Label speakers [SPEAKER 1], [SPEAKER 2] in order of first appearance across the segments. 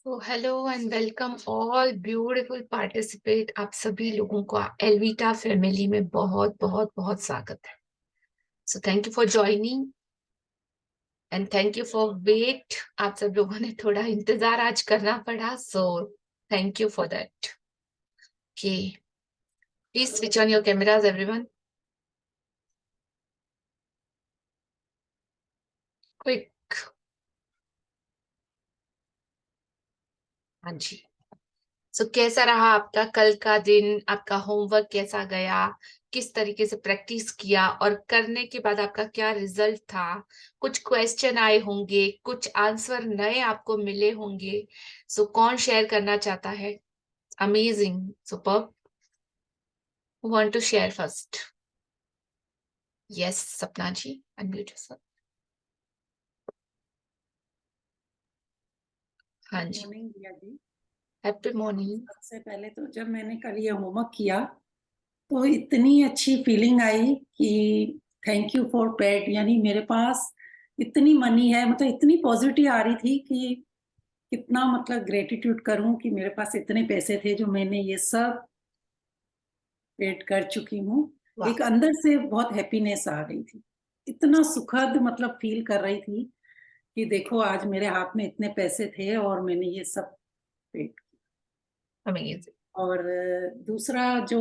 [SPEAKER 1] तो hello and welcome all beautiful participate. आप सभी लोगों को एलविटा फैमिली में बहुत बहुत बहुत स्वागत है। सो thank you for joining and thank you for wait. आप सब लोगों ने थोड़ा इंतजार आज करना पड़ा, सो thank you for that. Okay, please switch on your cameras everyone. Quick. हाँ जी। सो कैसा रहा आपका कल का दिन? आपका होमवर्क कैसा गया? किस तरीके से प्रैक्टिस किया और करने के बाद आपका क्या रिजल्ट था? कुछ क्वेश्चन आए होंगे, कुछ आंसर नए आपको मिले होंगे। सो कौन शेयर करना चाहता है? Amazing, super. Want to share first? Yes, Sapna ji, unmute yourself. हाँ जी।
[SPEAKER 2] मॉर्निंग दिया जी।
[SPEAKER 1] Happy morning.
[SPEAKER 2] सबसे पहले तो जब मैंने कल ये होमवर्क किया तो इतनी अच्छी फीलिंग आई कि थैंक यू फॉर पेट। यानी मेरे पास इतनी मनी है, मतलब इतनी पॉजिटिव आ रही थी कि कितना मतलब ग्रेटिट्यूड करूं कि मेरे पास इतने पैसे थे जो मैंने ये सब पेड कर चुकी हूँ।
[SPEAKER 1] वाह,
[SPEAKER 2] एक अंदर से बहुत हैप्पीनेस आ रही थी, इतना सुखद मतलब फील कर रही थी कि देखो आज मेरे हाथ में इतने पैसे थे और मैंने ये सब पेड।
[SPEAKER 1] अमेजिंग।
[SPEAKER 2] और दूसरा जो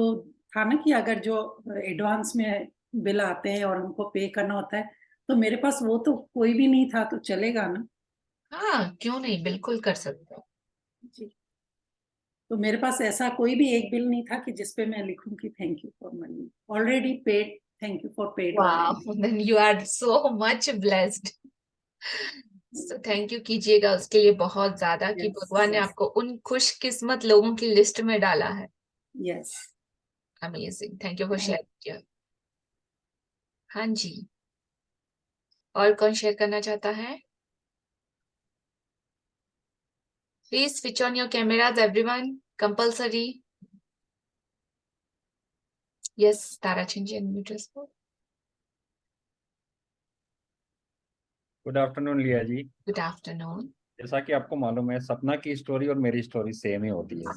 [SPEAKER 2] था ना कि अगर जो एडवांस में बिल आते हैं और हमको पे करना होता है तो मेरे पास वो तो कोई भी नहीं था, तो चलेगा ना।
[SPEAKER 1] हाँ, क्यों नहीं, बिल्कुल कर सकते हो।
[SPEAKER 2] जी। तो मेरे पास ऐसा कोई भी एक बिल नहीं था कि जिसपे मैं लिखूं कि thank you for money already paid, thank you for paid already.
[SPEAKER 1] वाह, then you are so much blessed. तो थैंक यू कीजिएगा उसके लिए बहुत ज्यादा कि
[SPEAKER 2] यस
[SPEAKER 1] भगवान ने
[SPEAKER 2] यस
[SPEAKER 1] आपको उन खुशकिस्मत लोगों की लिस्ट में डाला है।
[SPEAKER 2] Yes.
[SPEAKER 1] Amazing, thank you for share किया। हाँ जी। और कौन शेयर करना चाहता है? Please switch on your cameras everyone, compulsory. Yes, Tara चिंजी unmute yourself.
[SPEAKER 3] Good afternoon Liya ji.
[SPEAKER 1] Good afternoon.
[SPEAKER 3] जैसा कि आपको मालूम है, सपना की स्टोरी और मेरी स्टोरी सेम ही होती है।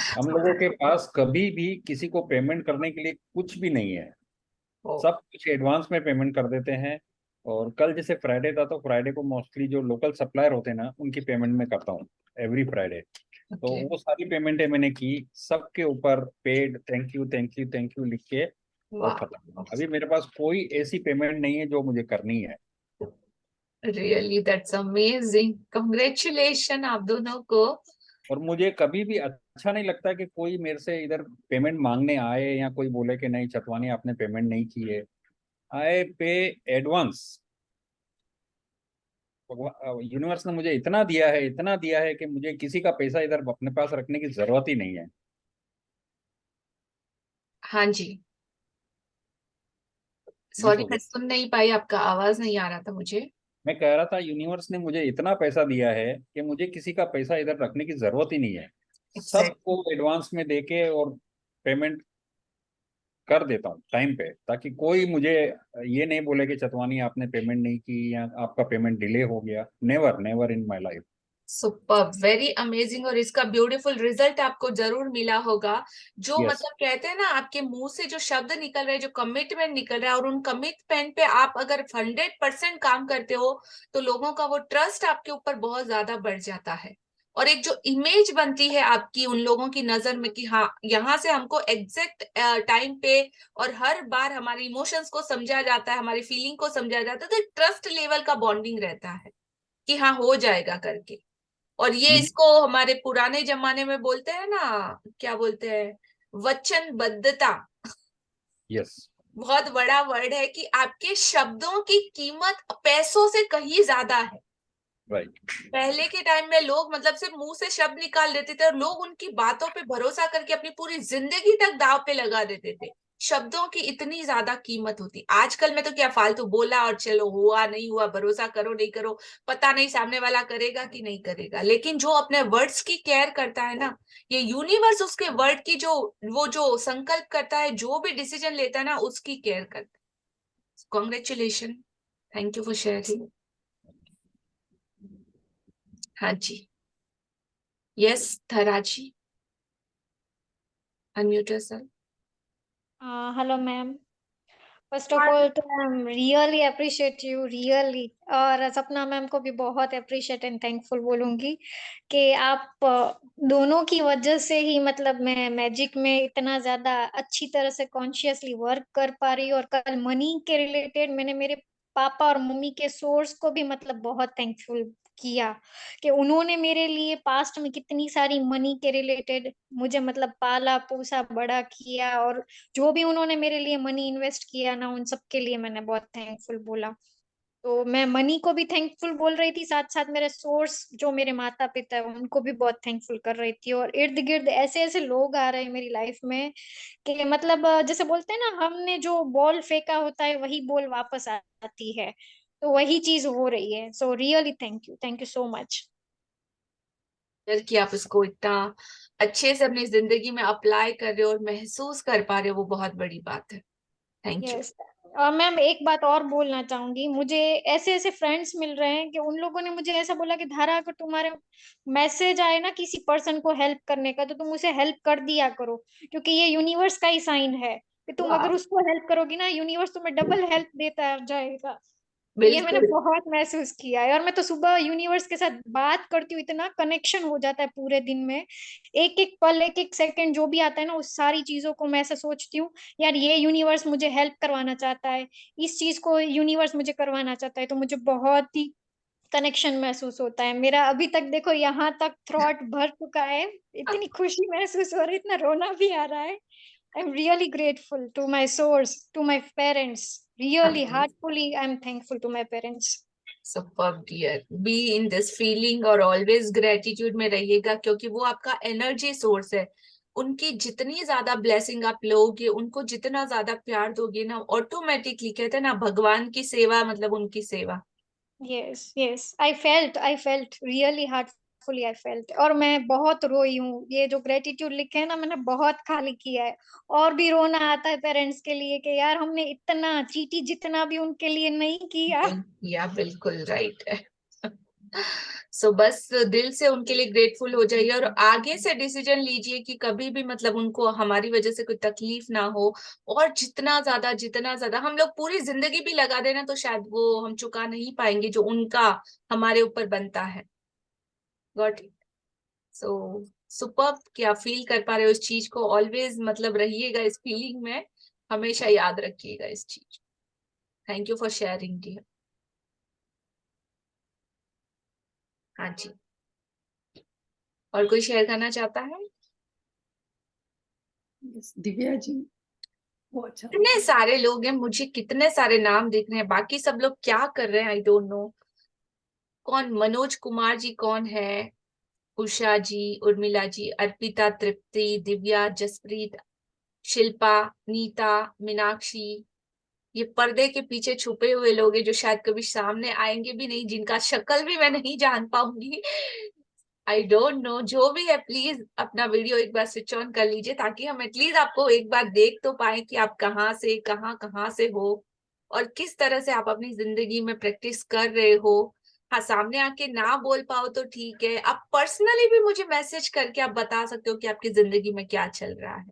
[SPEAKER 3] हम लोगों के पास कभी भी किसी को पेमेंट करने के लिए कुछ भी नहीं है।
[SPEAKER 1] ओ,
[SPEAKER 3] सब कुछ एडवांस में पेमेंट कर देते हैं। और कल जैसे फ्राइडे था तो फ्राइडे को मोस्टली जो लोकल सप्लायर होते हैं ना, उनकी पेमेंट मैं करता हूँ एवरी फ्राइडे। तो
[SPEAKER 1] ओके।
[SPEAKER 3] वो सारी पेमेंटें मैंने की, सबके ऊपर paid thank you thank you thank you लिख के और
[SPEAKER 1] वाह,
[SPEAKER 3] खत्म। अभी मेरे पास कोई ऐसी पेमेंट नहीं है जो मुझे करनी है।
[SPEAKER 1] रियली दैट्स अमेजिंग, कंग्रेचुलेशन आप दोनों को।
[SPEAKER 3] और मुझे कभी भी अच्छा नहीं लगता कि कोई मेरे से इधर पेमेंट मांगने आए या कोई बोले कि नहीं चतवानी आपने पेमेंट नहीं की है। आई पे एडवांस। यूनिवर्स ने मुझे इतना दिया है, इतना दिया है कि मुझे किसी का पैसा इधर अपने पास रखने की जरूरत ही नहीं है।
[SPEAKER 1] हाँ जी।
[SPEAKER 3] मिस
[SPEAKER 1] सॉरी,
[SPEAKER 3] हो
[SPEAKER 1] मैं
[SPEAKER 3] गया।
[SPEAKER 1] सुन नहीं पाई, आपका आवाज नहीं आ रहा था मुझे।
[SPEAKER 3] मैं कह रहा था यूनिवर्स ने मुझे इतना पैसा दिया है कि मुझे किसी का पैसा इधर रखने की जरूरत ही नहीं है।
[SPEAKER 1] एग्जैक्ट।
[SPEAKER 3] सबको एडवांस में देके और पेमेंट कर देता हूँ टाइम पे, ताकि कोई मुझे ये नहीं बोले कि चतवानी आपने पेमेंट नहीं की या आपका पेमेंट डिले हो गया। Never never in my life.
[SPEAKER 1] Super, very amazing. और इसका ब्यूटीफुल रिजल्ट आपको जरूर मिला होगा। जो
[SPEAKER 3] यस।
[SPEAKER 1] मतलब कहते हैं ना, आपके मुंह से जो शब्द निकल रहे हैं, जो कमिटमेंट निकल रहा है, और उन कमिटमेंट पे आप अगर 100% काम करते हो तो लोगों का वो ट्रस्ट आपके ऊपर बहुत ज्यादा बढ़ जाता है। और एक जो इमेज बनती है आपकी उन लोगों की नजर में कि हाँ, यहाँ से हमको एग्जैक्ट टाइम पे और हर बार हमारे इमोशंस को समझा जाता है, हमारी फीलिंग को समझा जाता है, तो ट्रस्ट लेवल का बॉन्डिंग रहता है कि हाँ, हो जाएगा करके। और ये इसको हमारे पुराने जमाने में बोलते हैं ना, क्या बोलते हैं, वचनबद्धता।
[SPEAKER 3] यस।
[SPEAKER 1] बहुत बड़ा वर्ड है कि आपके शब्दों की कीमत पैसों से कहीं ज्यादा है।
[SPEAKER 3] राइट।
[SPEAKER 1] पहले के टाइम में लोग मतलब सिर्फ मुंह से शब्द निकाल देते थे और लोग उनकी बातों पे भरोसा करके अपनी पूरी जिंदगी तक दाव पे लगा देते थे। शब्दों की इतनी ज्यादा कीमत होती। आजकल में तो क्या, फालतू बोला और चलो, हुआ नहीं हुआ, भरोसा करो नहीं करो, पता नहीं सामने वाला करेगा कि नहीं करेगा। लेकिन जो अपने वर्ड्स की केयर करता है ना, ये यूनिवर्स उसके वर्ड की जो वो जो संकल्प करता है, जो भी डिसीजन लेता है ना, उसकी केयर करता है। Congratulation, thank you for sharing. हाँ जी। Yes, Dharaji, unmute yourself.
[SPEAKER 4] Hello ma'am, first of all तो ma'am really appreciate you really, और सपना मैम को भी बहुत अप्रिशिएट एंड थैंकफुल बोलूंगी कि आप दोनों की वजह से ही मतलब मैं मैजिक में इतना ज्यादा अच्छी तरह से कॉन्शियसली वर्क कर पा रही हूँ। और कल मनी के रिलेटेड मैंने मेरे पापा और मम्मी के सोर्स को भी मतलब बहुत थैंकफुल किया कि उन्होंने मेरे लिए पास्ट में कितनी सारी मनी के रिलेटेड मुझे मतलब पाला पोसा बड़ा किया, और जो भी उन्होंने मेरे लिए मनी इन्वेस्ट किया ना, उन सब के लिए मैंने बहुत थैंकफुल बोला। तो मैं मनी को भी थैंकफुल बोल रही थी, साथ साथ मेरे सोर्स जो मेरे माता पिता है उनको भी बहुत थैंकफुल कर रही थी। और इर्द गिर्द ऐसे ऐसे लोग आ रहे हैं मेरी लाइफ में कि मतलब जैसे बोलते हैं ना, हमने जो बॉल फेंका होता है वही बॉल वापस आती है, तो वही चीज हो रही है। So really thank you so much.
[SPEAKER 1] कि आप इसको इतना अच्छे से अपनी जिंदगी में अप्लाई कर रहे हो और महसूस कर पा रहे हो, वो बहुत बड़ी बात है। Thank you.
[SPEAKER 4] यस, और मैम एक बात और बोलना चाहूंगी, मुझे ऐसे ऐसे फ्रेंड्स मिल रहे हैं कि उन लोगों ने मुझे ऐसा बोला कि धारा, अगर तुम्हारे मैसेज आए ना किसी पर्सन को हेल्प करने का, तो तुम उसे हेल्प कर दिया करो, क्योंकि ये यूनिवर्स का ही साइन है कि तुम अगर उसको हेल्प करोगी ना, यूनिवर्स तुम्हें डबल हेल्प देता जाएगा। ये मैंने
[SPEAKER 1] बिल्कुल।
[SPEAKER 4] बहुत महसूस किया है, और मैं तो सुबह यूनिवर्स के साथ बात करती हूँ, इतना कनेक्शन हो जाता है पूरे दिन में। एक एक पल एक एक सेकंड जो भी आता है ना, उस सारी चीजों को मैं ऐसे सोचती हूँ, यार ये यूनिवर्स मुझे हेल्प करवाना चाहता है, इस चीज को यूनिवर्स मुझे करवाना चाहता है, तो मुझे बहुत ही कनेक्शन महसूस होता है मेरा। अभी तक देखो यहाँ तक थ्रॉट भर चुका है, इतनी खुशी महसूस हो रही है, इतना रोना भी आ रहा है। I'm really grateful to my source, to my parents. Really, heartfully, I'm thankful to my parents.
[SPEAKER 1] Superb dear, be in this feeling और ऑलवेज ग्रेटिट्यूड में रहिएगा, क्योंकि वो आपका एनर्जी सोर्स है। उनकी जितनी ज्यादा ब्लेसिंग आप लोगे, उनको जितना ज्यादा प्यार दोगे ना, ऑटोमेटिकली कहते हैं ना, भगवान की सेवा मतलब उनकी सेवा।
[SPEAKER 4] Yes, yes. I felt really heartfully I felt, और मैं बहुत रोई हूँ। ये जो ग्रेटिट्यूड लिखे है ना, मैंने बहुत खाली किया है। और भी रोना आता है पेरेंट्स के लिए कि यार हमने इतना चीटी जितना भी उनके लिए नहीं किया।
[SPEAKER 1] या बिल्कुल राइट है। सो बस दिल से उनके लिए ग्रेटफुल हो जाइए और आगे से डिसीजन लीजिए कि कभी भी मतलब उनको हमारी वजह से कोई तकलीफ ना हो। और जितना ज्यादा हम लोग पूरी जिंदगी भी लगा देना, तो शायद वो हम चुका नहीं पाएंगे जो उनका हमारे ऊपर बनता है। Got it. सो सुपर्ब कि आप फील कर पा रहे हो इस चीज को। ऑलवेज मतलब रहिएगा इस फीलिंग में, हमेशा याद रखिएगा इस चीज। Thank you for sharing dear. हाँ जी, और कोई शेयर करना चाहता है?
[SPEAKER 2] दिव्या जी, वो अच्छा।
[SPEAKER 1] कितने सारे लोग हैं, मुझे कितने सारे नाम दिख रहे हैं, बाकी सब लोग क्या कर रहे हैं आई डोंट नो। कौन? मनोज कुमार जी कौन है? उषा जी, उर्मिला जी, अर्पिता, तृप्ति, दिव्या, जसप्रीत, शिल्पा, नीता, मीनाक्षी। ये पर्दे के पीछे छुपे हुए लोग हैं जो शायद कभी सामने आएंगे भी नहीं, जिनका शक्ल भी मैं नहीं जान पाऊंगी। आई डोंट नो, जो भी है प्लीज अपना वीडियो एक बार स्विच ऑन कर लीजिए, ताकि हम एटलीस्ट आपको एक बार देख तो पाए कि आप कहाँ से हो और किस तरह से आप अपनी जिंदगी में प्रैक्टिस कर रहे हो। हाँ, सामने आके ना बोल पाओ तो ठीक है, आप पर्सनली भी मुझे मैसेज करके आप बता सकते हो कि आपकी जिंदगी में क्या चल रहा है।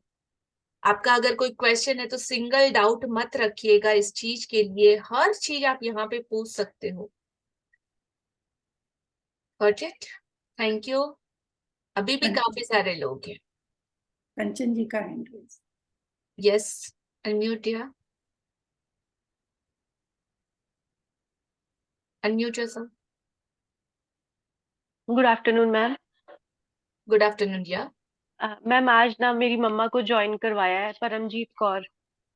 [SPEAKER 1] आपका अगर कोई क्वेश्चन है तो सिंगल डाउट मत रखिएगा इस चीज के लिए, हर चीज आप यहाँ पे पूछ सकते हो। Got it. Thank you. अभी भी काफी सारे लोग हैं।
[SPEAKER 2] कंचन जी का हैंड रेज।
[SPEAKER 1] यस, अनम्यूट या unmute yourself.
[SPEAKER 5] Good afternoon ma'am.
[SPEAKER 1] Good afternoon या।
[SPEAKER 5] मैम आज ना मेरी मम्मा को ज्वाइन करवाया है परमजीत कौर,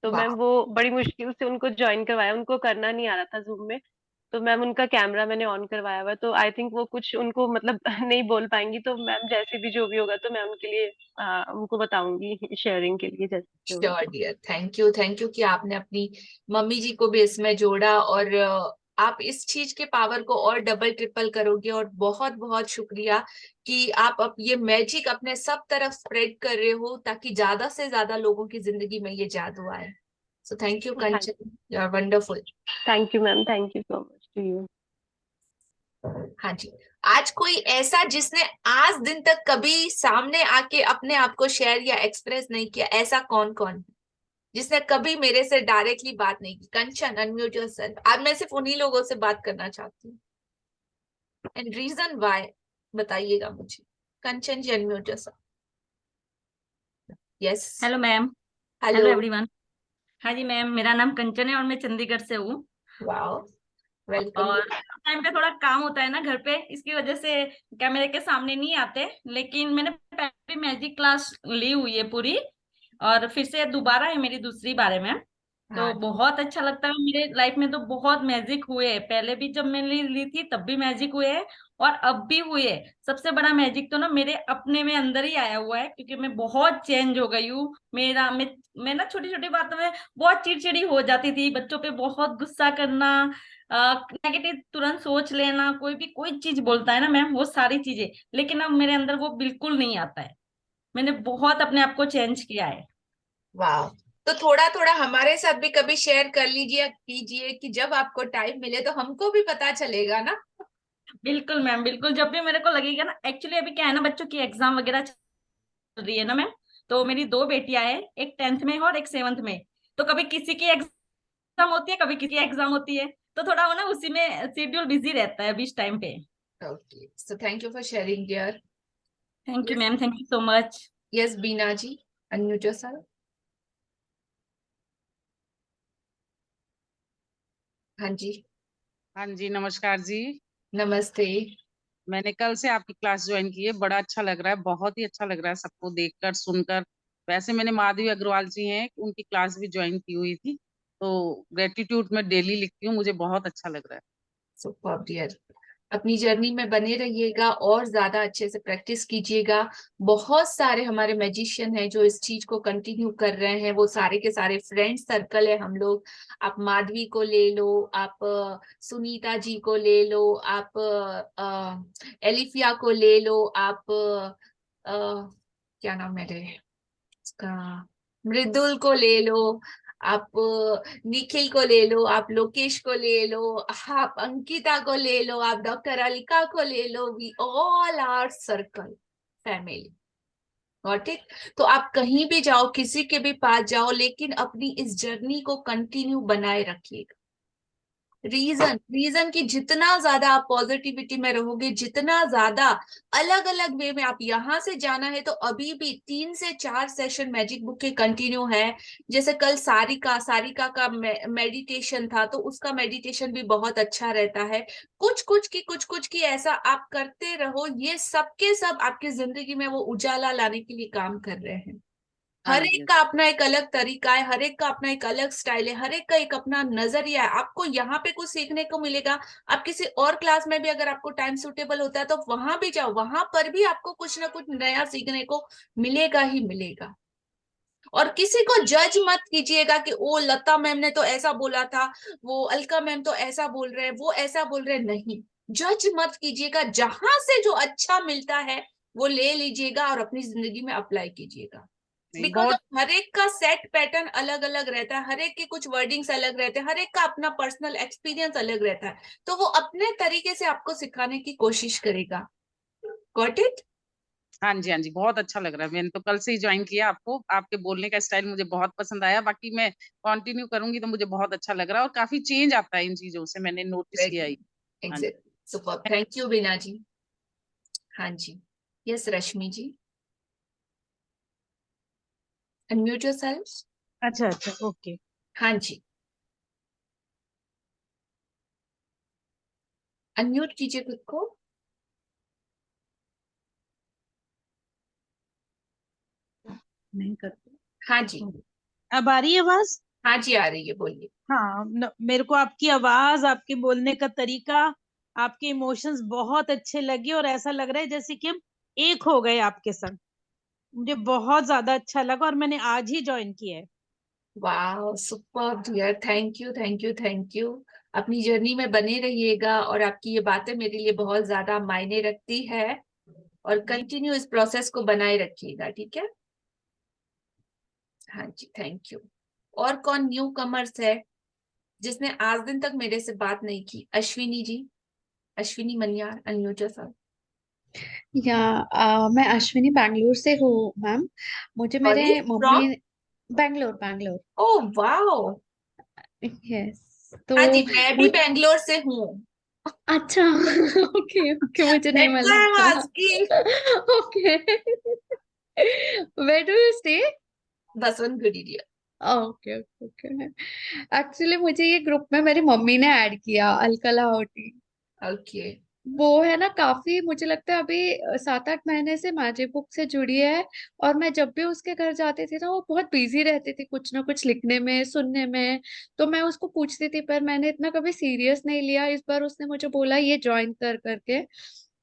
[SPEAKER 5] तो मैम वो बड़ी मुश्किल से उनको ज्वाइन करवाया, उनको करना नहीं आ रहा था जूम में। तो मैम उनका कैमरा मैंने ऑन करवाया हुआ है, तो आई थिंक वो कुछ उनको मतलब नहीं बोल पाएंगी, तो मैम जैसे भी जो भी होगा तो मैं उनके लिए उनको बताऊंगी शेयरिंग के लिए जैसे भी होगा
[SPEAKER 1] श्योर
[SPEAKER 5] तो।
[SPEAKER 1] डियर, थैंक यू कि आपने अपनी मम्मी जी को भी इसमें जोड़ा, और आप इस चीज के पावर को और डबल ट्रिपल करोगे। और बहुत बहुत शुक्रिया कि आप अब ये मैजिक अपने सब तरफ स्प्रेड कर रहे हो, ताकि ज्यादा से ज्यादा लोगों की जिंदगी में ये जादू आए। So thank you Kanchan, you are wonderful.
[SPEAKER 5] Thank you ma'am, thank you so much to you.
[SPEAKER 1] हाँ जी। आज कोई ऐसा जिसने आज दिन तक कभी सामने आके अपने आप को शेयर या एक्सप्रेस नहीं किया, ऐसा कौन कौन है जिसने कभी मेरे से डायरेक्टली बात नहीं की? कंचन, अनम्यूट योरसेल्फ। आज मैं सिर्फ उन्हीं लोगों से बात करना चाहती हूँ, एंड रीजन व्हाई बताइएगा मुझे। Kanchan ji, unmute yourself. Yes.
[SPEAKER 6] Hello ma'am. Hello
[SPEAKER 1] hello.
[SPEAKER 6] Everyone. हाँ जी मैम, मेरा नाम कंचन है और मैं चंडीगढ़ से हूँ।
[SPEAKER 1] Wow, welcome.
[SPEAKER 6] और टाइम पे थोड़ा काम होता है ना घर पे, इसकी वजह से कैमरे के सामने नहीं आते। लेकिन मैंने पहले मैजिक क्लास ली हुई है पूरी, और फिर से दोबारा है मेरी दूसरी बार है मैम। तो
[SPEAKER 1] हाँ,
[SPEAKER 6] बहुत अच्छा लगता है। मेरे लाइफ में तो बहुत मैजिक हुए हैं, पहले भी जब मैंने ली थी तब भी मैजिक हुए हैं और अब भी हुए हैं। सबसे बड़ा मैजिक तो ना मेरे अपने में अंदर ही आया हुआ है, क्योंकि मैं बहुत चेंज हो गई हूँ। मैं ना छोटी छोटी बातों में बहुत चिड़चिड़ी हो जाती थी, बच्चों पे बहुत गुस्सा करना, नेगेटिव तुरंत सोच लेना, कोई भी कोई चीज बोलता है ना मैम, वो सारी चीजें। लेकिन अब मेरे अंदर वो बिल्कुल नहीं आता है। मैंने बहुत अपने आप को चेंज किया है।
[SPEAKER 1] वाह। तो थोड़ा थोड़ा हमारे साथ भी कभी शेयर कर लीजिए, कीजिए, कि जब आपको टाइम मिले तो हमको भी पता चलेगा ना।
[SPEAKER 6] बिल्कुल मैम, बिल्कुल। जब भी मेरे को लगेगा ना, एक्चुअली अभी क्या है ना, बच्चों की एग्जाम वगैरह चल रही है ना मैम। तो मेरी दो बेटियां हैं, एक 10th में है और एक 7th में। तो कभी किसी की एग्जाम होती है, कभी किसी की एग्जाम होती है। तो थोड़ा वो ना उसी में शेड्यूल बिजी रहता है अभी इस टाइम पे।
[SPEAKER 1] Okay, so thank you for sharing dear.
[SPEAKER 6] Thank you
[SPEAKER 1] yes.
[SPEAKER 6] Ma'am, thank you so much.
[SPEAKER 1] Yes, Bina ji, unmute yourself. हाँ जी।
[SPEAKER 7] हाँ जी, नमस्कार जी।
[SPEAKER 1] नमस्ते।
[SPEAKER 7] मैंने कल से आपकी क्लास ज्वाइन की है, बड़ा अच्छा लग रहा है, बहुत ही अच्छा लग रहा है सबको देखकर सुनकर। वैसे मैंने माधवी अग्रवाल जी हैं, उनकी क्लास भी ज्वाइन की हुई थी, तो ग्रेटिट्यूड में डेली लिखती हूँ, मुझे बहुत अच्छा लग रहा है।
[SPEAKER 1] Superb dear. अपनी जर्नी में बने रहिएगा और ज्यादा अच्छे से प्रैक्टिस कीजिएगा। बहुत सारे हमारे मैजिशियन हैं जो इस चीज को कंटिन्यू कर रहे हैं, वो सारे के सारे फ्रेंड सर्कल है हम लोग। आप माधवी को ले लो, आप सुनीता जी को ले लो, आप एलिफिया को ले लो, आप क्या नाम है रे उसका, मृदुल को ले लो, आप निखिल को ले लो, आप लोकेश को ले लो, आप अंकिता को ले लो, आप डॉक्टर अलिका को ले लो। We all are circle family. Got it? तो आप कहीं भी जाओ, किसी के भी पास जाओ, लेकिन अपनी इस जर्नी को कंटिन्यू बनाए रखिएगा। रीजन कि जितना ज्यादा आप पॉजिटिविटी में रहोगे, जितना ज्यादा अलग अलग वे में आप यहाँ से जाना है, तो अभी भी 3 से 4 सेशन मैजिक बुक के कंटिन्यू है। जैसे कल सारिका का मेडिटेशन था, तो उसका मेडिटेशन भी बहुत अच्छा रहता है। कुछ की ऐसा आप करते रहो, ये सबके सब आपकी जिंदगी में वो उजाला लाने के लिए काम कर रहे हैं।
[SPEAKER 7] हाँ
[SPEAKER 1] हर
[SPEAKER 7] जी।
[SPEAKER 1] एक का अपना एक अलग तरीका है, हर एक का अपना एक अलग स्टाइल है, हर एक का एक अपना नजरिया है। आपको यहाँ पे कुछ सीखने को मिलेगा। आप किसी और क्लास में भी अगर आपको टाइम सुटेबल होता है तो वहां भी जाओ, वहां पर भी आपको कुछ ना कुछ नया सीखने को मिलेगा ही मिलेगा। और किसी को जज मत कीजिएगा कि ओ लता मैम ने तो ऐसा बोला था, वो अलका मैम तो ऐसा बोल रहे हैं, वो ऐसा बोल रहे हैं। नहीं, जज मत कीजिएगा। जहां से जो अच्छा मिलता है वो ले लीजिएगा और अपनी जिंदगी में अप्लाई कीजिएगा।
[SPEAKER 7] नहीं,
[SPEAKER 1] बिकॉज
[SPEAKER 7] बहुत
[SPEAKER 1] ऑफ हर एक का सेट पैटर्न अलग अलग रहता है, हर एक के कुछ वर्डिंग्स अलग रहते हैं, हर एक का अपना पर्सनल एक्सपीरियंस अलग रहता है, तो वो अपने तरीके से आपको सिखाने की कोशिश करेगा। Got it?
[SPEAKER 7] हाँ जी, हाँ जी, बहुत अच्छा लग रहा है। मैंने तो कल से ही ज्वाइन किया आपको, आपके बोलने का स्टाइल मुझे बहुत पसंद आया। बाकी मैं कंटिन्यू करूंगी तो मुझे बहुत अच्छा लग रहा है, और काफी चेंज आता है इन चीजों से, मैंने नोटिस किया ही। हाँ जी।
[SPEAKER 1] एग्जैक्ट, सुपर, थैंक यू बीना जी। हाँ जी। यस, रश्मि जी, अनम्यूट योरसेल्फ।
[SPEAKER 8] अच्छा अच्छा, ओके।
[SPEAKER 1] हाँ जी, अनम्यूट कीजिए खुद को।
[SPEAKER 2] नहीं करते।
[SPEAKER 1] हाँ जी।
[SPEAKER 8] अब आ रही है आवाज?
[SPEAKER 1] हाँ जी, आ रही है, बोलिए।
[SPEAKER 8] हाँ, मेरे को आपकी आवाज, आपके बोलने का तरीका, आपके इमोशंस बहुत अच्छे लगे, और ऐसा लग रहा है जैसे कि हम एक हो गए आपके संग। मुझे बहुत ज्यादा अच्छा लगा, और मैंने आज ही ज्वाइन किया है।
[SPEAKER 1] वाह, super dear, thank you thank you thank you. अपनी जर्नी में बने रहिएगा, और आपकी ये बातें मेरे लिए बहुत ज्यादा मायने रखती है। और कंटिन्यू इस प्रोसेस को बनाए रखिएगा, ठीक है? हाँ जी, थैंक यू। और कौन न्यू कमर्स है जिसने आज दिन तक मेरे से बात नहीं की? Ashwini ji, Ashwini Maniyar, unmute yourself.
[SPEAKER 9] या मैं अश्विनी बैंगलोर से हूँ मैम। मुझे मेरे
[SPEAKER 1] sorry,
[SPEAKER 9] mummy
[SPEAKER 1] from?
[SPEAKER 9] Bangalore Bangalore
[SPEAKER 1] oh wow.
[SPEAKER 9] Yes. तो
[SPEAKER 1] हाँ जी, मैं भी
[SPEAKER 9] मुझ
[SPEAKER 1] बैंगलोर से हूँ।
[SPEAKER 9] अच्छा ओके ओके, मुझे नहीं
[SPEAKER 1] दैट्स व्हाई
[SPEAKER 9] मालूम
[SPEAKER 1] आई एम
[SPEAKER 9] था।
[SPEAKER 1] Asking.
[SPEAKER 9] Okay where do you stay?
[SPEAKER 1] Basavantgudi dear.
[SPEAKER 9] Okay okay. Actually मुझे ये ग्रुप में मेरी मम्मी ने ऐड किया, अलकला होटी।
[SPEAKER 1] ओके।
[SPEAKER 9] वो है ना, काफी मुझे लगता है अभी 7-8 महीने से मैजिक बुक से जुड़ी है। और मैं जब भी उसके घर जाती थी ना, वो बहुत बिजी रहती थी कुछ ना कुछ लिखने में, सुनने में। तो मैं उसको पूछती थी, पर मैंने इतना कभी सीरियस नहीं लिया। इस बार उसने मुझे बोला ये ज्वाइन कर करके।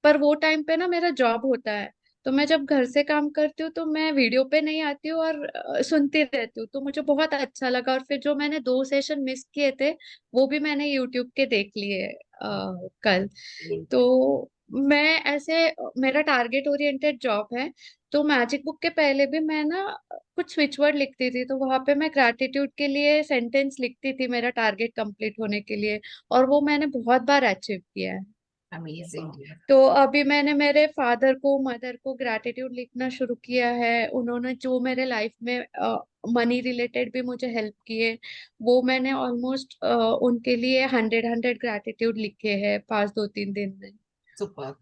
[SPEAKER 9] पर वो टाइम पे ना मेरा जॉब होता है, तो मैं जब घर से काम करती हूँ तो मैं वीडियो पे नहीं आती हूँ और सुनती रहती हूँ। तो मुझे बहुत अच्छा लगा, और फिर जो मैंने 2 सेशन मिस किए थे वो भी मैंने यूट्यूब के देख लिए कल। तो मैं ऐसे, मेरा टारगेट ओरिएंटेड जॉब है। तो मैजिक बुक के पहले भी मैं ना कुछ स्विच वर्ड लिखती थी, तो वहां पे मैं ग्रैटिट्यूड के लिए सेंटेंस लिखती थी मेरा टारगेट कंप्लीट होने के लिए। और वो मैंने बहुत बार अचीव किया है।
[SPEAKER 1] अमेजिंग।
[SPEAKER 9] तो अभी मैंने मेरे फादर को, मदर को ग्रैटिट्यूड लिखना शुरू किया है। उन्होंने जो मेरे लाइफ में मनी रिलेटेड भी मुझे हेल्प किए, वो मैंने ऑलमोस्ट उनके लिए 100 ग्रैटिट्यूड लिखे हैं पास 2-3 दिन में।
[SPEAKER 1] सुपर।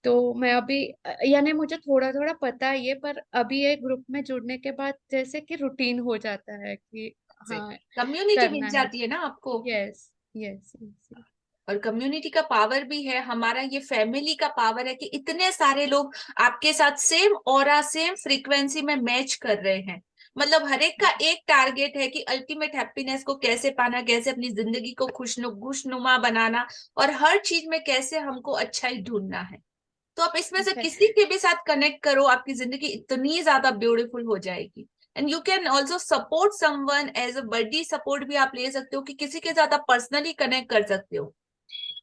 [SPEAKER 9] तो मैं अभी यानी मुझे थोड़ा थोड़ा पता ही है, पर अभी ये ग्रुप में जुड़ने के बाद जैसे कि रूटीन हो जाता है कि हाँ
[SPEAKER 1] कम्युनिटी मिल
[SPEAKER 9] करना है।
[SPEAKER 1] जाती है ना आपको।
[SPEAKER 9] Yes yes yes.
[SPEAKER 1] और कम्युनिटी का पावर भी है, हमारा ये फैमिली का पावर है कि इतने सारे लोग आपके साथ सेम ऑरा, सेम फ्रीक्वेंसी में मैच कर रहे हैं। मतलब हर एक का एक टारगेट है कि अल्टीमेट हैप्पीनेस को कैसे पाना, कैसे अपनी जिंदगी को खुशनुमा बनाना, और हर चीज में कैसे हमको अच्छाई ढूंढना है। तो आप इसमें से किसी के भी साथ कनेक्ट करो, आपकी जिंदगी इतनी ज्यादा ब्यूटीफुल हो जाएगी। And you can also support someone as a buddy support भी आप ले सकते हो, कि किसी के साथ आप पर्सनली कनेक्ट कर सकते हो।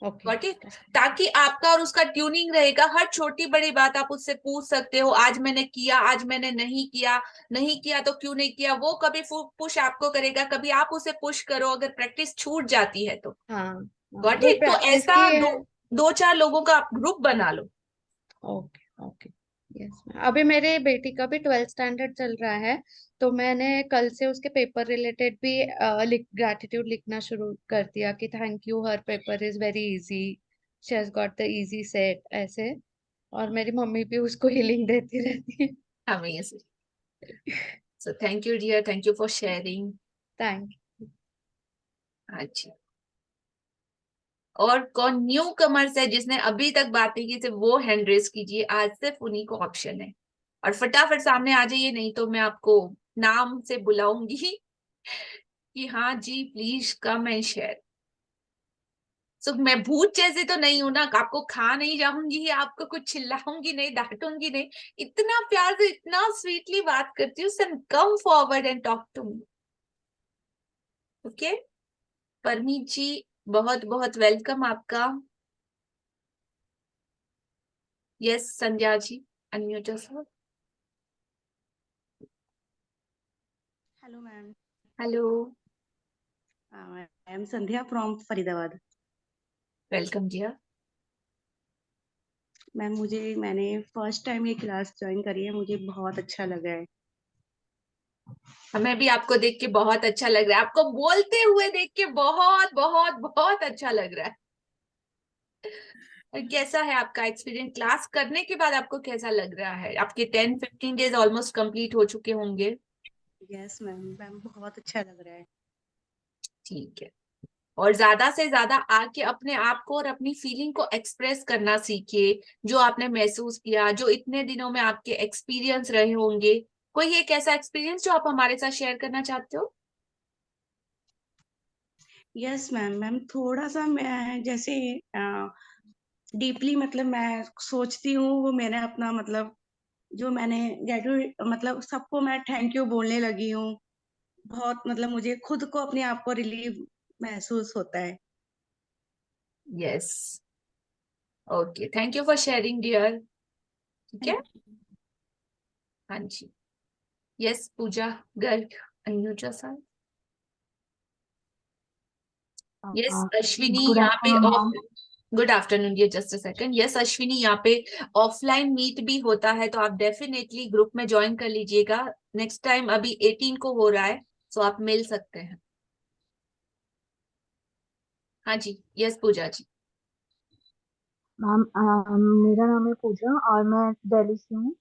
[SPEAKER 9] ओके।
[SPEAKER 1] ठीक, ताकि आपका और उसका ट्यूनिंग रहेगा। हर छोटी बड़ी बात आप उससे पूछ सकते हो, आज मैंने किया, आज मैंने नहीं किया, नहीं किया तो क्यों नहीं किया। वो कभी पुश आपको करेगा, कभी आप उसे पुश करो, अगर प्रैक्टिस छूट जाती है तो।
[SPEAKER 9] हाँ
[SPEAKER 1] गॉट
[SPEAKER 9] वो
[SPEAKER 1] इट। तो
[SPEAKER 9] प्रैक्टिस
[SPEAKER 1] ऐसा
[SPEAKER 9] की है।
[SPEAKER 1] दो चार लोगों का आप ग्रुप बना लो।
[SPEAKER 9] Okay okay. यस। अभी मेरे बेटी का भी 12th स्टैंडर्ड चल रहा है, तो मैंने कल से उसके पेपर रिलेटेड भी ग्रैटिट्यूड लिखना शुरू कर दिया कि thank you, her paper is very easy, she has got the easy set ऐसे। और मेरी मम्मी भी उसको हीलिंग देती रहती है।
[SPEAKER 1] Amazing. So thank you dear, thank you for sharing.
[SPEAKER 9] Thank
[SPEAKER 1] अच्छा, और कौन न्यू कमर्स है जिसने अभी तक बात नहीं की, सिर्फ वो हैंड रेज कीजिए, आज सिर्फ उन्हीं को ऑप्शन है। और फटाफट सामने आ जाइए, नहीं तो मैं आपको नाम से बुलाऊंगी कि हाँ जी प्लीज कम एंड शेयर। सो मैं भूत जैसे तो नहीं हूं ना, आपको खा नहीं जाऊंगी, आपको कुछ चिल्लाऊंगी नहीं, डांटूंगी नहीं। इतना प्यार से, इतना स्वीटली बात करती हूँ। Sir come forward and talk to me. Okay, Parmeet ji बहुत बहुत वेलकम आपका। Yes Sandhya ji, unmute yourself.
[SPEAKER 10] Hello ma'am.
[SPEAKER 1] Hello,
[SPEAKER 10] I am Sandhya from Faridabad.
[SPEAKER 1] Welcome जी।
[SPEAKER 10] मैम मैंने फर्स्ट टाइम ये क्लास ज्वाइन करी है, मुझे बहुत अच्छा लगा है।
[SPEAKER 1] हमें भी आपको देख के बहुत अच्छा लग रहा है, आपको बोलते हुए देख के बहुत बहुत बहुत अच्छा लग रहा है। कैसा है आपका एक्सपीरियंस क्लास करने के बाद? आपको कैसा लग रहा है? आपके 10-15 डेज ऑलमोस्ट कंप्लीट हो चुके होंगे।
[SPEAKER 10] यस मैम, मैम बहुत अच्छा लग रहा है।
[SPEAKER 1] ठीक है, और ज्यादा से ज्यादा आके अपने आप को और अपनी फीलिंग को एक्सप्रेस करना सीखिए, जो आपने महसूस किया, जो इतने दिनों में आपके एक्सपीरियंस रहे होंगे। कोई एक ऐसा एक्सपीरियंस जो आप हमारे साथ शेयर करना चाहते हो?
[SPEAKER 10] यस मैम, मैम थोड़ा सा मैं जैसे डीपली मतलब मैं सोचती हूँ, वो मैंने अपना मतलब जो मैंने ग्रेजुएट मतलब सबको मैं थैंक यू बोलने लगी हूँ। बहुत मतलब मुझे खुद को अपने आप को रिलीव महसूस होता है।
[SPEAKER 1] Yes, okay, thank you for sharing dear. ठीक है, हाँ जी। Yes Pooja Garg, unmute yourself. Yes Ashwini
[SPEAKER 11] good
[SPEAKER 1] यहाँ पे
[SPEAKER 11] आफ्टरनून मैम।
[SPEAKER 1] गुड आफ्टरनून, ये just a second. Yes Ashwini, यहाँ पे ऑफलाइन मीट भी होता है, तो आप डेफिनेटली ग्रुप में ज्वाइन कर लीजिएगा। नेक्स्ट टाइम अभी 18 को हो रहा है, सो आप मिल सकते हैं। हाँ जी, यस पूजा जी।
[SPEAKER 11] मैम मेरा नाम है पूजा और मैं दिल्ली से हूँ।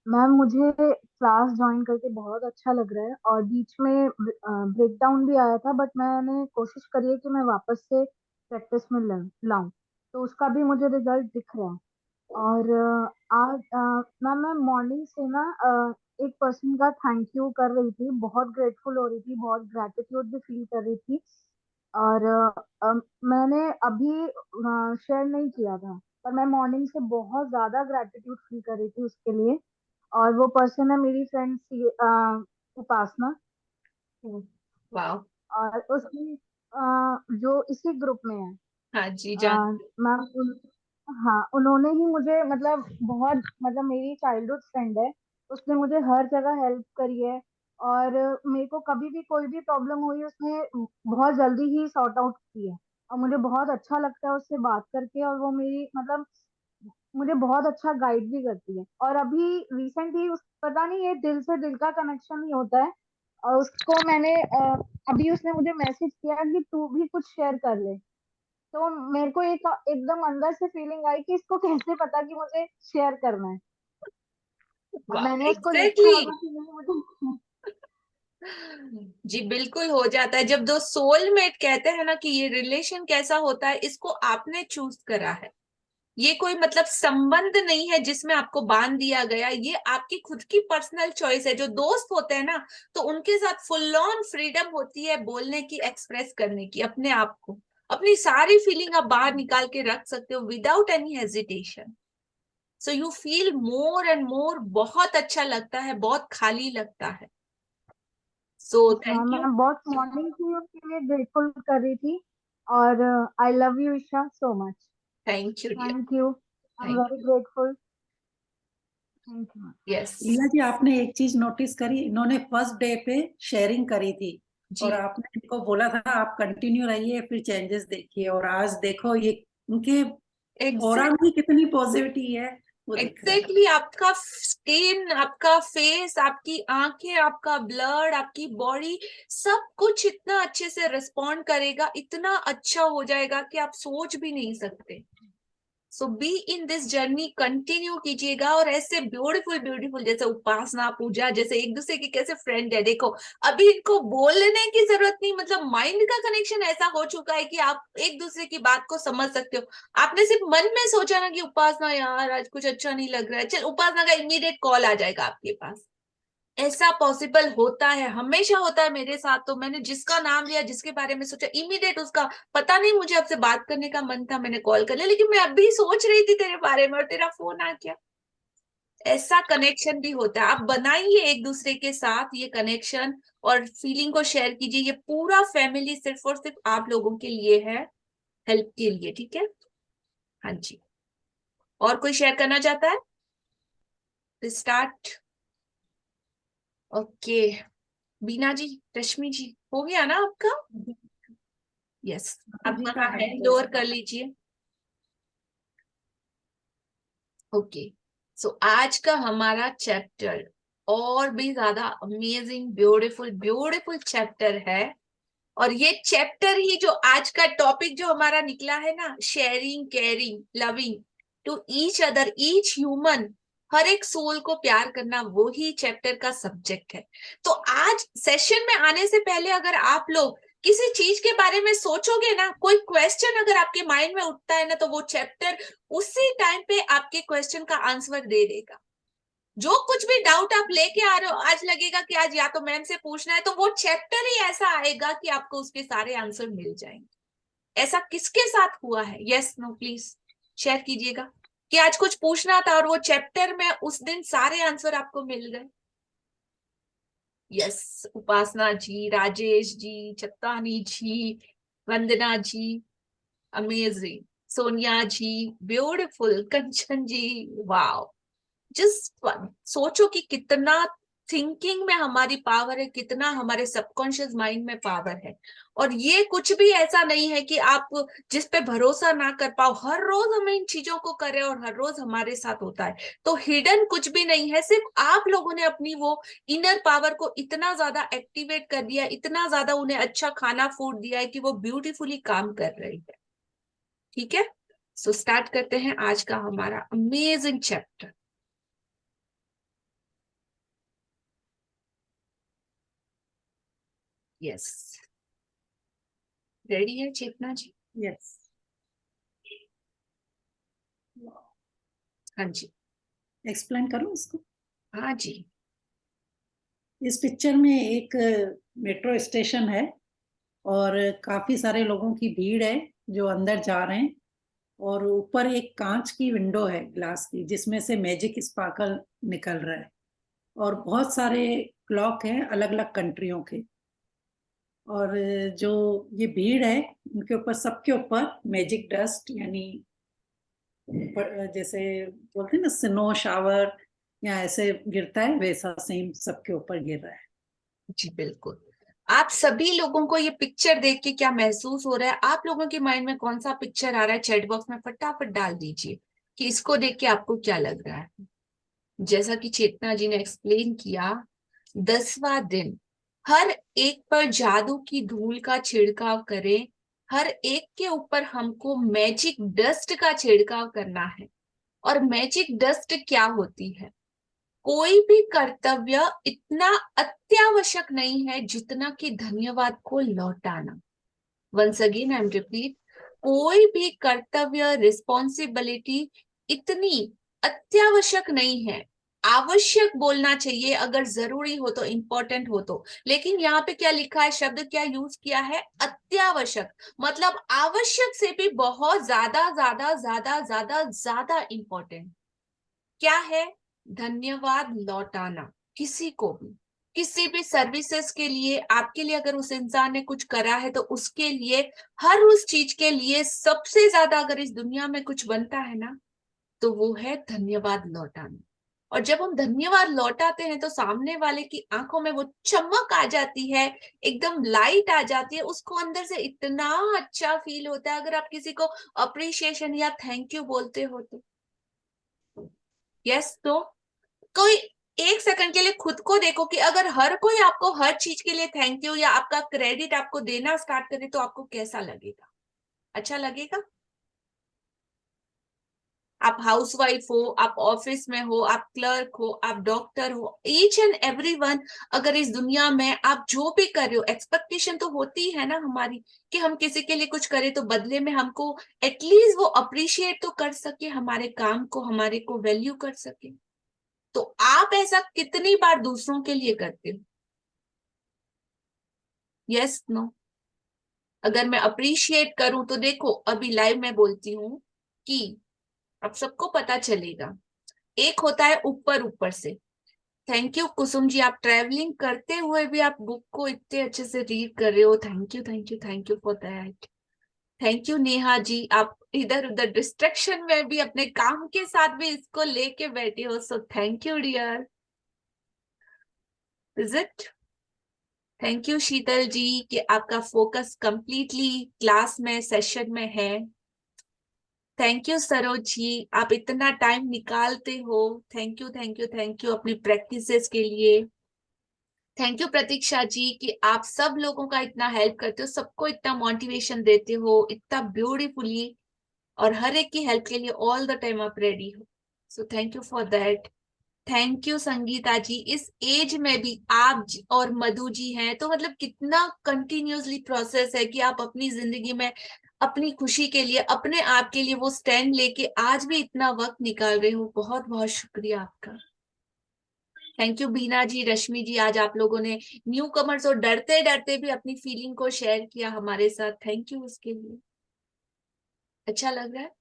[SPEAKER 11] मैम मुझे क्लास ज्वाइन करके बहुत अच्छा लग रहा है और बीच में ब्रेक डाउन भी आया था, बट मैंने कोशिश करी है कि मैं वापस से प्रैक्टिस में लाऊं, तो उसका भी मुझे रिजल्ट दिख रहा है। और आज मैम मैं मॉर्निंग से ना एक पर्सन का थैंक यू कर रही थी, बहुत ग्रेटफुल हो रही थी, बहुत ग्रेटिट्यूड भी फील कर रही थी। और मैंने अभी शेयर नहीं किया था, पर मैं मॉर्निंग से बहुत ज्यादा ग्रेटिट्यूड फील कर रही थी उसके लिए। और वो पर्सन है मेरी फ्रेंड उपासना।
[SPEAKER 1] वाह।
[SPEAKER 11] और उसकी जो इसी ग्रुप में है।
[SPEAKER 1] हाँ जी, जान।
[SPEAKER 11] मैम हाँ, उन्होंने ही मुझे मतलब बहुत मतलब मेरी चाइल्डहुड फ्रेंड है, उसने मुझे हर जगह हेल्प करी है। और मेरे को कभी भी कोई भी प्रॉब्लम हुई उसने बहुत जल्दी ही सॉर्ट आउट की है। और मुझे बहुत अच्छा लगता है उससे बात करके, और वो मेरी मतलब मुझे बहुत अच्छा गाइड भी करती है। और अभी रिसेंटली उस पता नहीं ये दिल से दिल का कनेक्शन ही होता है। और उसको मैंने अभी उसने मुझे मैसेज किया कि तू भी कुछ शेयर कर ले, तो मेरे को एक एकदम अंदर से फीलिंग आई कि इसको कैसे पता कि मुझे शेयर करना है। और
[SPEAKER 1] वाह,
[SPEAKER 11] मैंने उसको लिखा
[SPEAKER 1] एग्जैक्टली।
[SPEAKER 11] होगा कि नहीं मुझे।
[SPEAKER 1] जी बिल्कुल हो जाता है। जब दो सोलमेट कहते हैं ना कि ये रिलेशन कैसा होता है, इसको आपने चूज करा है। ये कोई मतलब संबंध नहीं है जिसमें आपको बांध दिया गया, ये आपकी खुद की पर्सनल चॉइस है। जो दोस्त होते हैं ना, तो उनके साथ फुल ऑन फ्रीडम होती है बोलने की, एक्सप्रेस करने की, अपने आप को, अपनी सारी फीलिंग आप बाहर निकाल के रख सकते हो without any hesitation. So you feel more and more, बहुत अच्छा लगता है, बहुत खाली लगता है। सो थैंक यू।
[SPEAKER 11] मैं बहुत मॉर्निंग से उसके लिए ग्रेटफुल कर रही थी। और I love you Isha so much.
[SPEAKER 1] Thank you dear.
[SPEAKER 11] Thank you, I am
[SPEAKER 1] thank
[SPEAKER 11] very grateful. Thank you.
[SPEAKER 1] You. Yes
[SPEAKER 2] Leela ji, आपने एक चीज नोटिस करी, इन्होंने फर्स्ट डे पे शेयरिंग करी थी
[SPEAKER 1] जी।
[SPEAKER 2] और आपने इनको बोला था आप कंटिन्यू रहिए, फिर चेंजेस देखिए, और आज देखो ये उनके ऑरा में कितनी पॉजिटिविटी है वो दिख रहा है।
[SPEAKER 1] एग्जैक्टली आपका स्किन, आपका फेस, आपकी आंखें, आपका ब्लड, आपकी बॉडी, सब कुछ इतना अच्छे से रिस्पॉन्ड करेगा, इतना अच्छा हो जाएगा कि आप सोच भी नहीं सकते। So be in this journey, continue कीजिएगा। और ऐसे ब्यूटीफुल ब्यूटीफुल जैसे उपासना, पूजा जैसे एक दूसरे की कैसे फ्रेंड है, देखो अभी इनको बोलने की जरूरत नहीं, मतलब माइंड का कनेक्शन ऐसा हो चुका है कि आप एक दूसरे की बात को समझ सकते हो। आपने सिर्फ मन में सोचा ना कि उपासना यार आज कुछ अच्छा नहीं लग रहा है, चल उपासना का इमीडिएट कॉल आ जाएगा आपके पास। ऐसा पॉसिबल होता है, हमेशा होता है मेरे साथ। तो मैंने जिसका नाम लिया, जिसके बारे में सोचा, इमीडिएट उसका पता नहीं, मुझे आपसे बात करने का मन था, मैंने कॉल कर लिया, लेकिन मैं अभी सोच रही थी तेरे बारे में और तेरा फोन आ गया। ऐसा कनेक्शन भी होता है। आप बनाइए एक दूसरे के साथ ये कनेक्शन और फीलिंग को शेयर कीजिए। ये पूरा फैमिली सिर्फ और सिर्फ आप लोगों के लिए है, हेल्प के लिए, ठीक है। हाँ जी, और कोई शेयर करना चाहता है? स्टार्ट। ओके, बीना जी, रश्मि जी, हो गया ना आपका? यस, अपना हैंड ओवर कर लीजिए। ओके, सो आज का हमारा चैप्टर और भी ज्यादा अमेजिंग, ब्यूटीफुल ब्यूटीफुल चैप्टर है। और ये चैप्टर ही जो आज का टॉपिक जो हमारा निकला है ना, sharing, caring, loving to each other, each human, हर एक सोल को प्यार करना, वो ही चैप्टर का सब्जेक्ट है। तो आज सेशन में आने से पहले अगर आप लोग किसी चीज के बारे में सोचोगे ना, कोई क्वेश्चन अगर आपके माइंड में उठता है ना, तो वो चैप्टर उसी टाइम पे आपके क्वेश्चन का आंसर दे देगा। जो कुछ भी डाउट आप लेके आ रहे हो, आज लगेगा कि आज या तो मैम से पूछना है, तो वो चैप्टर ही ऐसा आएगा कि आपको उसके सारे आंसर मिल जाएंगे। ऐसा किसके साथ हुआ है? यस नो प्लीज शेयर कीजिएगा कि आज कुछ पूछना था और वो चैप्टर में उस दिन सारे आंसर आपको मिल गए। यस, उपासना जी, राजेश जी, चत्तानी जी, वंदना जी, अमेजिंग, सोनिया जी, ब्यूटीफुल, कंचन जी, वाओ। जस्ट सोचो कि कितना थिंकिंग में हमारी पावर है, कितना हमारे सबकॉन्शियस माइंड में पावर है। और ये कुछ भी ऐसा नहीं है कि आप जिस पे भरोसा ना कर पाओ, हर रोज हम इन चीजों को करें और हर रोज हमारे साथ होता है। तो हिडन कुछ भी नहीं है, सिर्फ आप लोगों ने अपनी वो इनर पावर को इतना ज्यादा एक्टिवेट कर दिया, इतना ज्यादा उन्हें अच्छा खाना फूड दिया है कि वो ब्यूटीफुली काम कर रही है। ठीक है, सो स्टार्ट करते हैं आज का हमारा अमेजिंग चैप्टर। यस, रेडी है चेतना जी?
[SPEAKER 2] यस।
[SPEAKER 1] हाँ जी,
[SPEAKER 2] एक्सप्लेन करूं इसको?
[SPEAKER 1] हाँ जी।
[SPEAKER 2] इस पिक्चर में एक मेट्रो स्टेशन है और काफी सारे लोगों की भीड़ है जो अंदर जा रहे हैं, और ऊपर एक कांच की विंडो है ग्लास की, जिसमें से मैजिक स्पार्कल निकल रहा है, और बहुत सारे क्लॉक हैं अलग अलग कंट्रियों के। और जो ये भीड़ है उनके ऊपर, सबके ऊपर मैजिक डस्ट, यानी जैसे बोलते हैं ना स्नो शावर या ऐसे गिरता है, वैसा सेम सबके ऊपर गिर रहा है।
[SPEAKER 1] जी बिल्कुल। आप सभी लोगों को ये पिक्चर देख के क्या महसूस हो रहा है? आप लोगों के माइंड में कौन सा पिक्चर आ रहा है? चैट बॉक्स में फटाफट डाल दीजिए कि इसको देख के आपको क्या लग रहा है। जैसा कि चेतना जी ने एक्सप्लेन किया, 10वां दिन, हर एक पर जादू की धूल का छिड़काव करें, हर एक के ऊपर हमको मैजिक डस्ट का छिड़काव करना है। और मैजिक डस्ट क्या होती है? कोई भी कर्तव्य इतना अत्यावश्यक नहीं है जितना कि धन्यवाद को लौटाना। Once again I am repeat, कोई भी कर्तव्य, रिस्पॉन्सिबिलिटी इतनी अत्यावश्यक नहीं है। आवश्यक बोलना चाहिए अगर जरूरी हो तो, इंपॉर्टेंट हो तो, लेकिन यहाँ पे क्या लिखा है, शब्द क्या यूज किया है? अत्यावश्यक। मतलब आवश्यक से भी बहुत ज्यादा ज्यादा ज्यादा ज्यादा ज्यादा इंपॉर्टेंट क्या है? धन्यवाद लौटाना। किसी को भी, किसी भी सर्विसेज के लिए, आपके लिए अगर उस इंसान ने कुछ करा है तो उसके लिए, हर उस चीज के लिए सबसे ज्यादा अगर इस दुनिया में कुछ बनता है ना, तो वो है धन्यवाद लौटाना। और जब हम धन्यवाद लौटाते हैं तो सामने वाले की आंखों में वो चमक आ जाती है, एकदम लाइट आ जाती है, उसको अंदर से इतना अच्छा फील होता है। अगर आप किसी को अप्रिशिएशन या थैंक यू बोलते हो तो यस, तो कोई एक सेकंड के लिए खुद को देखो कि अगर हर कोई आपको हर चीज के लिए थैंक यू या आपका क्रेडिट आपको देना स्टार्ट करे तो आपको कैसा लगेगा? अच्छा लगेगा? आप हाउसवाइफ हो, आप ऑफिस में हो, आप क्लर्क हो, आप डॉक्टर हो, ईच एंड एवरीवन, अगर इस दुनिया में आप जो भी कर रहे हो, एक्सपेक्टेशन तो होती है ना हमारी कि हम किसी के लिए कुछ करें तो बदले में हमको एटलीस्ट वो अप्रिशिएट तो कर सके, हमारे काम को, हमारे को वैल्यू कर सके। तो आप ऐसा कितनी बार दूसरों के लिए करते हो? Yes no? अगर मैं अप्रिशिएट करूं तो देखो, अभी लाइव में बोलती हूं कि अब सबको पता चलेगा। एक होता है ऊपर ऊपर से, थैंक यू कुसुम जी, आप ट्रैवलिंग करते हुए भी आप बुक को इतने अच्छे से रीड कर रहे हो, thank you thank you thank you for that. Thank you Neha ji, आप इधर उधर डिस्ट्रैक्शन में भी अपने काम के साथ भी इसको लेके बैठे हो, so thank you dear. Is it? Thank you Sheetal ji कि आपका फोकस कंप्लीटली क्लास में, सेशन में है। थैंक यू सरोज जी, आप इतना टाइम निकालते हो, thank you thank you thank you अपनी प्रैक्टिसेस के लिए। थैंक यू प्रतीक्षा जी कि आप सब लोगों का इतना हेल्प करते हो, सबको इतना मोटिवेशन देते हो इतना ब्यूटीफुली, और हर एक की हेल्प के लिए ऑल द टाइम आप रेडी हो, so thank you for that. Thank you Sangeeta ji, इस एज में भी आप और मधु जी हैं तो मतलब कितना कंटिन्यूअसली प्रोसेस है कि आप अपनी जिंदगी में अपनी खुशी के लिए, अपने आप के लिए वो स्टैंड लेके आज भी इतना वक्त निकाल रहे हो। बहुत बहुत शुक्रिया आपका। थैंक यू बीना जी, रश्मि जी, आज आप लोगों ने न्यू कमर्स और डरते डरते भी अपनी फीलिंग को शेयर किया हमारे साथ, थैंक यू उसके लिए। अच्छा लग रहा है?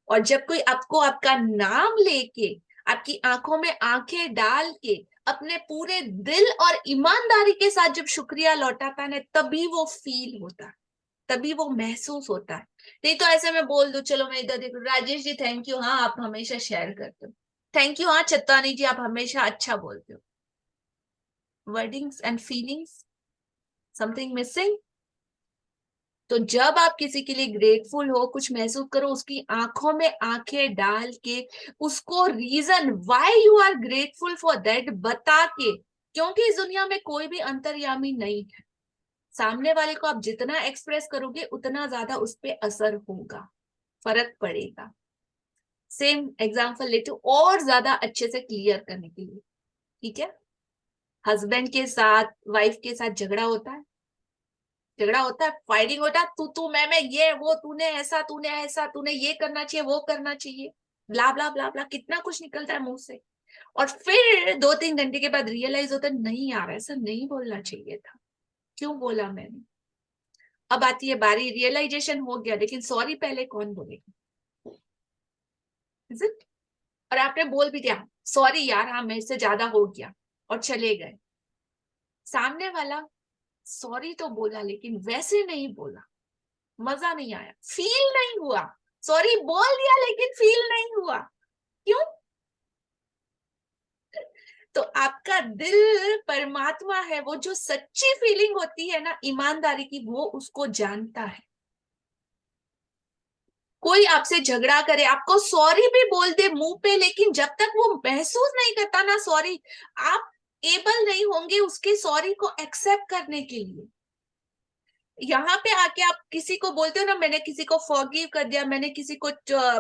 [SPEAKER 1] और जब कोई आपको आपका नाम लेके, आपकी आंखों में आंखें डाल के, अपने पूरे दिल और ईमानदारी के साथ जब शुक्रिया लौटाता है, तभी वो फील होता है, तभी वो महसूस होता है। नहीं तो ऐसे में बोल दो, चलो मैं इधर देखो, राजेश जी थैंक यू, हाँ आप हमेशा शेयर करते हो, थैंक यू, हाँ चतवानी जी आप हमेशा अच्छा बोलते हो, wordings and feelings? Something missing? तो जब आप किसी के लिए ग्रेटफुल हो, कुछ महसूस करो, उसकी आंखों में आंखें डाल के उसको reason why you are grateful for that बता के, क्योंकि इस दुनिया में कोई भी अंतर्यामी नहीं है। सामने वाले को आप जितना एक्सप्रेस करोगे उतना ज्यादा उस पर असर होगा, फर्क पड़ेगा। सेम एग्जाम्पल लेते हूँ और ज्यादा अच्छे से क्लियर करने के लिए, ठीक है। हस्बैंड के साथ वाइफ के साथ झगड़ा होता है, फाइटिंग होता है, तू मैं ये वो, तूने ऐसा तूने ये करना चाहिए, वो करना चाहिए, ब्ला ब्ला ब्ला ब्ला, कितना कुछ निकलता है मुंह से। और फिर 2-3 घंटे के बाद रियलाइज होता है नहीं यार ऐसा नहीं बोलना चाहिए था, क्यों बोला मैंने। अब आती है बारी, रियलाइजेशन हो गया लेकिन सॉरी पहले कौन बोलेगा, इज इट। और आपने बोल भी दिया सॉरी यार, हाँ मेरे से ज्यादा हो गया, और चले गए। सामने वाला सॉरी तो बोला लेकिन वैसे नहीं बोला, मजा नहीं आया, फील नहीं हुआ। सॉरी बोल दिया लेकिन फील नहीं हुआ, क्यों? तो आपका दिल परमात्मा है, वो जो सच्ची फीलिंग होती है ना ईमानदारी की, वो उसको जानता है। कोई आपसे झगड़ा करे, आपको सॉरी भी बोल दे मुंह पे, लेकिन जब तक वो महसूस नहीं करता ना सॉरी, आप एबल नहीं होंगे उसके सॉरी को एक्सेप्ट करने के लिए। यहाँ पे आके आप किसी को बोलते हो ना मैंने किसी को फॉरगिव कर दिया, मैंने किसी को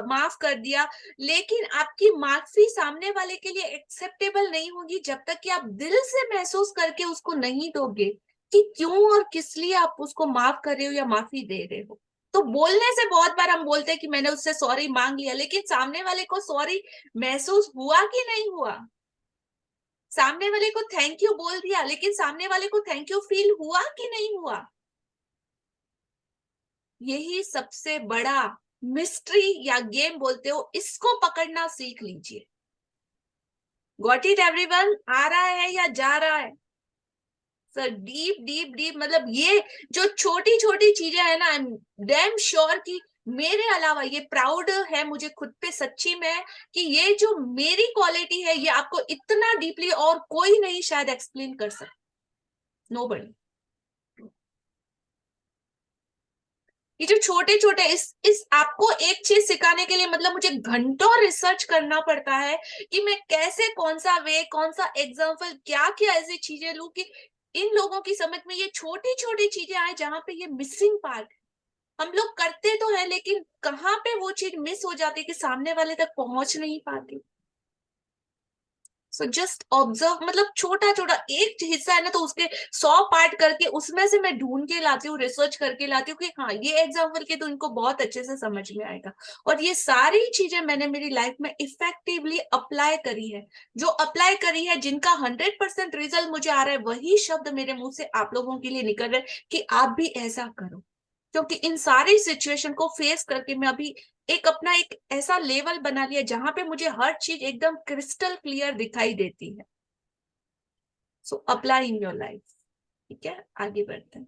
[SPEAKER 1] माफ कर दिया, लेकिन आपकी माफी सामने वाले के लिए एक्सेप्टेबल नहीं होगी जब तक कि आप दिल से महसूस करके उसको नहीं दोगे कि क्यों और किस लिए आप उसको माफ कर रहे हो या माफी दे रहे हो। तो बोलने से बहुत बार हम बोलते हैं कि मैंने उससे सॉरी मांग लिया, लेकिन सामने वाले को सॉरी महसूस हुआ कि नहीं हुआ। सामने वाले को थैंक यू बोल दिया, लेकिन सामने वाले को थैंक यू फील हुआ कि नहीं हुआ। यही सबसे बड़ा मिस्ट्री या गेम बोलते हो, इसको पकड़ना सीख लीजिए। Got it everyone? आ रहा है या जा रहा है? सर डीप डीप डीप, मतलब ये जो छोटी छोटी चीजें है ना, आई एम डैम श्योर कि मेरे अलावा ये प्राउड है मुझे खुद पे सच्ची में कि ये जो मेरी क्वालिटी है ये आपको इतना डीपली और कोई नहीं शायद एक्सप्लेन कर सकता, नोबडी। ये जो छोटे छोटे इस आपको एक चीज सिखाने के लिए मतलब मुझे घंटों रिसर्च करना पड़ता है कि मैं कैसे, कौन सा वे, कौन सा एग्जाम्पल, क्या क्या ऐसी चीजें लूं कि इन लोगों की समझ में ये छोटी छोटी चीजें आए जहां पे ये मिसिंग पार्ट है। हम लोग करते तो है लेकिन कहाँ पे वो चीज मिस हो जाती है कि सामने वाले तक पहुंच नहीं पाती। सो जस्ट ऑब्जर्व, मतलब छोटा छोटा एक हिस्सा है ना तो उसके 100 पार्ट करके उसमें से मैं ढूंढ के लाती हूँ, रिसर्च करके लाती हूँ कि हाँ ये एग्जाम्पल के तो इनको बहुत अच्छे से समझ में आएगा। और ये सारी चीजें मैंने मेरी लाइफ में इफेक्टिवली अप्लाई करी है। जो अप्लाई करी है, जिनका 100% रिजल्ट मुझे आ रहा है, वही शब्द मेरे मुंह से आप लोगों के लिए निकल रहे हैं कि आप भी ऐसा करो। क्योंकि इन सारी सिचुएशन को फेस करके मैं अभी अपना एक ऐसा लेवल बना लिया जहां पे मुझे हर चीज एकदम क्रिस्टल क्लियर दिखाई देती है। So apply in your life, ठीक है। आगे बढ़ते हैं।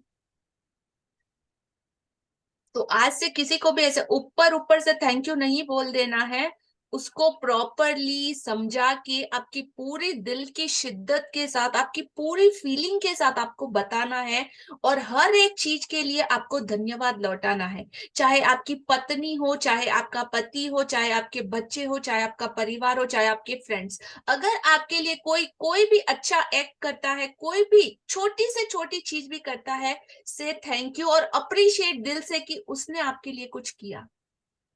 [SPEAKER 1] तो आज से किसी को भी ऐसे ऊपर ऊपर से थैंक यू नहीं बोल देना है, उसको प्रॉपरली समझा के आपकी पूरी दिल की शिद्दत के साथ, आपकी पूरी फीलिंग के साथ आपको बताना है। और हर एक चीज के लिए आपको धन्यवाद लौटाना है, चाहे आपकी पत्नी हो, चाहे आपका पति हो, चाहे आपके बच्चे हो, चाहे आपका परिवार हो, चाहे आपके फ्रेंड्स। अगर आपके लिए कोई भी अच्छा एक्ट करता है, कोई भी छोटी से छोटी चीज भी करता है, से थैंक यू और अप्रिशिएट दिल से कि उसने आपके लिए कुछ किया।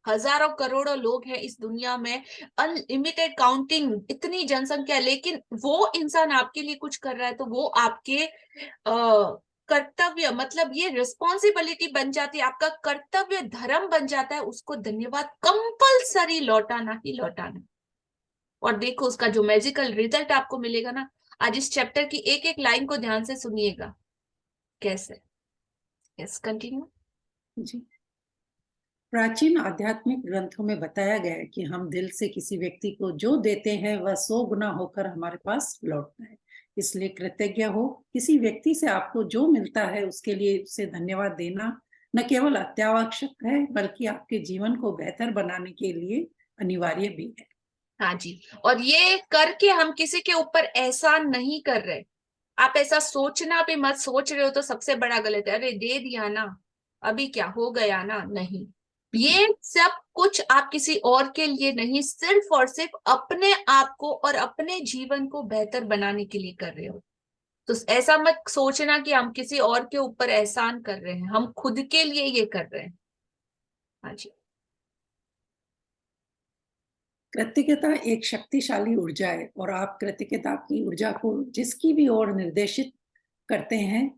[SPEAKER 1] हजारों करोड़ों लोग हैं इस दुनिया में, अनलिमिटेड काउंटिंग, इतनी जनसंख्या, लेकिन वो इंसान आपके लिए कुछ कर रहा है तो वो आपके कर्तव्य, मतलब ये रिस्पॉन्सिबिलिटी बन जाती है, आपका कर्तव्य धर्म बन जाता है, उसको धन्यवाद कंपल्सरी लौटाना ही लौटाना। और देखो उसका जो मैजिकल रिजल्ट आपको मिलेगा ना। आज इस चैप्टर की एक एक लाइन को ध्यान से सुनिएगा कैसे। यस, कंटिन्यू
[SPEAKER 2] जी। प्राचीन आध्यात्मिक ग्रंथों में बताया गया है कि हम दिल से किसी व्यक्ति को जो देते हैं वह 100 गुना होकर हमारे पास लौटता है। इसलिए कृतज्ञ हो। किसी व्यक्ति से आपको जो मिलता है उसके लिए उसे धन्यवाद देना न केवल अत्यावश्यक है बल्कि आपके जीवन को बेहतर बनाने के लिए अनिवार्य भी है।
[SPEAKER 1] हाँ जी, और ये करके हम किसी के ऊपर एहसान नहीं कर रहे, आप ऐसा सोचना भी मत, सोच रहे हो तो सबसे बड़ा गलत है। अरे दे दिया ना, अभी क्या हो गया ना, नहीं। ये सब कुछ आप किसी और के लिए नहीं, सिर्फ और सिर्फ अपने आप को और अपने जीवन को बेहतर बनाने के लिए कर रहे हो। तो ऐसा मत सोचना कि हम किसी और के ऊपर एहसान कर रहे हैं, हम खुद के लिए ये कर रहे हैं। हाँ जी।
[SPEAKER 2] कृतज्ञता एक शक्तिशाली ऊर्जा है और आप कृतज्ञता की ऊर्जा को जिसकी भी ओर निर्देशित करते हैं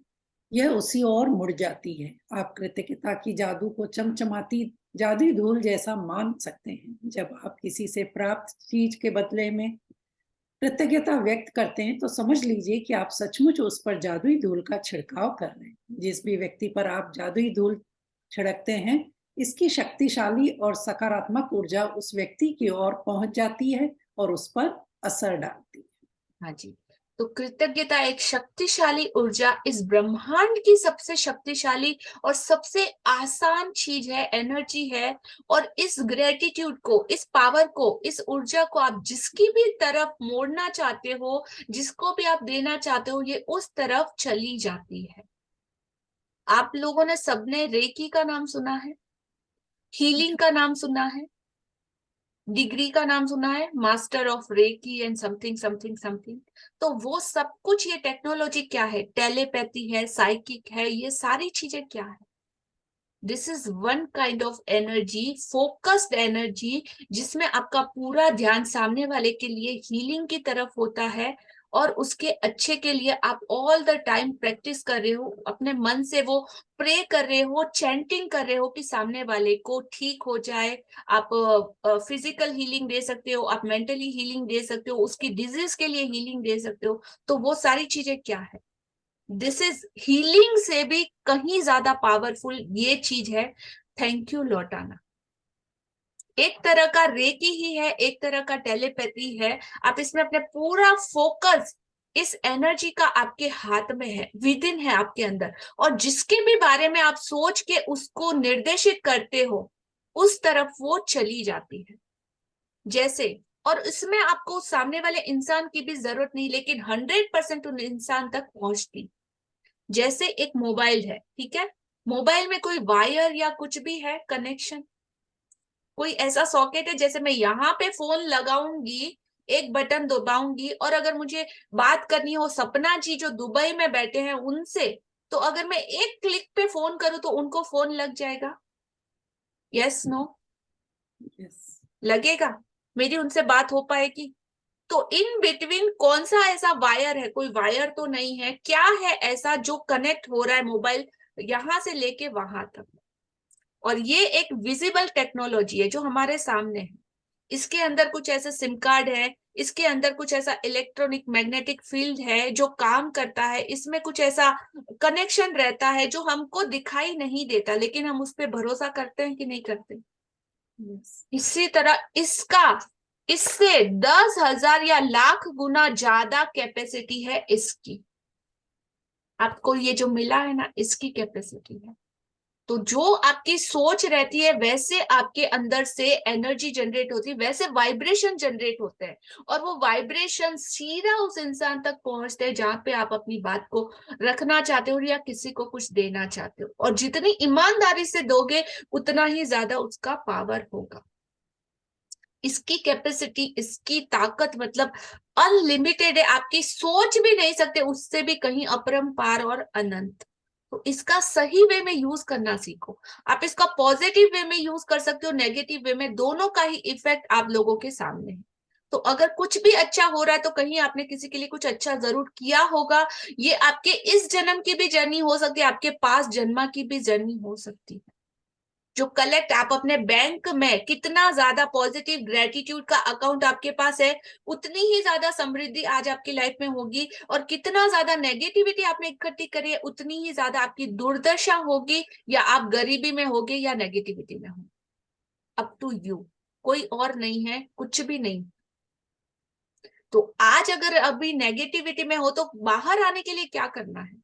[SPEAKER 2] यह उसी ओर मुड़ जाती है। आप कृतज्ञता की जादू को चमचमाती जादुई धूल जैसा मान सकते हैं। जब आप किसी से प्राप्त चीज के बदले में कृतज्ञता व्यक्त करते हैं तो समझ लीजिए कि आप सचमुच उस पर जादुई धूल का छिड़काव कर रहे हैं। जिस भी व्यक्ति पर आप जादुई धूल छिड़कते हैं इसकी शक्तिशाली और सकारात्मक ऊर्जा उस व्यक्ति की ओर पहुंच जाती है और उस पर असर डालती है।
[SPEAKER 1] हाँ जी। तो कृतज्ञता एक शक्तिशाली ऊर्जा, इस ब्रह्मांड की सबसे शक्तिशाली और सबसे आसान चीज है, एनर्जी है। और इस ग्रेटिट्यूड को, इस पावर को, इस ऊर्जा को आप जिसकी भी तरफ मोड़ना चाहते हो, जिसको भी आप देना चाहते हो, ये उस तरफ चली जाती है। आप लोगों ने सबने रेकी का नाम सुना है, हीलिंग का नाम सुना है, डिग्री का नाम सुना है, master of recce and something something something. तो वो सब कुछ, ये टेक्नोलॉजी क्या है? टेलीपैथी है, साइकिक है, ये सारी चीजें क्या है? This is one kind of energy, focused energy, जिसमें आपका पूरा ध्यान सामने वाले के लिए हीलिंग की तरफ होता है और उसके अच्छे के लिए आप ऑल द टाइम प्रैक्टिस कर रहे हो, अपने मन से वो प्रे कर रहे हो, चैंटिंग कर रहे हो कि सामने वाले को ठीक हो जाए। आप फिजिकल हीलिंग दे सकते हो, आप मेंटली हीलिंग दे सकते हो, उसकी डिजीज के लिए हीलिंग दे सकते हो। तो वो सारी चीजें क्या है? दिस इज हीलिंग से भी कहीं ज्यादा पावरफुल ये चीज है, थैंक यू लौटाना। एक तरह का रेकी ही है, एक तरह का टेलीपैथी है। आप इसमें अपने पूरा फोकस, इस एनर्जी का आपके हाथ में है, विद इन है आपके अंदर, और जिसके भी बारे में आप सोच के उसको निर्देशित करते हो उस तरफ वो चली जाती है। जैसे, और इसमें आपको सामने वाले इंसान की भी जरूरत नहीं, लेकिन 100% उन इंसान तक पहुंचती। जैसे एक मोबाइल है, ठीक है, मोबाइल में कोई वायर या कुछ भी है कनेक्शन, कोई ऐसा सॉकेट है, जैसे मैं यहाँ पे फोन लगाऊंगी, एक बटन दबाऊंगी, और अगर मुझे बात करनी हो सपना जी जो दुबई में बैठे हैं उनसे, तो अगर मैं एक क्लिक पे फोन करूं तो उनको फोन लग जाएगा? Yes no? लगेगा? मेरी उनसे बात हो पाएगी? तो इन बिटवीन कौन सा ऐसा वायर है? कोई वायर तो नहीं है। क्या है ऐसा जो कनेक्ट हो रहा है मोबाइल यहां से लेके वहां तक? और ये एक विजिबल टेक्नोलॉजी है जो हमारे सामने है। इसके अंदर कुछ ऐसा सिम कार्ड है, इसके अंदर कुछ ऐसा इलेक्ट्रॉनिक मैग्नेटिक फील्ड है जो काम करता है, इसमें कुछ ऐसा कनेक्शन रहता है जो हमको दिखाई नहीं देता, लेकिन हम उस पर भरोसा करते हैं कि नहीं करते? इसी तरह इससे 10,000 या लाख गुना ज्यादा कैपेसिटी है इसकी। आपको ये जो मिला है ना, इसकी कैपेसिटी है। तो जो आपकी सोच रहती है वैसे आपके अंदर से एनर्जी जनरेट होती है, वैसे वाइब्रेशन जनरेट होते हैं, और वो वाइब्रेशन सीधा उस इंसान तक पहुंचते हैं जहां पे आप अपनी बात को रखना चाहते हो या किसी को कुछ देना चाहते हो। और जितनी ईमानदारी से दोगे उतना ही ज्यादा उसका पावर होगा। इसकी कैपेसिटी, इसकी ताकत मतलब अनलिमिटेड है, आपकी सोच भी नहीं सकते, उससे भी कहीं अपरंपार और अनंत। तो इसका सही वे में यूज करना सीखो। आप इसका पॉजिटिव वे में यूज कर सकते हो, नेगेटिव वे में, दोनों का ही इफेक्ट आप लोगों के सामने है। तो अगर कुछ भी अच्छा हो रहा है तो कहीं आपने किसी के लिए कुछ अच्छा जरूर किया होगा। ये आपके इस जन्म की भी जर्नी हो सकती है, आपके पास जन्मा की भी जर्नी हो सकती है। जो कलेक्ट आप अपने बैंक में, कितना ज्यादा पॉजिटिव ग्रेटिट्यूड का अकाउंट आपके पास है, उतनी ही ज्यादा समृद्धि आज आपकी लाइफ में होगी। और कितना ज्यादा नेगेटिविटी आपने इकट्ठी करी है, उतनी ही ज्यादा आपकी दुर्दशा होगी, या आप गरीबी में होगे या नेगेटिविटी में होगे। अप टू यू, कोई और नहीं है, कुछ भी नहीं। तो आज अगर अभी नेगेटिविटी में हो तो बाहर आने के लिए क्या करना है?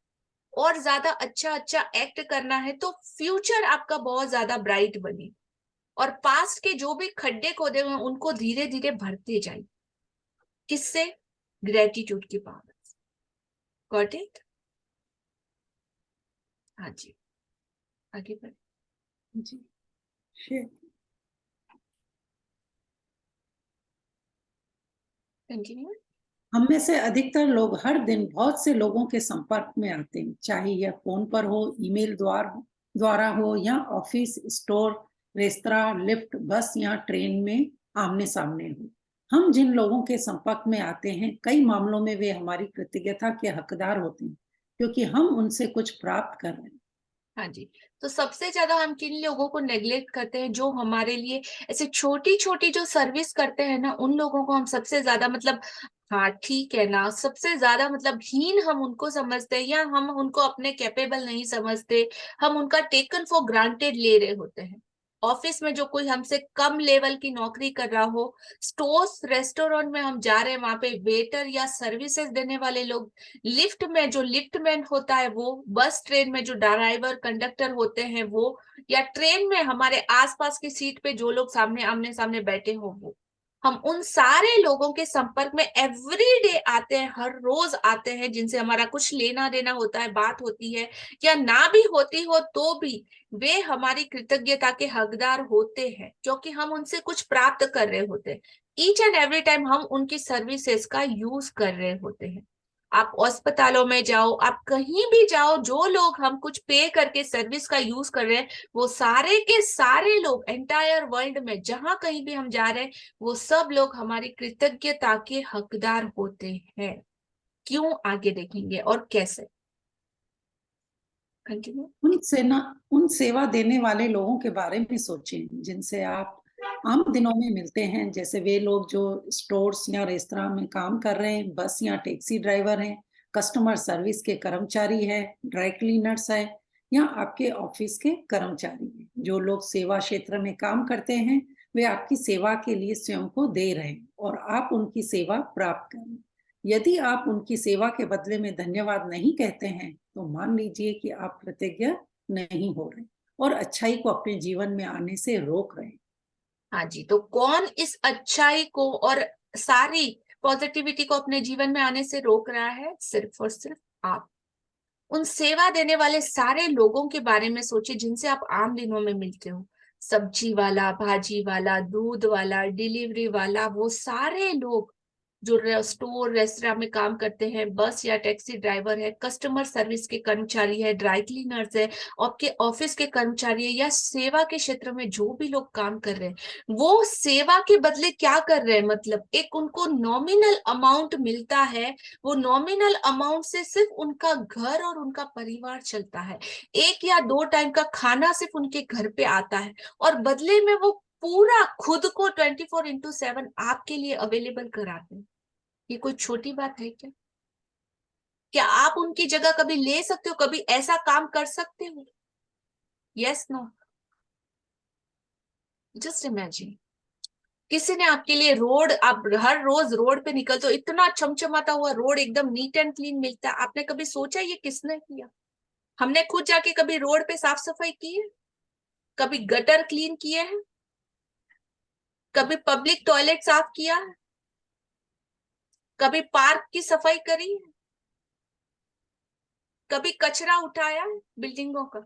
[SPEAKER 1] और ज्यादा अच्छा एक्ट करना है, तो फ्यूचर आपका बहुत ज्यादा ब्राइट बने, और पास्ट के जो भी खड्डे खोदे हुए उनको धीरे धीरे भरते जाइए। किससे? ग्रेटिट्यूड की पावर। Got it? हाँ जी, आगे बढ़े
[SPEAKER 2] जी, शेयर।
[SPEAKER 1] कंटिन्यू।
[SPEAKER 2] हम में से अधिकतर लोग हर दिन बहुत से लोगों के संपर्क में आते हैं, चाहे यह फोन पर हो, ईमेल द्वारा हो, या ऑफिस, स्टोर, रेस्तरां, लिफ्ट, बस या ट्रेन में आमने सामने हो। हम जिन लोगों के संपर्क में आते हैं, कई मामलों में वे हमारी कृतज्ञता के हकदार होते हैं, क्योंकि हम उनसे कुछ प्राप्त कर रहे हैं।
[SPEAKER 1] हाँ जी, तो सबसे ज्यादा हम किन लोगों को नेग्लेक्ट करते हैं? जो हमारे लिए ऐसे छोटी छोटी जो सर्विस करते हैं ना, उन लोगों को हम सबसे ज्यादा मतलब, हाँ ठीक है ना, सबसे ज्यादा मतलब हीन हम उनको समझते हैं, या हम उनको अपने कैपेबल नहीं समझते, हम उनका टेकन फॉर ग्रांटेड ले रहे होते हैं। ऑफिस में जो कोई हमसे कम लेवल की नौकरी कर रहा हो, स्टोर्स, रेस्टोरेंट में हम जा रहे हैं, वहां पे वेटर या सर्विसेज देने वाले लोग, लिफ्ट में जो लिफ्टमैन होता है वो, बस ट्रेन में जो ड्राइवर कंडक्टर होते हैं वो, या ट्रेन में हमारे आसपास की सीट पे जो लोग सामने आमने सामने बैठे हो वो, हम उन सारे लोगों के संपर्क में एवरी डे आते हैं, हर रोज आते हैं, जिनसे हमारा कुछ लेना देना होता है, बात होती है, या ना भी होती हो तो भी वे हमारी कृतज्ञता के हकदार होते हैं, क्योंकि हम उनसे कुछ प्राप्त कर रहे होते हैं। ईच एंड एवरी टाइम हम उनकी सर्विसेज का यूज कर रहे होते हैं। आप अस्पतालों में जाओ, आप कहीं भी जाओ, जो लोग हम कुछ पे करके सर्विस का यूज कर रहे हैं, वो सारे के सारे लोग एंटायर वर्ल्ड में जहां कहीं भी हम जा रहे हैं, वो सब लोग हमारी कृतज्ञता के हकदार होते हैं। क्यों? आगे देखेंगे और कैसे। कंटिन्यू।
[SPEAKER 2] उन सेवा देने वाले लोगों के बारे में सोचें जिनसे आप आम दिनों में मिलते हैं, जैसे वे लोग जो स्टोर्स या रेस्तरां में काम कर रहे हैं, बस या टैक्सी ड्राइवर हैं, कस्टमर सर्विस के कर्मचारी हैं, ड्राई क्लीनर्स हैं, या आपके ऑफिस के कर्मचारी हैं। जो लोग सेवा क्षेत्र में काम करते हैं, वे आपकी सेवा के लिए स्वयं को दे रहे हैं और आप उनकी सेवा प्राप्त कर रहे हैं। यदि आप उनकी सेवा के बदले में धन्यवाद नहीं कहते हैं, तो मान लीजिए कि आप कृतज्ञ नहीं हो रहे और अच्छाई को अपने जीवन में आने से रोक रहे हैं।
[SPEAKER 1] हाँ जी, तो कौन इस अच्छाई को और सारी पॉजिटिविटी को अपने जीवन में आने से रोक रहा है? सिर्फ और सिर्फ आप। उन सेवा देने वाले सारे लोगों के बारे में सोचिए जिनसे आप आम दिनों में मिलते हो। सब्जी वाला, भाजी वाला, दूध वाला, डिलीवरी वाला, वो सारे लोग जो स्टोर, रेस्टोरेंट में काम करते हैं, बस या टैक्सी ड्राइवर है, कस्टमर सर्विस के कर्मचारी है, ड्राई क्लीनर्स है, आपके ऑफिस के कर्मचारी है, या सेवा के क्षेत्र में जो भी लोग काम कर रहे हैं, वो सेवा के बदले क्या कर रहे हैं? मतलब एक उनको नॉमिनल अमाउंट मिलता है, वो नॉमिनल अमाउंट से सिर्फ उनका घर और उनका परिवार चलता है, 1 या 2 टाइम का खाना सिर्फ उनके घर पे आता है, और बदले में वो पूरा खुद को 24/7 आपके लिए अवेलेबल कराते हैं। ये कोई छोटी बात है क्या? क्या आप उनकी जगह कभी ले सकते हो? कभी ऐसा काम कर सकते हो? Yes, no? जस्ट इमेजिन, किसी ने आपके लिए रोड, आप हर रोज रोड पे निकलते हो, इतना चमचमाता हुआ रोड, एकदम नीट एंड क्लीन मिलता है, आपने कभी सोचा ये किसने किया? हमने खुद जाके कभी रोड पे साफ सफाई की है? कभी गटर क्लीन किए हैं? कभी पब्लिक टॉयलेट साफ किया है? कभी पार्क की सफाई करी है? कभी कचरा उठाया है बिल्डिंगों का?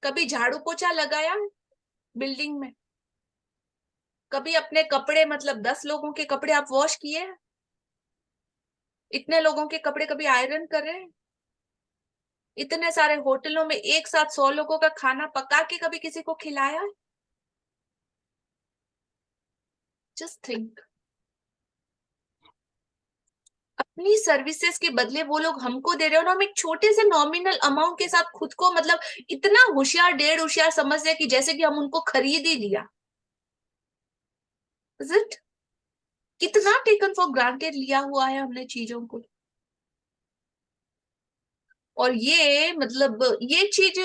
[SPEAKER 1] कभी झाड़ू पोछा लगाया है बिल्डिंग में? कभी अपने कपड़े, मतलब 10 लोगों के कपड़े आप वॉश किए हैं? इतने लोगों के कपड़े कभी आयरन कर रहे हैं? इतने सारे होटलों में एक साथ 100 लोगों का खाना पका के कभी किसी को खिलाया है? जस्ट थिंक, अपनी सर्विसेज के बदले वो लोग हमको दे रहे हो ना, हम एक छोटे से नॉमिनल अमाउंट के साथ खुद को मतलब इतना होशियार, डेढ़ होशियार समझ रहे कि जैसे कि हम उनको खरीद ही लिया। Is it? कितना टेकन फॉर ग्रांटेड लिया हुआ है हमने चीजों को। और ये मतलब ये चीज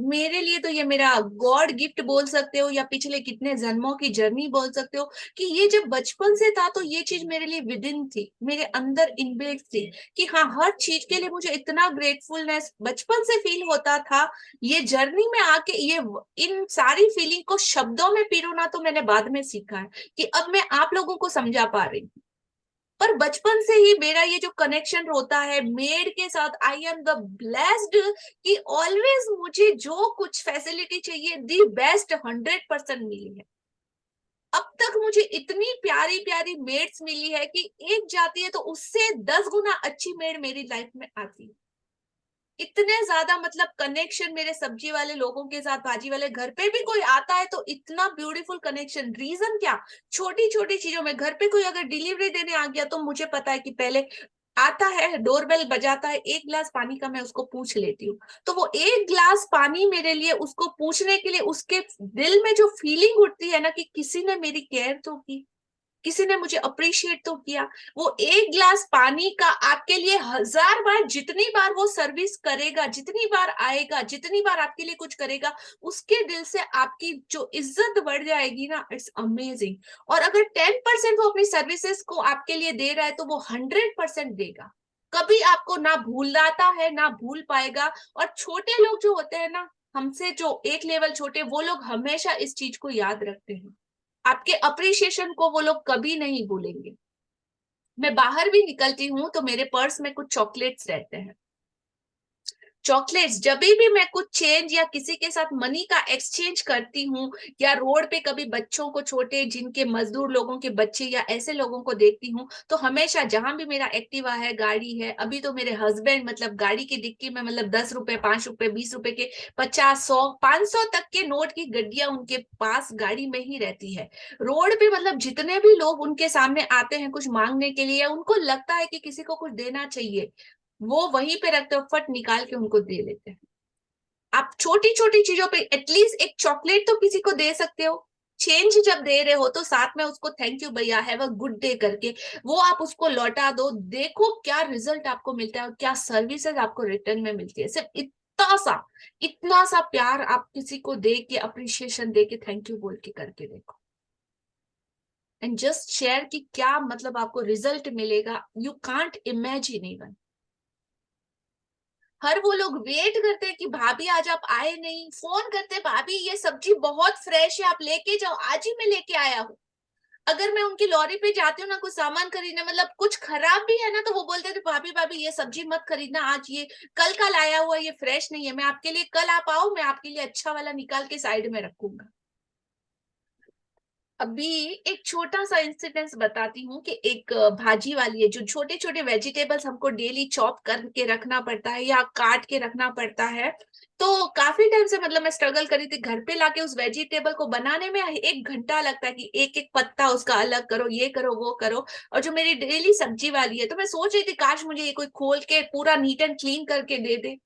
[SPEAKER 1] मेरे लिए तो, ये मेरा गॉड गिफ्ट बोल सकते हो, या पिछले कितने जन्मों की जर्नी बोल सकते हो, कि ये जब बचपन से था तो ये चीज मेरे लिए विद इन थी, मेरे अंदर इनबिल्ट थी, कि हाँ, हर चीज के लिए मुझे इतना ग्रेटफुलनेस बचपन से फील होता था। ये जर्नी में आके ये इन सारी फीलिंग को शब्दों में पिरोना तो मैंने बाद में सीखा है, कि अब मैं आप लोगों को समझा पा रही हूँ। पर बचपन से ही मेरा ये जो कनेक्शन होता है मेड के साथ, आई एम द ब्लेस्ड कि ऑलवेज मुझे जो कुछ फैसिलिटी चाहिए दी बेस्ट 100% मिली है। अब तक मुझे इतनी प्यारी प्यारी मेड्स मिली है कि एक जाती है तो उससे 10 गुना अच्छी मेड मेरी लाइफ में आती है। इतने ज्यादा मतलब कनेक्शन मेरे सब्जी वाले लोगों के साथ, भाजी वाले, घर पे भी कोई आता है तो इतना ब्यूटीफुल कनेक्शन। रीजन क्या, छोटी छोटी चीजों में। घर पे कोई अगर डिलीवरी देने आ गया तो मुझे पता है कि पहले आता है, डोरबेल बजाता है, एक गिलास पानी का मैं उसको पूछ लेती हूँ। तो वो एक गिलास पानी मेरे लिए, उसको पूछने के लिए उसके दिल में जो फीलिंग उठती है ना कि किसी ने मेरी केयर तो की, किसी ने मुझे अप्रिशिएट तो किया। वो एक गिलास पानी का आपके लिए 1000 बार, जितनी बार वो सर्विस करेगा, जितनी बार आएगा, जितनी बार आपके लिए कुछ करेगा, उसके दिल से आपकी जो इज्जत बढ़ जाएगी ना, इट्स अमेजिंग। और अगर 10% वो अपनी सर्विसेज को आपके लिए दे रहा है तो वो 100% देगा। कभी आपको ना भूलाता है ना भूल पाएगा। और छोटे लोग जो होते हैं ना, हमसे जो एक लेवल छोटे, वो लोग हमेशा इस चीज को याद रखते हैं। आपके अप्रिशिएशन को वो लोग कभी नहीं भूलेंगे। मैं बाहर भी निकलती हूँ तो मेरे पर्स में कुछ चॉकलेट्स रहते हैं। चॉकलेट्स जब भी मैं कुछ चेंज या किसी के साथ मनी का एक्सचेंज करती हूँ, या रोड पे कभी बच्चों को, छोटे जिनके मजदूर लोगों के बच्चे या ऐसे लोगों को देखती हूँ, तो हमेशा जहां भी मेरा एक्टिवा है, गाड़ी है, अभी तो मेरे हस्बैंड मतलब गाड़ी की डिक्की में मतलब 10 रुपए, 5 रुपए, 20 रुपए के 50, 100, 500 तक के नोट की गड्डियां उनके पास गाड़ी में ही रहती है। रोड पे मतलब जितने भी लोग उनके सामने आते हैं कुछ मांगने के लिए, उनको लगता है कि किसी को कुछ देना चाहिए, वो वहीं पे रखते हो, फट निकाल के उनको दे लेते हैं। आप छोटी छोटी चीजों पे एटलीस्ट एक चॉकलेट तो किसी को दे सकते हो। चेंज जब दे रहे हो तो साथ में उसको थैंक यू भैया, हैव अ गुड डे करके वो आप उसको लौटा दो। देखो क्या रिजल्ट आपको मिलता है और क्या सर्विसेज आपको रिटर्न में मिलती है। सिर्फ इतना सा प्यार आप किसी को दे के, अप्रिशिएशन दे के, थैंक यू बोल के करके देखो, एंड जस्ट शेयर कि क्या मतलब आपको रिजल्ट मिलेगा, यू कांट इमेजिन इवन। हर वो लोग वेट करते हैं कि भाभी आज आप आए नहीं, फोन करते भाभी ये सब्जी बहुत फ्रेश है, आप लेके जाओ, आज ही मैं लेके आया हूँ। अगर मैं उनकी लॉरी पे जाती हूँ ना कुछ सामान खरीदने, मतलब कुछ खराब भी है ना, तो वो बोलते थे भाभी भाभी ये सब्जी मत खरीदना, आज ये कल का लाया हुआ ये फ्रेश नहीं है, मैं आपके लिए कल आप आओ, मैं आपके लिए अच्छा वाला निकाल के साइड में रखूंगा। अभी एक छोटा सा इंसिडेंस बताती हूँ कि एक भाजी वाली है जो छोटे छोटे वेजिटेबल्स हमको डेली चॉप करके रखना पड़ता है या काट के रखना पड़ता है। तो काफी टाइम से मतलब मैं स्ट्रगल करी थी, घर पे लाके उस वेजिटेबल को बनाने में 1 घंटा लगता है कि एक एक पत्ता उसका अलग करो, ये करो वो करो। और जो मेरी डेली सब्जी वाली है, तो मैं सोच रही थी काश मुझे ये कोई खोल के पूरा नीट एंड क्लीन करके दे दे।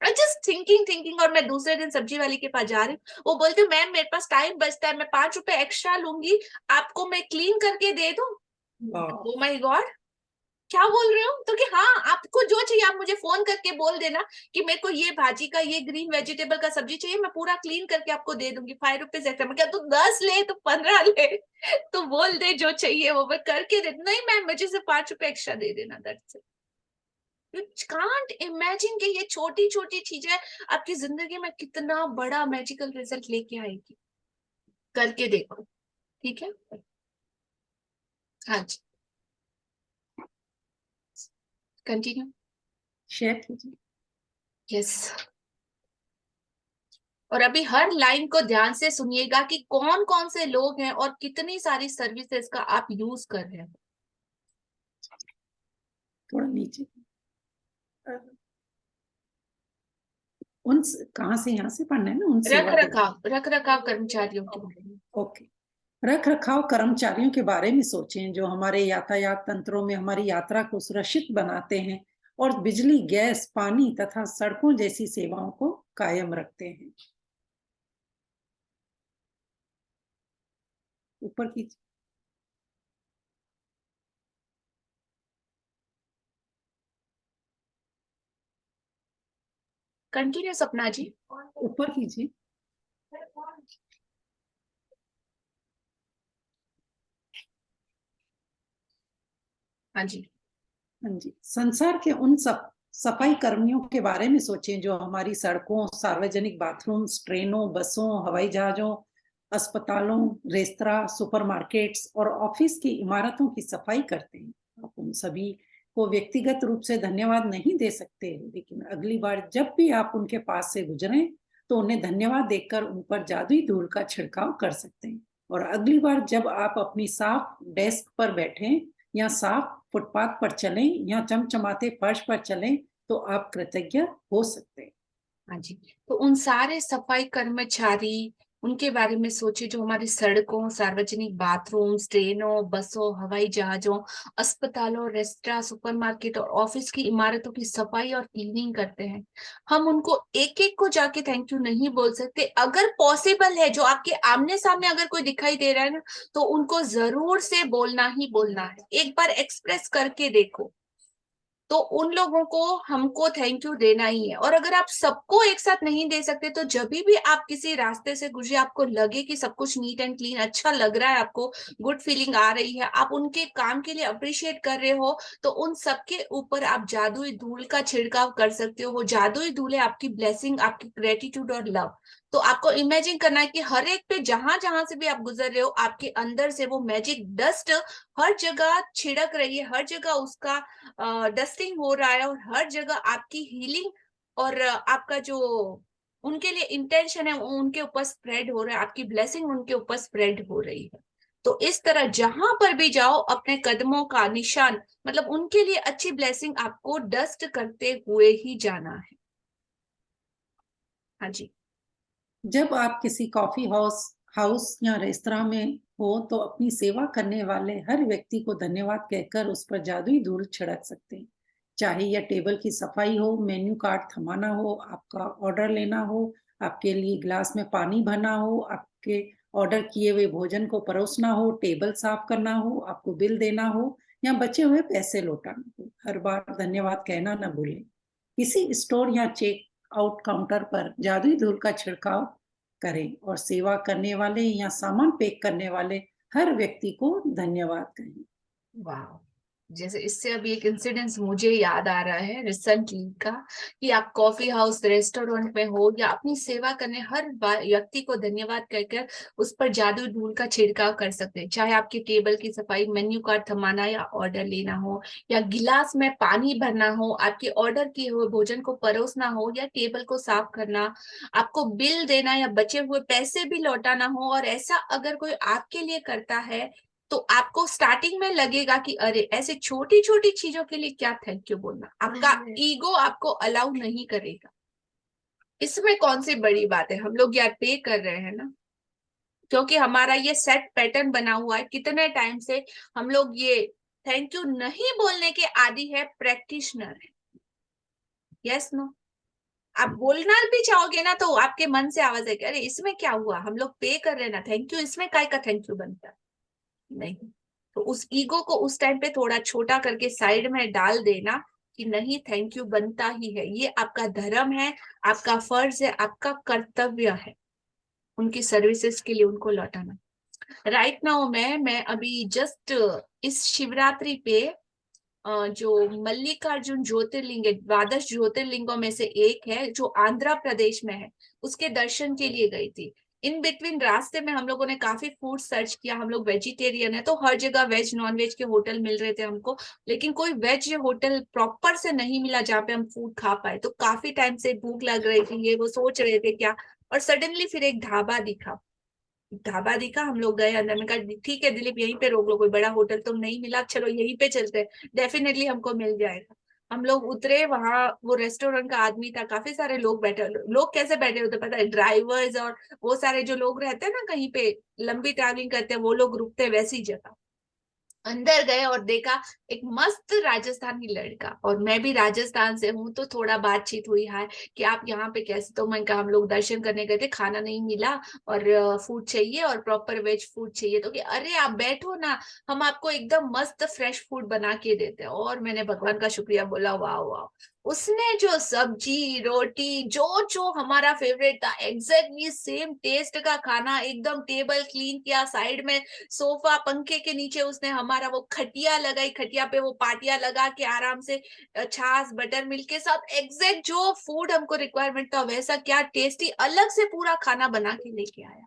[SPEAKER 1] आई जस्ट थिंकिंग, और मैं दूसरे दिन सब्जी वाली के पास जा रही हूँ, वो बोलते मैम मेरे पास टाइम बचता है, मैं 5 रुपए एक्स्ट्रा लूंगी, आपको मैं क्लीन करके दे दूं। ओ माय गॉड, क्या बोल रहे हो? तो कि हाँ आपको जो चाहिए आप मुझे फोन करके बोल देना कि मेरे को ये भाजी का, ये ग्रीन वेजिटेबल का सब्जी चाहिए, मैं पूरा क्लीन करके आपको दे दूंगी, 5 रुपीज एक्स्ट्रा। मैं क्या तू 10 ले तो 15 ले, तो बोल दे जो चाहिए वो मैं करके दे। नहीं मैम मुझे सिर्फ 5 रुपए एक्स्ट्रा दे देना, that's it. You can't imagine कि ये छोटी छोटी चीजें आपकी जिंदगी में कितना बड़ा मैजिकल रिजल्ट लेके आएगी। करके देखो, ठीक है? हाँ जी, कंटिन्यू।
[SPEAKER 2] शेयर कीजिए।
[SPEAKER 1] यस, और अभी हर लाइन को ध्यान से सुनिएगा कि कौन कौन से लोग हैं और कितनी सारी सर्विसेज का आप यूज कर रहे हैं।
[SPEAKER 2] थोड़ा नीचे। उन कहाँ से, यहाँ से पढ़ना है ना? उन
[SPEAKER 1] रख रखाव कर्मचारियों के बारे में।
[SPEAKER 2] ओके। रख रखाव कर्मचारियों के बारे में सोचें जो हमारे यातायात तंत्रों में हमारी यात्रा को सुरक्षित बनाते हैं और बिजली, गैस, पानी तथा सड़कों जैसी सेवाओं को कायम रखते हैं। ऊपर कीजिए।
[SPEAKER 1] कंटिन्यू सपना जी,
[SPEAKER 2] ऊपर कीजिए।
[SPEAKER 1] हाँ जी।
[SPEAKER 2] हाँ जी। संसार के उन सब सफाई कर्मियों के बारे में सोचें जो हमारी सड़कों, सार्वजनिक बाथरूम्स, ट्रेनों, बसों, हवाई जहाजों, अस्पतालों, रेस्तरां, सुपरमार्केट्स और ऑफिस की इमारतों की सफाई करते हैं। आप उन सभी को व्यक्तिगत रूप से धन्यवाद नहीं दे सकते, लेकिन अगली बार जब भी आप उनके पास से गुजरें तो उन्हें धन्यवाद देकर उन पर जादुई धूल का छिड़काव कर सकते हैं। और अगली बार जब आप अपनी साफ डेस्क पर बैठें या साफ फुटपाथ पर चलें या चमचमाते फर्श पर चलें तो आप कृतज्ञ हो सकते हैं।
[SPEAKER 1] हाँ जी, तो उन सारे सफाई कर्मचारी, उनके बारे में सोचिए जो हमारी सड़कों, सार्वजनिक बाथरूम, ट्रेनों, बसों, हवाई जहाजों, अस्पतालों, रेस्टोरेंट, सुपरमार्केट और ऑफिस की इमारतों की सफाई और क्लीनिंग करते हैं। हम उनको एक एक को जाके थैंक यू नहीं बोल सकते। अगर पॉसिबल है, जो आपके आमने सामने अगर कोई दिखाई दे रहा है ना, तो उनको जरूर से बोलना ही बोलना है। एक बार एक्सप्रेस करके देखो, तो उन लोगों को हमको थैंक यू देना ही है। और अगर आप सबको एक साथ नहीं दे सकते, तो जब भी आप किसी रास्ते से गुजरे, आपको लगे कि सब कुछ नीट एंड क्लीन अच्छा लग रहा है, आपको गुड फीलिंग आ रही है, आप उनके काम के लिए अप्रिशिएट कर रहे हो, तो उन सबके ऊपर आप जादुई धूल का छिड़काव कर सकते हो। वो जादुई धूल है आपकी ब्लेसिंग, आपकी ग्रेटिट्यूड और लव। तो आपको इमेजिन करना है कि हर एक पे जहां जहां से भी आप गुजर रहे हो, आपके अंदर से वो मैजिक डस्ट हर जगह छिड़क रही है, हर जगह उसका डस्टिंग हो रहा है, और हर जगह आपकी हीलिंग और आपका जो उनके लिए इंटेंशन है वो उनके ऊपर स्प्रेड हो रहा है, आपकी ब्लेसिंग उनके ऊपर स्प्रेड हो रही है। तो इस तरह जहां पर भी जाओ, अपने कदमों का निशान, मतलब उनके लिए अच्छी ब्लेसिंग आपको डस्ट करते हुए ही जाना है। हाँ जी।
[SPEAKER 2] जब आप किसी कॉफी हाउस या रेस्तरां में हो तो अपनी सेवा करने वाले हर व्यक्ति को धन्यवाद कहकर उस पर जादुई धूल छिड़क सकते हैं। चाहे यह टेबल की सफाई हो, मेन्यू कार्ड थमाना हो, आपका ऑर्डर लेना हो, आपके लिए गिलास में पानी भरना हो, आपके ऑर्डर किए हुए भोजन को परोसना हो, टेबल साफ करना हो, आपको बिल देना हो या बचे हुए पैसे लौटाना हो, हर बार धन्यवाद कहना न भूलें। किसी स्टोर या चेक आउट काउंटर पर जादुई धूल का छिड़काव करें और सेवा करने वाले या सामान पैक करने वाले हर व्यक्ति को धन्यवाद कहें।
[SPEAKER 1] वाह, जैसे इससे अभी एक इंसिडेंस मुझे याद आ रहा है रिसेंटली का, कि आप कॉफी हाउस, रेस्टोरेंट में हो या अपनी सेवा करने हर व्यक्ति को धन्यवाद कहकर उस पर जादू धूल का छिड़काव कर सकते हैं। चाहे आपकी टेबल की सफाई, मेन्यू कार्ड थमाना या ऑर्डर लेना हो, या गिलास में पानी भरना हो, आपके ऑर्डर किए हुए भोजन को परोसना हो, या टेबल को साफ करना, आपको बिल देना या बचे हुए पैसे भी लौटाना हो। और ऐसा अगर कोई आपके लिए करता है, तो आपको स्टार्टिंग में लगेगा कि अरे ऐसे छोटी छोटी चीजों के लिए क्या थैंक यू बोलना, आपका ईगो आपको अलाउ नहीं करेगा। इसमें कौन सी बड़ी बात है, हम लोग यार पे कर रहे हैं ना, क्योंकि हमारा ये सेट पैटर्न बना हुआ है कितने टाइम से। हम लोग ये थैंक यू नहीं बोलने के आदी है, प्रैक्टिशनर है। यस नो, आप बोलना भी चाहोगे ना तो आपके मन से आवाज आएगी, अरे इसमें क्या हुआ, हम लोग पे कर रहे हैं ना थैंक यू, इसमें काय का थैंक यू बनता है। नहीं, तो उस ईगो को उस टाइम पे थोड़ा छोटा करके साइड में डाल देना कि नहीं, थैंक यू बनता ही है, ये आपका धर्म है, आपका फर्ज है, आपका कर्तव्य है उनकी सर्विसेज के लिए उनको लौटाना। राइट नाउ मैं अभी जस्ट इस शिवरात्रि पे जो मल्लिकार्जुन ज्योतिर्लिंग है, द्वादश ज्योतिर्लिंगों में से एक है जो आंध्र प्रदेश में है, उसके दर्शन के लिए गई थी। इन बिटवीन रास्ते में हम लोगों ने काफी फूड सर्च किया, हम लोग वेजिटेरियन है तो हर जगह वेज नॉन वेज के होटल मिल रहे थे हमको, लेकिन कोई वेज होटल प्रॉपर से नहीं मिला जहाँ पे हम फूड खा पाए। तो काफी टाइम से भूख लग रही थी, ये वो सोच रहे थे क्या, और सडनली फिर एक ढाबा दिखा, हम लोग गए अंदर में, कहा ठीक है दिलीप यहीं पे रोक लो, कोई बड़ा होटल तो नहीं मिला, चलो यहीं पे चलते हैं, डेफिनेटली हमको मिल जाएगा। हम लोग उतरे, वहां वो रेस्टोरेंट का आदमी था, काफी सारे लोग बैठे, लोग कैसे बैठे होते पता है, ड्राइवर्स और वो सारे जो लोग रहते हैं ना कहीं पे लंबी ट्रैवलिंग करते हैं, वो लोग रुकते हैं वैसी जगह। अंदर गए और देखा एक मस्त राजस्थानी लड़का, और मैं भी राजस्थान से हूँ तो थोड़ा बातचीत हुई है कि आप यहाँ पे कैसे, तो मैं कहा हम लोग दर्शन करने गए थे, खाना नहीं मिला और फूड चाहिए और प्रॉपर वेज फूड चाहिए। तो कि अरे आप बैठो ना, हम आपको एकदम मस्त फ्रेश फूड बना के देते हैं। और मैंने भगवान का शुक्रिया बोला, वाह वाह, उसने जो सब्जी रोटी जो जो हमारा फेवरेट था, एग्जैक्टली सेम टेस्ट का खाना, एकदम टेबल क्लीन किया, साइड में सोफा पंखे के नीचे उसने हमारा वो खटिया लगाई, खटिया पे वो पाटिया लगा के आराम से छाछ बटर मिल्क के साथ एग्जैक्ट जो फूड हमको रिक्वायरमेंट था वैसा, क्या टेस्टी, अलग से पूरा खाना बना के लेके आया।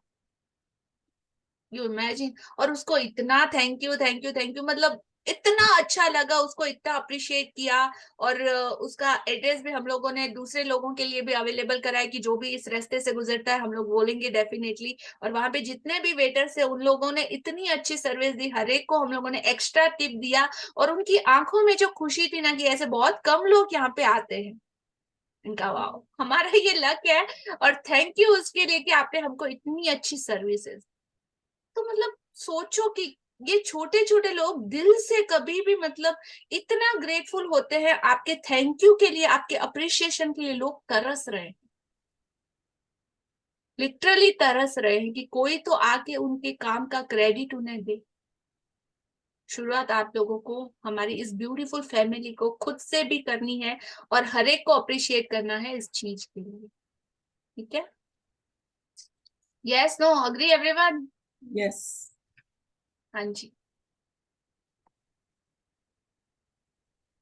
[SPEAKER 1] यू इमेजिन, और उसको इतना thank you thank you thank you, मतलब इतना अच्छा लगा, उसको इतना अप्रिशिएट किया। और उसका एड्रेस भी हम लोगों ने दूसरे लोगों के लिए भी अवेलेबल कराया कि जो भी इस रास्ते से गुजरता है हम लोग बोलेंगे डेफिनेटली। और वहां पे जितने भी वेटर्स है उन लोगों ने इतनी अच्छी सर्विस दी, हर एक को हम लोगों ने एक्स्ट्रा टिप दिया। और उनकी आंखों में जो खुशी थी ना कि ऐसे बहुत कम लोग यहाँ पे आते हैं, इनका वाओ, हमारा ये लक है। और थैंक यू उसके लिए कि आपने हमको इतनी अच्छी सर्विसेज। तो मतलब सोचो कि ये छोटे छोटे लोग दिल से कभी भी मतलब इतना ग्रेटफुल होते हैं आपके थैंक यू के लिए, आपके अप्रिशिएशन के लिए। लोग तरस रहे हैं, लिटरली तरस रहे हैं कि कोई तो आके उनके काम का क्रेडिट उन्हें दे। शुरुआत आप लोगों को, हमारी इस ब्यूटीफुल फैमिली को खुद से भी करनी है और हर एक को अप्रिशिएट करना है इस चीज के लिए। ठीक है? Yes, no, agree everyone?
[SPEAKER 2] Yes.
[SPEAKER 1] हाँ जी।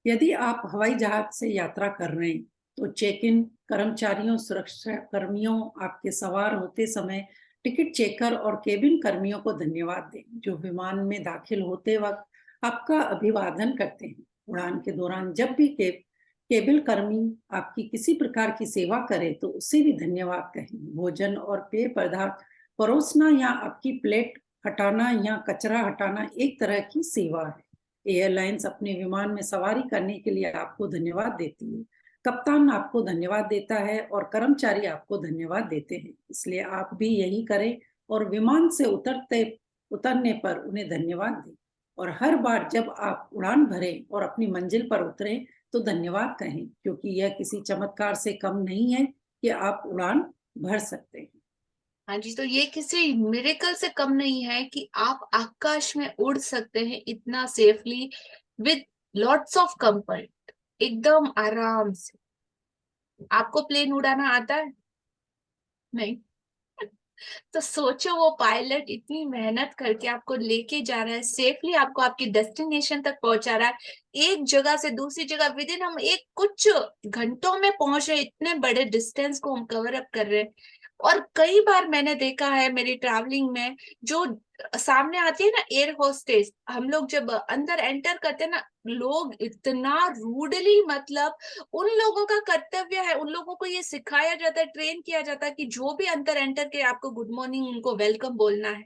[SPEAKER 2] यदि आप हवाई जहाज से यात्रा कर रहे हैं तो चेक इन कर्मचारियों, सुरक्षा कर्मियों, आपके सवार होते समय टिकट चेकर और केबिन कर्मियों को धन्यवाद दें जो विमान में दाखिल होते वक्त आपका अभिवादन करते हैं। उड़ान के दौरान जब भी केबिन कर्मी आपकी किसी प्रकार की सेवा करे तो उसे भी धन्यवाद कहें। भोजन और पेय पदार्थ परोसना या आपकी प्लेट हटाना या कचरा हटाना एक तरह की सेवा है। एयरलाइंस अपने विमान में सवारी करने के लिए आपको धन्यवाद देती है। कप्तान आपको धन्यवाद देता है और कर्मचारी आपको धन्यवाद देते हैं। इसलिए आप भी यही करें और विमान से उतरने पर उन्हें धन्यवाद दें। और हर बार जब आप उड़ान भरें और अपनी मंजिल पर उतरें तो धन्यवाद कहें, क्योंकि यह किसी चमत्कार से कम नहीं है कि आप उड़ान भर सकते हैं।
[SPEAKER 1] हाँ जी, तो ये किसी मिरेकल से कम नहीं है कि आप आकाश में उड़ सकते हैं इतना safely with lots of comfort, एकदम आराम से। आपको प्लेन उड़ाना आता है? नहीं? तो सोचो वो पायलट इतनी मेहनत करके आपको लेके जा रहा है, सेफली आपको आपकी डेस्टिनेशन तक पहुंचा रहा है। एक जगह से दूसरी जगह विद इन हम एक कुछ घंटों में पहुंच रहे, इतने बड़े डिस्टेंस को हम कवर अप कर रहे हैं। और कई बार मैंने देखा है मेरी ट्रैवलिंग में, जो सामने आती है ना एयर होस्टेस, हम लोग जब अंदर एंटर करते हैं ना, लोग इतना रूडली, मतलब उन लोगों का कर्तव्य है, उन लोगों को ये सिखाया जाता है, ट्रेन किया जाता है कि जो भी अंदर एंटर के आपको गुड मॉर्निंग, उनको वेलकम बोलना है।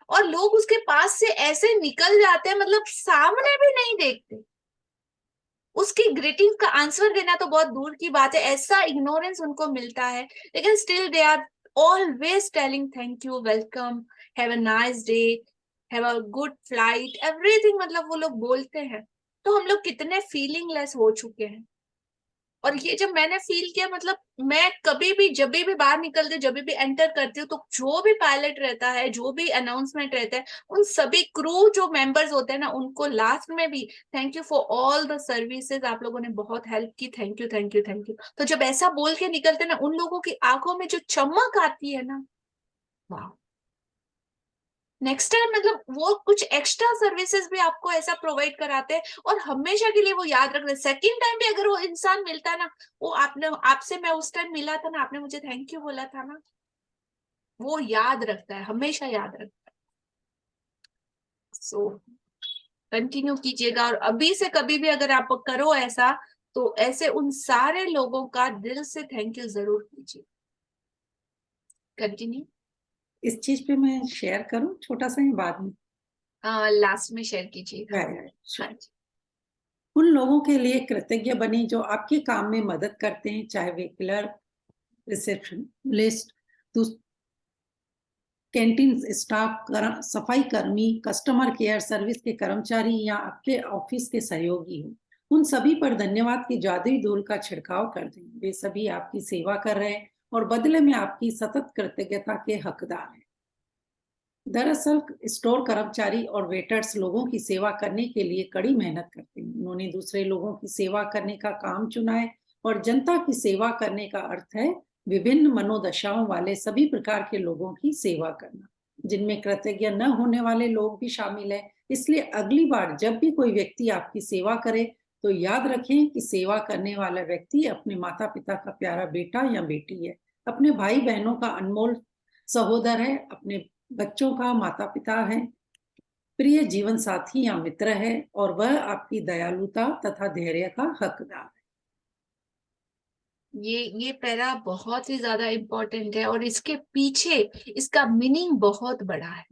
[SPEAKER 1] और लोग उसके पास से ऐसे निकल जाते हैं, मतलब सामने भी नहीं देखते, उसकी ग्रीटिंग का आंसर देना तो बहुत दूर की बात है, ऐसा इग्नोरेंस उनको मिलता है। लेकिन still they are always telling thank you, welcome, have a nice day, have a good flight, everything, मतलब वो लोग बोलते हैं। तो हम लोग कितने फीलिंगलेस हो चुके हैं। और ये जब मैंने फील किया, मतलब मैं कभी भी जब भी बाहर निकलती हूँ, जब भी एंटर करती हूँ, तो जो भी पायलट रहता है, जो भी अनाउंसमेंट रहता है, उन सभी क्रू जो मेंबर्स होते हैं ना, उनको लास्ट में भी thank you for all the services, आप लोगों ने बहुत हेल्प की, thank you thank you thank you. तो जब ऐसा बोल के निकलते हैं ना, उन लोगों की आंखों में जो चमक आती है ना, वाह। नेक्स्ट टाइम मतलब वो कुछ एक्स्ट्रा सर्विसेज भी आपको ऐसा प्रोवाइड कराते हैं और हमेशा के लिए वो याद रखते हैं। सेकंड टाइम भी अगर वो इंसान मिलता है ना, वो आपसे मैं उस टाइम मिला था ना, आपने मुझे थैंक यू बोला था ना, वो याद रखता है, हमेशा याद रखता है। सो कंटिन्यू कीजिएगा, और अभी से कभी भी अगर आप करो ऐसा, तो ऐसे उन सारे लोगों का दिल से थैंक यू जरूर कीजिए। कंटिन्यू।
[SPEAKER 2] इस चीज पे मैं शेयर करूं छोटा सा ही बाद में?
[SPEAKER 1] लास्ट में शेयर कीजिएगा। हाँ जी।
[SPEAKER 2] उन लोगों के लिए कृतज्ञ बने जो आपके काम में मदद करते हैं, चाहे वे क्लर्क, रिसेप्शनिस्ट, कैंटीन स्टाफ, सफाई कर्मी, कस्टमर केयर सर्विस के कर्मचारी या आपके ऑफिस के सहयोगी हो। उन सभी पर धन्यवाद की जादुई धूल का छिड़काव कर दें। वे सभी आपकी सेवा कर रहे हैं और बदले में आपकी सतत कृतज्ञता के हकदार हैं। दरअसल स्टोर कर्मचारी और वेटर्स लोगों की सेवा करने के लिए कड़ी मेहनत करते हैं। उन्होंने दूसरे लोगों की सेवा करने का काम चुना है और जनता की सेवा करने का अर्थ है विभिन्न मनोदशाओं वाले सभी प्रकार के लोगों की सेवा करना, जिनमें कृतज्ञ न होने वाले लोग भी शामिल हैं। इसलिए अगली बार जब भी कोई व्यक्ति आपकी सेवा करे तो याद रखें कि सेवा करने वाला व्यक्ति अपने माता पिता का प्यारा बेटा या बेटी है, अपने भाई बहनों का अनमोल सहोदर है, अपने बच्चों का माता पिता है, प्रिय जीवन साथी या मित्र है और वह आपकी दयालुता तथा धैर्य का हकदार है।
[SPEAKER 1] ये पैरा बहुत ही ज्यादा इम्पोर्टेंट है और इसके पीछे इसका मीनिंग बहुत बड़ा है।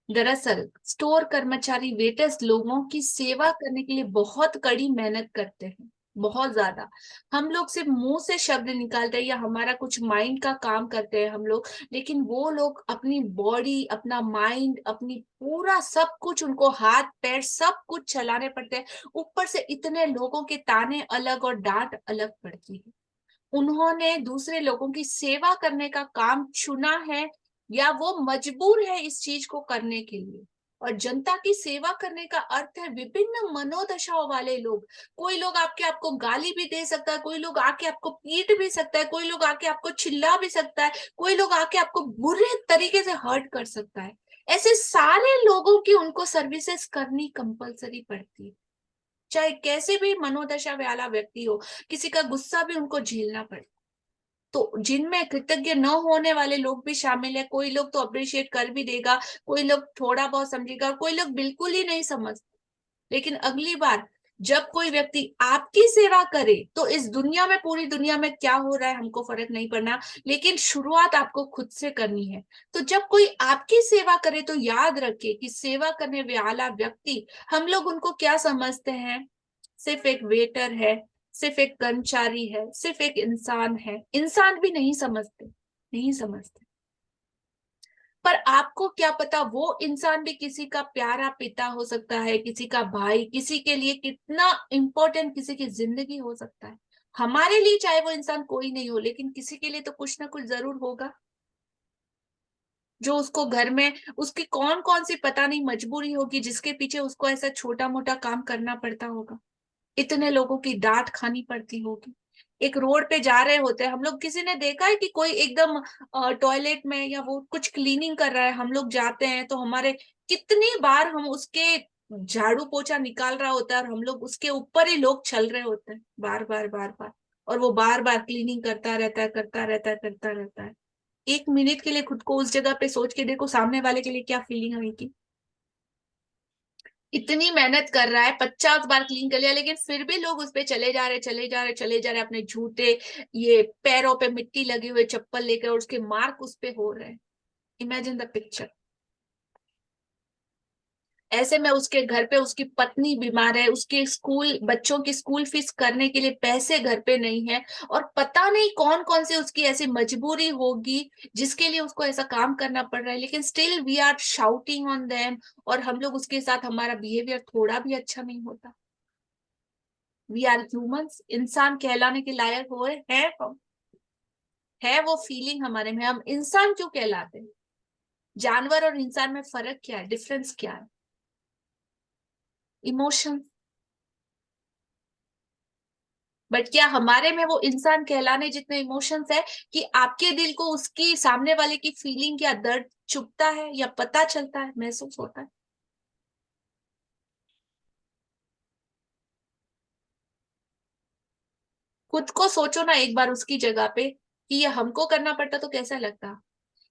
[SPEAKER 1] दरअसल स्टोर कर्मचारी वेटर्स लोगों की सेवा करने के लिए बहुत कड़ी मेहनत करते हैं, बहुत ज्यादा। हम लोग सिर्फ मुंह से शब्द निकालते हैं या हमारा कुछ माइंड का काम करते हैं हम लोग, लेकिन वो लोग अपनी बॉडी, अपना माइंड, अपनी पूरा सब कुछ, उनको हाथ पैर सब कुछ चलाने पड़ते हैं। ऊपर से इतने लोगों के ताने अलग और डांट अलग पड़ती है। उन्होंने दूसरे लोगों की सेवा करने का काम चुना है या वो मजबूर है इस चीज को करने के लिए। और जनता की सेवा करने का अर्थ है विभिन्न मनोदशाओं वाले लोग। कोई लोग आके आपको गाली भी दे सकता है, कोई लोग आके आपको पीट भी सकता है, कोई लोग आके आपको चिल्ला भी सकता है, कोई लोग आके आपको बुरे तरीके से हर्ट कर सकता है। ऐसे सारे लोगों की उनको सर्विसेज करनी कंपलसरी पड़ती है, चाहे कैसे भी मनोदशा वाला व्यक्ति हो। किसी का गुस्सा भी उनको झेलना पड़े। तो जिनमें कृतज्ञ न होने वाले लोग भी शामिल है। कोई लोग तो अप्रिशिएट कर भी देगा, कोई लोग थोड़ा बहुत समझेगा, कोई लोग बिल्कुल ही नहीं समझते। लेकिन अगली बार जब कोई व्यक्ति आपकी सेवा करे तो इस दुनिया में, पूरी दुनिया में क्या हो रहा है हमको फर्क नहीं पड़ना, लेकिन शुरुआत आपको खुद से करनी है। तो जब कोई आपकी सेवा करे तो याद रखे कि सेवा करने वाला व्यक्ति, हम लोग उनको क्या समझते हैं, सिर्फ एक वेटर है, सिर्फ एक कर्मचारी है, सिर्फ एक इंसान है। इंसान भी नहीं समझते, नहीं समझते। पर आपको क्या पता वो इंसान भी किसी का प्यारा पिता हो सकता है, किसी का भाई, किसी के लिए कितना इंपॉर्टेंट किसी की जिंदगी हो सकता है। हमारे लिए चाहे वो इंसान कोई नहीं हो, लेकिन किसी के लिए तो कुछ ना कुछ जरूर होगा, जो उसको घर में उसकी कौन कौन सी पता नहीं मजबूरी होगी जिसके पीछे उसको ऐसा छोटा मोटा काम करना पड़ता होगा, इतने लोगों की डांट खानी पड़ती होगी। एक रोड पे जा रहे होते हैं हम लोग, किसी ने देखा है कि कोई एकदम टॉयलेट में या वो कुछ क्लीनिंग कर रहा है, हम लोग जाते हैं तो हमारे कितनी बार हम उसके झाड़ू पोछा निकाल रहा होता है और हम लोग उसके ऊपर ही लोग चल रहे होते हैं बार बार बार बार, और वो बार बार क्लीनिंग करता रहता है, करता रहता है, करता रहता है। एक मिनट के लिए खुद को उस जगह पे सोच के देखो, सामने वाले के लिए क्या फीलिंग आएगी। इतनी मेहनत कर रहा है, 50 बार क्लीन कर लिया, लेकिन फिर भी लोग उस पे चले जा रहे, चले जा रहे, चले जा रहे, अपने जूते, ये पैरों पे मिट्टी लगे हुए चप्पल लेकर, और उसके मार्क उस पे हो रहे हैं। Imagine the picture. ऐसे में उसके घर पे उसकी पत्नी बीमार है, उसके स्कूल, बच्चों की स्कूल फीस करने के लिए पैसे घर पे नहीं है, और पता नहीं कौन कौन सी उसकी ऐसी मजबूरी होगी जिसके लिए उसको ऐसा काम करना पड़ रहा है, लेकिन still we are shouting on them, और हम लोग उसके साथ, हमारा बिहेवियर थोड़ा भी अच्छा नहीं होता। वी आर ह्यूमंस, इंसान कहलाने के लायक हो है हम, है वो फीलिंग हमारे में, हम इंसान क्यों कहलाते हैं? जानवर और इंसान में फर्क क्या है, डिफरेंस क्या है? इमोशन। बट क्या हमारे में वो इंसान कहलाने जितने इमोशंस है कि आपके दिल को उसकी, सामने वाले की फीलिंग या दर्द चुभता है या पता चलता है, महसूस होता है? खुद को सोचो ना एक बार उसकी जगह पे कि ये हमको करना पड़ता तो कैसा लगता।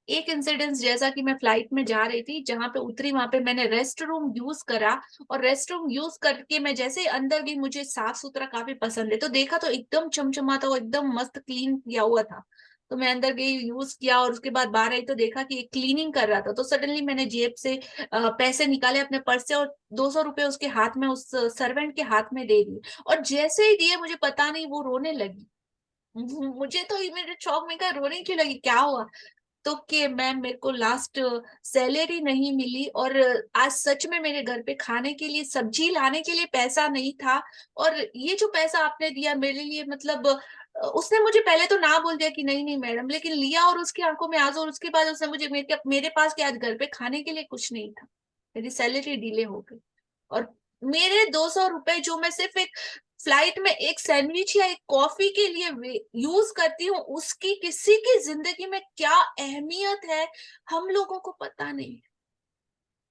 [SPEAKER 1] एक इंसिडेंस, जैसा कि मैं फ्लाइट में जा रही थी, जहां पे उतरी वहां पे मैंने रेस्ट रूम यूज करा, और रेस्ट रूम यूज करके मैं जैसे ही अंदर गई, मुझे साफ सुथरा काफी पसंद है, तो देखा तो एकदम चमचमाता हुआ, एकदम मस्त क्लीन किया हुआ था। तो मैं अंदर गई, यूज किया, और उसके बाद बाहर आई तो देखा कि क्लीनिंग कर रहा था। तो सडनली मैंने जेब से पैसे निकाले अपने पर्स से, और 200 रुपए उसके हाथ में, उस सर्वेंट के हाथ में दे दिए। और जैसे ही दिए, मुझे पता नहीं वो रोने लगी। मुझे तो मेरे शौक में, कहा रोने क्यों लगी, क्या हुआ? तो कि मैम मेरे को लास्ट सैलरी नहीं मिली, और आज सच में मेरे घर पे खाने के लिए, सब्जी लाने के लिए पैसा नहीं था, और ये जो पैसा आपने दिया मेरे लिए, मतलब उसने मुझे पहले तो ना बोल दिया कि नहीं नहीं मैडम, लेकिन लिया, और उसकी आंखों में आंसू, और उसके बाद उसने मुझे, मेरे पास क्या, आज घर पे खाने के लिए कुछ नहीं था, मेरी सैलरी डिले हो गई। और मेरे 200 रुपए जो मैं सिर्फ एक फ्लाइट में एक सैंडविच या एक कॉफी के लिए यूज करती हूँ, उसकी किसी की जिंदगी में क्या अहमियत है हम लोगों को पता नहीं।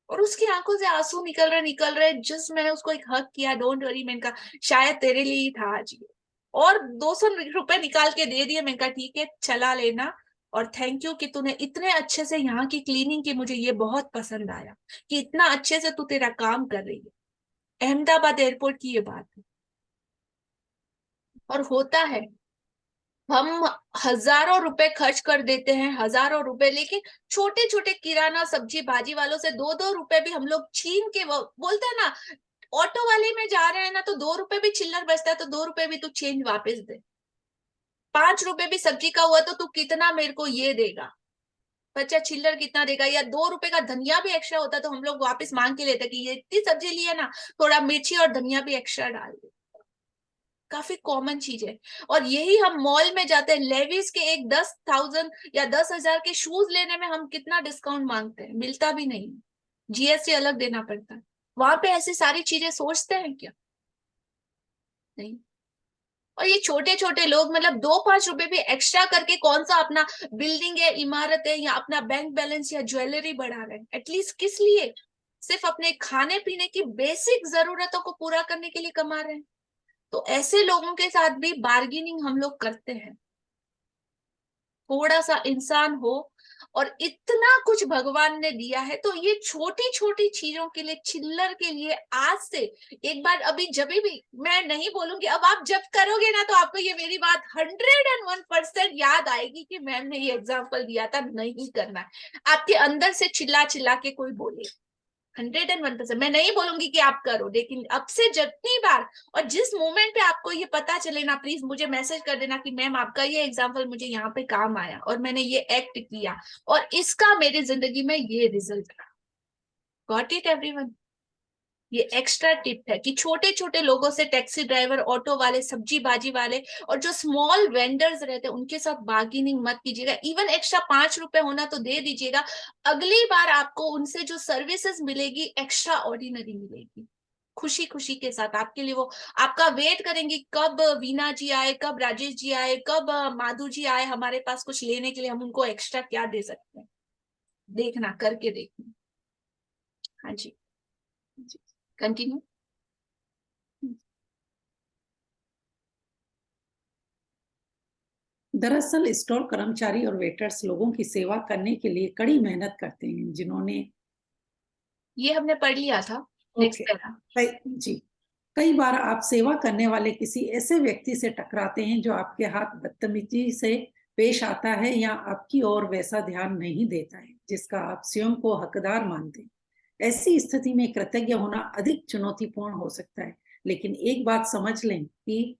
[SPEAKER 1] और उसकी आंखों से आंसू निकल रहे, जस्ट मैंने उसको एक हक किया, डोंट वरी, मैंने कहा शायद तेरे लिए ही था आज ये, और 200 रुपए निकाल के दे दिए। मैंने कहा ठीक है, चला लेना, और थैंक यू कि तूने इतने अच्छे से यहाँ की क्लीनिंग की, मुझे ये बहुत पसंद आया कि इतना अच्छे से तू तेरा काम कर रही है। अहमदाबाद एयरपोर्ट की ये बात है। और होता है, हम हजारों रुपए खर्च कर देते हैं, हजारों रुपए, लेकिन छोटे छोटे किराना सब्जी भाजी वालों से 2-2 रुपए भी हम लोग छीन के, वो बोलते हैं ना, ऑटो वाले में जा रहे हैं ना तो 2 रुपए भी चिल्लर बचता है तो 2 रुपए भी तू चेंज वापस दे। 5 रुपए भी सब्जी का हुआ तो तू कितना मेरे को ये देगा, बच्चा चिल्लर कितना देगा, या 2 रुपए का धनिया भी एक्स्ट्रा होता तो हम लोग वापस मांग के लेते कि ये इतनी सब्जी ली है ना, थोड़ा मिर्ची और धनिया भी एक्स्ट्रा डाल दे। काफी कॉमन चीज है। और यही हम मॉल में जाते हैं, लेविस के एक 10,000 या 10,000 के शूज लेने में हम कितना डिस्काउंट मांगते हैं, मिलता भी नहीं, जीएसटी अलग देना पड़ता है। वहां पे ऐसी सारी चीजें सोचते हैं क्या? नहीं। और ये छोटे छोटे लोग मतलब 2-5 रुपए भी एक्स्ट्रा करके कौन सा अपना बिल्डिंग है, इमारत है, या अपना बैंक बैलेंस या ज्वेलरी बढ़ा रहे हैं? एटलीस्ट किस लिए? सिर्फ अपने खाने पीने की बेसिक जरूरतों को पूरा करने के लिए कमा रहे हैं। तो ऐसे लोगों के साथ भी बार्गेनिंग हम लोग करते हैं। थोड़ा सा इंसान हो, और इतना कुछ भगवान ने दिया है, तो ये छोटी छोटी चीजों के लिए, चिल्लर के लिए, आज से एक बार, अभी जब भी, मैं नहीं बोलूंगी, अब आप जब करोगे ना तो आपको ये मेरी बात 101% याद आएगी कि मैम ने ये एग्जाम्पल दिया था, नहीं करना है। आपके अंदर से चिल्ला चिल्ला के कोई बोले, 101%, मैं नहीं बोलूंगी कि आप करो, लेकिन अब से जितनी बार और जिस मोमेंट पे आपको ये पता चले ना, प्लीज मुझे मैसेज कर देना कि मैम आपका ये एग्जाम्पल मुझे यहाँ पे काम आया और मैंने ये एक्ट किया और इसका मेरी जिंदगी में ये रिजल्ट रहा। Got it everyone? ये एक्स्ट्रा टिप है कि छोटे छोटे लोगों से, टैक्सी ड्राइवर, ऑटो वाले, सब्जी भाजी वाले और जो स्मॉल वेंडर्स रहते हैं उनके साथ बार्गेनिंग मत कीजिएगा। इवन एक्स्ट्रा 5 रुपए होना तो दे दीजिएगा, अगली बार आपको उनसे जो सर्विसेज मिलेगी एक्स्ट्रा ऑर्डिनरी मिलेगी, खुशी खुशी के साथ आपके लिए। वो आपका वेट करेंगी कब वीना जी आए, कब राजेश जी आए, कब माधु जी आए हमारे पास कुछ लेने के लिए, हम उनको एक्स्ट्रा क्या दे सकते हैं, देखना, करके देखना। हाँ जी, कंटिन्यू।
[SPEAKER 2] दरअसल स्टोर कर्मचारी और वेटर्स लोगों की सेवा करने के लिए कड़ी मेहनत करते हैं, जिन्होंने,
[SPEAKER 1] ये हमने पढ़ लिया था, नेक्स्ट पैरा।
[SPEAKER 2] जी, कई बार आप सेवा करने वाले किसी ऐसे व्यक्ति से टकराते हैं जो आपके हाथ बदतमीजी से पेश आता है या आपकी ओर वैसा ध्यान नहीं देता है जिसका आप स्वयं को हकदार मानते हैं। ऐसी स्थिति में कृतज्ञ होना अधिक चुनौतीपूर्ण हो सकता है, लेकिन एक बात समझ लें कि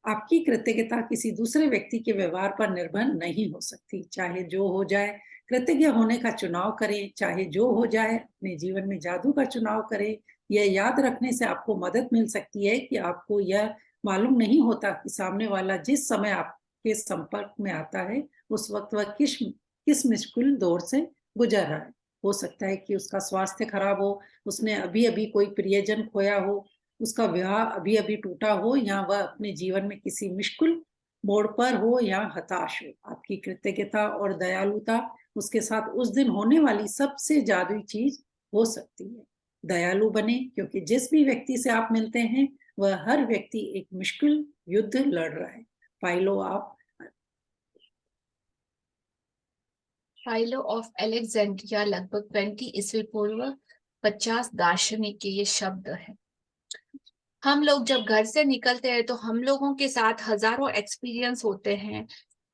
[SPEAKER 2] आपकी कृतज्ञता किसी दूसरे व्यक्ति के व्यवहार पर निर्भर नहीं हो सकती। चाहे जो हो जाए, कृतज्ञ होने का चुनाव करें, चाहे जो हो जाए, अपने जीवन में जादू का चुनाव करें। यह याद रखने से आपको मदद मिल सकती है कि आपको यह मालूम नहीं होता कि सामने वाला जिस समय आपके संपर्क में आता है उस वक्त वह किस मुश्किल दौर से गुजर रहा है। हो सकता है कि उसका स्वास्थ्य खराब हो, उसने अभी अभी कोई प्रियजन खोया हो, उसका विवाह अभी अभी टूटा हो, या वह अपने जीवन में किसी मुश्किल मोड़ पर हो या हताश हो। आपकी कृतज्ञता और दयालुता उसके साथ उस दिन होने वाली सबसे जादुई चीज हो सकती है। दयालु बने, क्योंकि जिस भी व्यक्ति से आप मिलते हैं वह हर व्यक्ति एक मुश्किल युद्ध लड़ रहा है।
[SPEAKER 1] फाइलो ऑफ अलेक्जेंड्रिया लगभग 20 ईस्वी पूर्व 50 दार्शनिक के ये शब्द है। हम लोग जब घर से निकलते हैं तो हम लोगों के साथ हजारों एक्सपीरियंस होते हैं,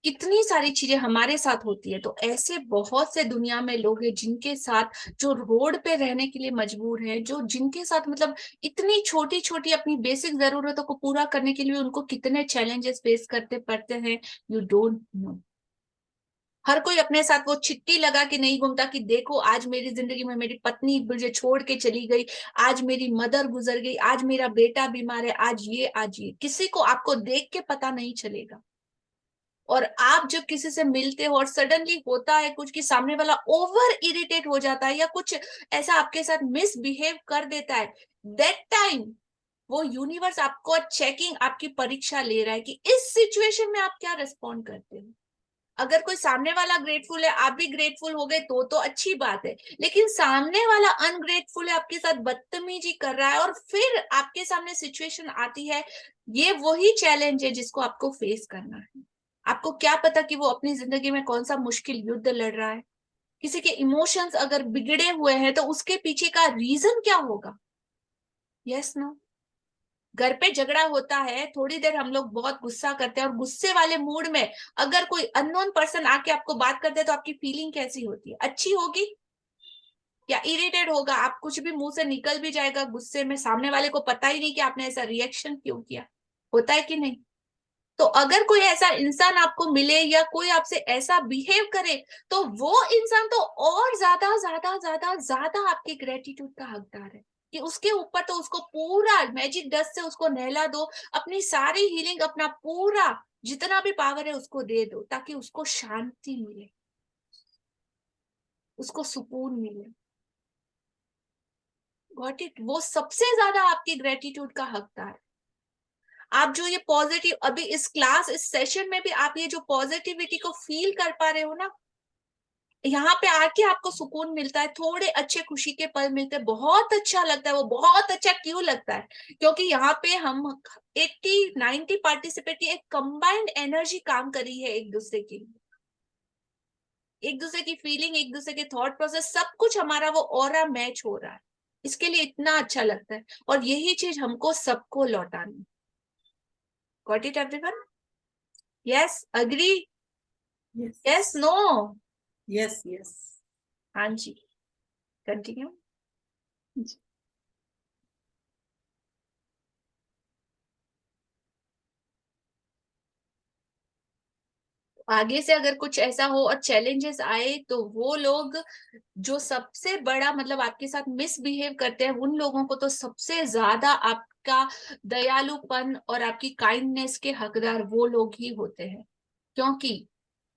[SPEAKER 1] कितनी सारी चीजें हमारे साथ होती है। तो ऐसे बहुत से दुनिया में लोग हैं जिनके साथ, जो रोड पे रहने के लिए मजबूर हैं, जो जिनके साथ मतलब इतनी छोटी छोटी अपनी बेसिक जरूरतों को पूरा करने के लिए उनको कितने चैलेंजेस फेस करते पड़ते हैं, यू डोंट नो। हर कोई अपने साथ वो चिट्ठी लगा के नहीं घूमता कि देखो आज मेरी जिंदगी में मेरी पत्नी मुझे छोड़ के चली गई, आज मेरी मदर गुजर गई, आज मेरा बेटा बीमार है, आज ये। किसी को आपको देख के पता नहीं चलेगा। और आप जब किसी से मिलते हो और सडनली होता है कुछ कि सामने वाला ओवर इरिटेट हो जाता है या कुछ ऐसा आपके साथ मिसबिहेव कर देता है, दैट टाइम वो यूनिवर्स आपको चेकिंग, आपकी परीक्षा ले रहा है कि इस सिचुएशन में आप क्या रिस्पॉन्ड करते हो। अगर कोई सामने वाला ग्रेटफुल है, आप भी ग्रेटफुल हो गए तो अच्छी बात है, लेकिन सामने वाला अनग्रेटफुल है, आपके साथ बदतमीजी कर रहा है और फिर आपके सामने सिचुएशन आती है, ये वही चैलेंज है जिसको आपको फेस करना है। आपको क्या पता कि वो अपनी जिंदगी में कौन सा मुश्किल युद्ध लड़ रहा है। किसी के इमोशंस अगर बिगड़े हुए हैं तो उसके पीछे का रीजन क्या होगा? Yes no. घर पे झगड़ा होता है, थोड़ी देर हम लोग बहुत गुस्सा करते हैं, और गुस्से वाले मूड में अगर कोई अननोन पर्सन आके आपको बात करते हैं तो आपकी फीलिंग कैसी होती है? अच्छी होगी या इरिटेट होगा? आप कुछ भी मुंह से निकल भी जाएगा गुस्से में, सामने वाले को पता ही नहीं कि आपने ऐसा रिएक्शन क्यों किया। होता है कि नहीं? तो अगर कोई ऐसा इंसान आपको मिले या कोई आपसे ऐसा बिहेव करे तो वो इंसान तो और ज्यादा ज्यादा ज्यादा ज्यादा आपके ग्रेटिट्यूड का हकदार है कि उसके ऊपर तो उसको पूरा मैजिक डस्ट से उसको नहला दो, अपनी सारी हीलिंग, अपना पूरा जितना भी पावर है उसको दे दो, ताकि उसको शांति मिले, उसको सुकून मिले। Got it? वो सबसे ज्यादा आपकी ग्रेटिट्यूड का हकदार है। आप जो ये पॉजिटिव अभी इस क्लास, इस सेशन में भी आप ये जो पॉजिटिविटी को फील कर पा रहे हो ना, यहाँ पे आके आपको सुकून मिलता है, थोड़े अच्छे खुशी के पल मिलते हैं, बहुत अच्छा लगता है। वो बहुत अच्छा क्यों लगता है? क्योंकि यहाँ पे हम 80-90 पार्टिसिपेट की एक कंबाइंड एनर्जी काम करी है एक दूसरे के लिए, एक दूसरे की फीलिंग, एक दूसरे के थॉट प्रोसेस, सब कुछ हमारा वो ऑरा मैच हो रहा है। इसके लिए इतना अच्छा लगता है, और यही चीज हमको सबको लौटानी। Got it everyone? Yes, agree?
[SPEAKER 2] Yes
[SPEAKER 1] yes, no?
[SPEAKER 2] Yes yes.
[SPEAKER 1] हाँ जी, कंटिन्यू। आगे से अगर कुछ ऐसा हो और चैलेंजेस आए तो वो लोग जो सबसे बड़ा मतलब आपके साथ मिसबिहेव करते हैं, उन लोगों को तो सबसे ज्यादा आपका दयालुपन और आपकी काइंडनेस के हकदार वो लोग ही होते हैं, क्योंकि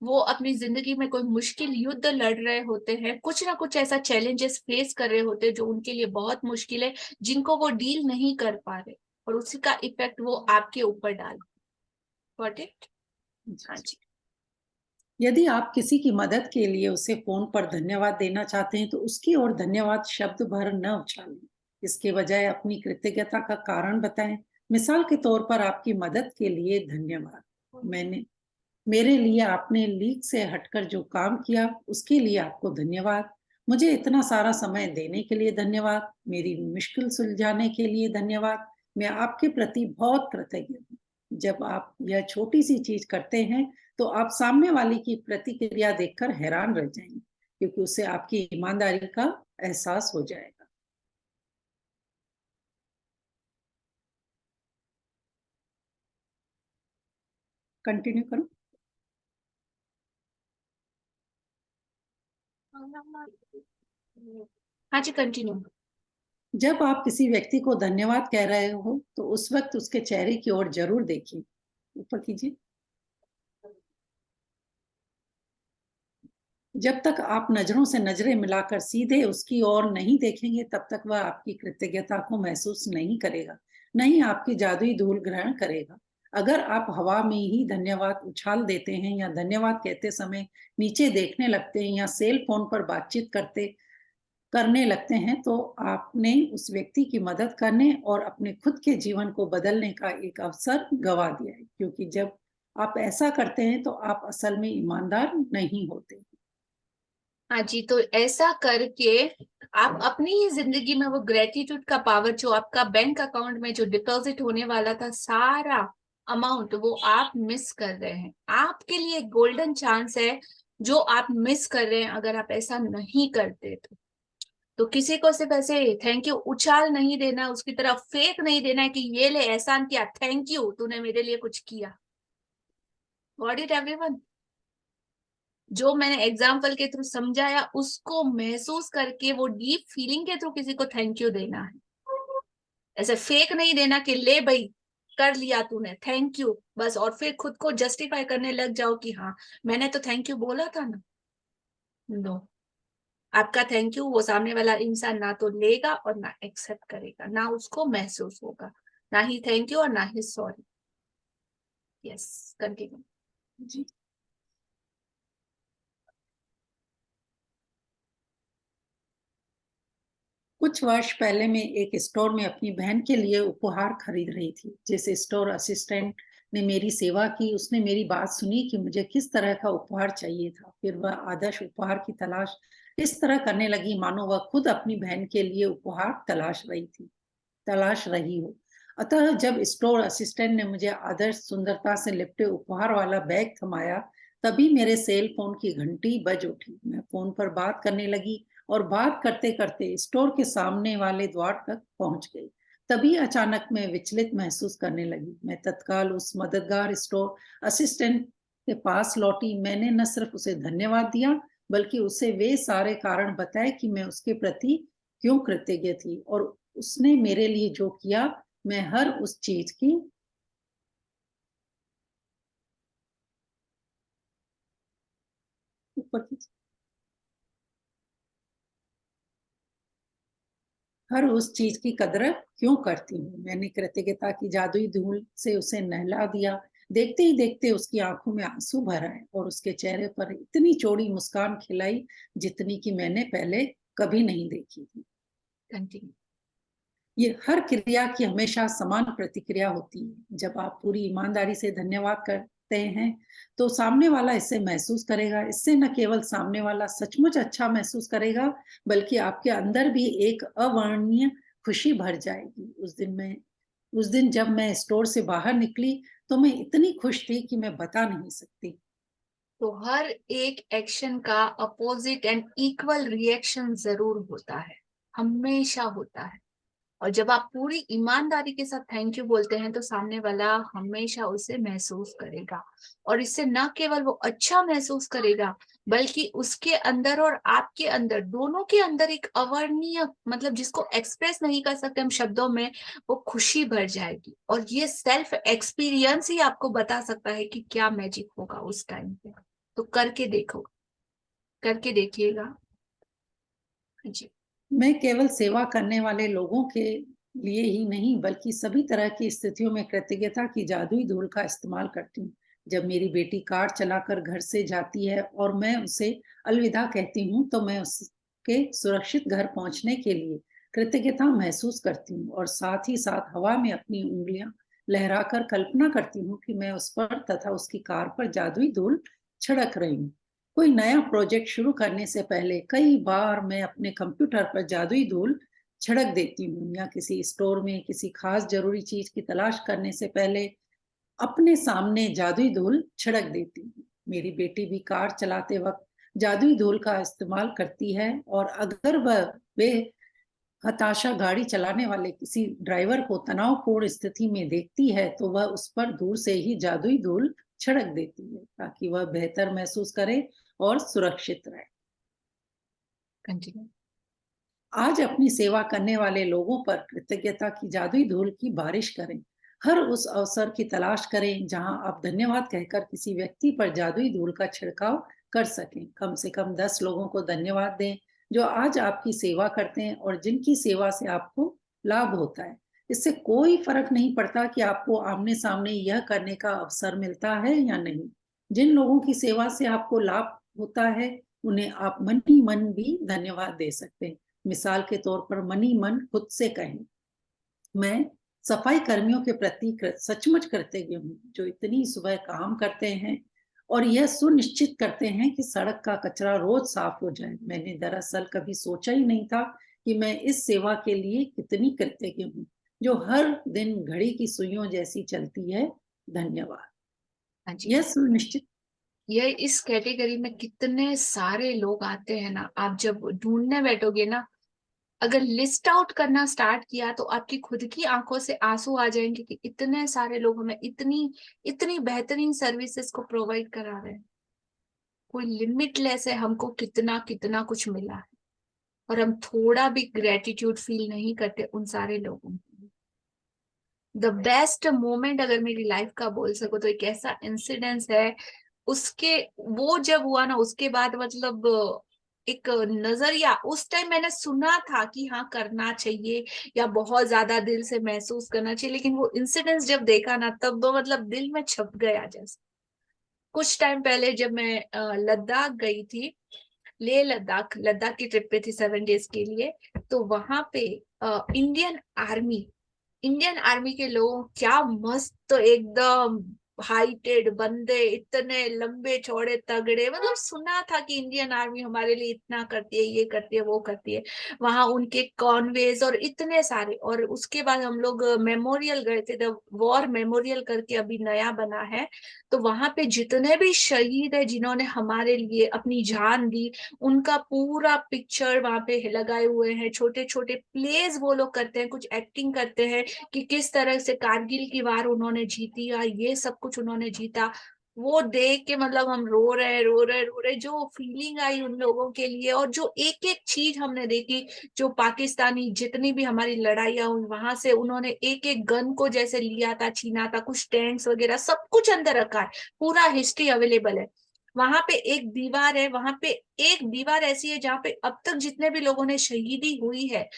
[SPEAKER 1] वो अपनी जिंदगी में कोई मुश्किल युद्ध लड़ रहे होते हैं, कुछ ना कुछ ऐसा चैलेंजेस फेस कर रहे होते हैं जो उनके लिए बहुत मुश्किल है, जिनको वो डील नहीं कर पा रहे, और उसी का इफेक्ट वो आपके ऊपर डाल। Got it? हाँ जी।
[SPEAKER 2] यदि आप किसी की मदद के लिए उसे फोन पर धन्यवाद देना चाहते हैं तो उसकी ओर धन्यवाद शब्द भर न उछालें, इसके बजाय अपनी कृतज्ञता का कारण बताएं। मिसाल के तौर पर, आपकी मदद के लिए धन्यवाद। मेरे लिए आपने लीक से हटकर जो काम किया उसके लिए आपको धन्यवाद। मुझे इतना सारा समय देने के लिए धन्यवाद। मेरी मुश्किल सुलझाने के लिए धन्यवाद। मैं आपके प्रति बहुत कृतज्ञ हूँ। जब आप यह छोटी सी चीज करते हैं तो आप सामने वाले की प्रतिक्रिया देखकर हैरान रह जाएंगे, क्योंकि उससे आपकी ईमानदारी का एहसास हो जाएगा। कंटिन्यू करो।
[SPEAKER 1] हाँ जी, कंटिन्यू।
[SPEAKER 2] जब आप किसी व्यक्ति को धन्यवाद कह रहे हो तो उस वक्त उसके चेहरे की ओर जरूर देखिए। ऊपर कीजिए। जब तक आप नजरों से नजरें मिलाकर सीधे उसकी ओर नहीं देखेंगे तब तक वह आपकी कृतज्ञता को महसूस नहीं करेगा, नहीं आपकी जादुई धूल ग्रहण करेगा। अगर आप हवा में ही धन्यवाद उछाल देते हैं या धन्यवाद कहते समय नीचे देखने लगते हैं या सेल फोन पर बातचीत करने लगते हैं तो आपने उस व्यक्ति की मदद करने और अपने खुद के जीवन को बदलने का एक अवसर गंवा दिया है, क्योंकि जब आप ऐसा करते हैं तो आप असल में ईमानदार नहीं होते।
[SPEAKER 1] हाँ जी, तो ऐसा करके आप अपनी ही जिंदगी में वो ग्रेटिट्यूड का पावर, जो आपका बैंक अकाउंट में जो डिपॉजिट होने वाला था सारा अमाउंट, वो आप मिस कर रहे हैं। आपके लिए गोल्डन चांस है जो आप मिस कर रहे हैं अगर आप ऐसा नहीं करते तो किसी को सिर्फ ऐसे थैंक यू उछाल नहीं देना, उसकी तरफ फेक नहीं देना है कि ये ले एहसान किया, थैंक यू तूने मेरे लिए कुछ किया। Got it everyone? जो मैंने एग्जाम्पल के थ्रू समझाया उसको महसूस करके वो डीप फीलिंग के थ्रू किसी को थैंक यू देना है, ऐसे फेक नहीं देना कि ले भाई कर लिया तूने थैंक यू बस, और फिर खुद को जस्टिफाई करने लग जाओ कि हाँ मैंने तो थैंक यू बोला था ना। नो, आपका थैंक यू वो सामने वाला इंसान ना तो लेगा और ना एक्सेप्ट करेगा, ना उसको महसूस होगा, ना ही थैंक यू और ना ही सॉरी। यस, कंटिन्यू
[SPEAKER 2] जी। कुछ वर्ष पहले मैं एक स्टोर में अपनी बहन के लिए उपहार खरीद रही थी। जिस स्टोर असिस्टेंट ने मेरी सेवा की, उसने मेरी बात सुनी कि मुझे किस तरह का उपहार चाहिए था। फिर वह आदर्श उपहार की तलाश इस तरह करने लगी मानो वह खुद अपनी बहन के लिए उपहार तलाश रही हो। अतः जब स्टोर असिस्टेंट ने मुझे आदर्श सुंदरता से लिपटे उपहार वाला बैग थमाया, तभी मेरे सेल फोन की घंटी बज उठी। मैं फोन पर बात करने लगी और बात करते करते स्टोर के सामने वाले द्वार तक पहुंच गई। तभी अचानक मैं विचलित महसूस करने लगी। मैं तत्काल उस मददगार स्टोर असिस्टेंट के पास लौटी। मैंने न सिर्फ उसे धन्यवाद दिया, बल्कि उसे वे सारे कारण बताए कि मैं उसके प्रति क्यों कृतज्ञ थी और उसने मेरे लिए जो किया, मैं हर उस चीज की ऊपर की हर उस चीज की कदर क्यों करती हूँ। मैंने कृतज्ञता की जादुई धूल से उसे नहला दिया। देखते ही देखते उसकी आंखों में आंसू भर आए और उसके चेहरे पर इतनी चौड़ी मुस्कान खिलाई जितनी कि मैंने पहले कभी नहीं देखी थी।
[SPEAKER 1] कंटिन्यू।
[SPEAKER 2] ये हर क्रिया की हमेशा समान प्रतिक्रिया होती है। जब आप पूरी ईमानदारी से धन्यवाद करते हैं तो सामने वाला इसे महसूस करेगा। इससे न केवल सामने वाला सचमुच अच्छा महसूस करेगा, बल्कि आपके अंदर भी एक अवर्णनीय खुशी भर जाएगी। उस दिन जब मैं स्टोर से बाहर निकली तो मैं इतनी खुश थी कि मैं बता नहीं सकती।
[SPEAKER 1] तो हर एक एक्शन का अपोजिट एंड इक्वल रिएक्शन जरूर होता है, हमेशा होता है। और जब आप पूरी ईमानदारी के साथ थैंक यू बोलते हैं तो सामने वाला हमेशा उसे महसूस करेगा, और इससे न केवल वो अच्छा महसूस करेगा, बल्कि उसके अंदर और आपके अंदर, दोनों के अंदर एक अवर्णनीय, मतलब जिसको एक्सप्रेस नहीं कर सकते हम शब्दों में, वो खुशी भर जाएगी। और ये सेल्फ एक्सपीरियंस ही आपको बता सकता है कि क्या मैजिक होगा उस टाइम पे। तो करके देखिएगा जी।
[SPEAKER 2] मैं केवल सेवा करने वाले लोगों के लिए ही नहीं, बल्कि सभी तरह की स्थितियों में कृतज्ञता की जादुई धूल का इस्तेमाल करती हूँ। जब मेरी बेटी कार चलाकर घर से जाती है और मैं उसे अलविदा कहती हूँ, तो मैं उसके सुरक्षित घर पहुंचने के लिए कृतज्ञता महसूस करती हूँ और साथ ही साथ हवा में अपनी उंगलियां लहराकर कल्पना करती हूँ कि मैं उस पर तथा उसकी कार पर जादुई धूल छिड़क रही हूँ। कोई नया प्रोजेक्ट शुरू करने से पहले कई बार मैं अपने कंप्यूटर पर जादुई धूल छिड़क देती हूँ, या किसी स्टोर में किसी खास जरूरी चीज की तलाश करने से पहले अपने सामने जादुई धूल छिड़क देती हूँ। मेरी बेटी भी कार चलाते वक्त जादुई धूल का इस्तेमाल करती है, और अगर वे हताशा गाड़ी चलाने वाले किसी ड्राइवर को तनावपूर्ण स्थिति में देखती है तो वह उस पर दूर से ही जादुई धूल छिड़क देती है, ताकि वह बेहतर महसूस करे और सुरक्षित रहे।
[SPEAKER 1] कंटिन्यू।
[SPEAKER 2] आज अपनी सेवा करने वाले लोगों पर कृतज्ञता की जादुई धूल की बारिश करें। हर उस अवसर की तलाश करें जहां आप धन्यवाद कहकर किसी व्यक्ति पर जादुई धूल का छिड़काव कर सकें। कम से कम 10 लोगों को धन्यवाद दें जो आज आपकी सेवा करते हैं और जिनकी सेवा से आपको लाभ होता है। इससे कोई फर्क नहीं पड़ता कि आपको आमने सामने यह करने का अवसर मिलता है या नहीं। जिन लोगों की सेवा से आपको लाभ होता है, उन्हें आप मन ही मन भी धन्यवाद दे सकते हैं। मिसाल के तौर पर मन ही मन खुद से कहें, मैं सफाई कर्मियों के प्रति सचमुच कृतज्ञ हूँ जो इतनी सुबह काम करते हैं और यह सुनिश्चित करते हैं कि सड़क का कचरा रोज साफ हो जाए। मैंने दरअसल कभी सोचा ही नहीं था कि मैं इस सेवा के लिए कितनी कृतज्ञ हूँ जो हर दिन घड़ी की सुइयों जैसी चलती है। धन्यवाद।
[SPEAKER 1] हाँ जी।
[SPEAKER 2] यह सुनिश्चित
[SPEAKER 1] ये इस कैटेगरी में कितने सारे लोग आते हैं ना, आप जब ढूंढने बैठोगे ना, अगर लिस्ट आउट करना स्टार्ट किया तो आपकी खुद की आंखों से आंसू आ जाएंगे कि इतने सारे लोग हमें इतनी इतनी बेहतरीन सर्विसेज को प्रोवाइड करा रहे हैं। कोई लिमिटलेस है, हमको कितना कितना कुछ मिला है और हम थोड़ा भी ग्रेटिट्यूड फील नहीं करते उन सारे लोगों को। द बेस्ट मोमेंट अगर मेरी लाइफ का बोल सको तो एक ऐसा इंसिडेंस है, उसके वो जब हुआ ना उसके बाद मतलब एक नजरिया, उस टाइम मैंने सुना था कि हाँ करना चाहिए या बहुत ज्यादा दिल से महसूस करना चाहिए, लेकिन वो इंसिडेंस जब देखा ना तब वो मतलब दिल में छप गया। जैसे कुछ टाइम पहले जब मैं लद्दाख गई थी, लेह लद्दाख, लद्दाख की ट्रिप पे थी 7 डेज के लिए, तो वहां पे इंडियन आर्मी के लोग क्या मस्त एकदम हाइटेड बंदे, इतने लंबे चौड़े तगड़े, मतलब सुना था कि इंडियन आर्मी हमारे लिए इतना करती है, ये करती है, वो करती है। वहां उनके कॉन्वेज और इतने सारे, और उसके बाद हम लोग मेमोरियल गए थे, द वॉर मेमोरियल करके अभी नया बना है। तो वहां पे जितने भी शहीद है जिन्होंने हमारे लिए अपनी जान दी, उनका पूरा पिक्चर वहां पे लगाए हुए हैं। छोटे छोटे प्लेज वो लोग करते हैं, कुछ एक्टिंग करते हैं कि किस तरह से कारगिल की वार उन्होंने जीती या ये सब कुछ उन्होंने जीता। वो देख के मतलब हम रो रहे रो रहे रो रहे, जो फीलिंग आई उन लोगों के लिए, और जो एक एक चीज हमने देखी, जो पाकिस्तानी जितनी भी हमारी लड़ाइयाँ हुई वहां से उन्होंने एक एक गन को जैसे लिया था, छीना था, कुछ टैंक्स वगैरह सब कुछ अंदर रखा है, पूरा हिस्ट्री अवेलेबल है। वहां पे एक दीवार है, वहां पे एक दीवार ऐसी है जहाँ पे अब तक जितने भी लोगों ने शहीदी हुई है,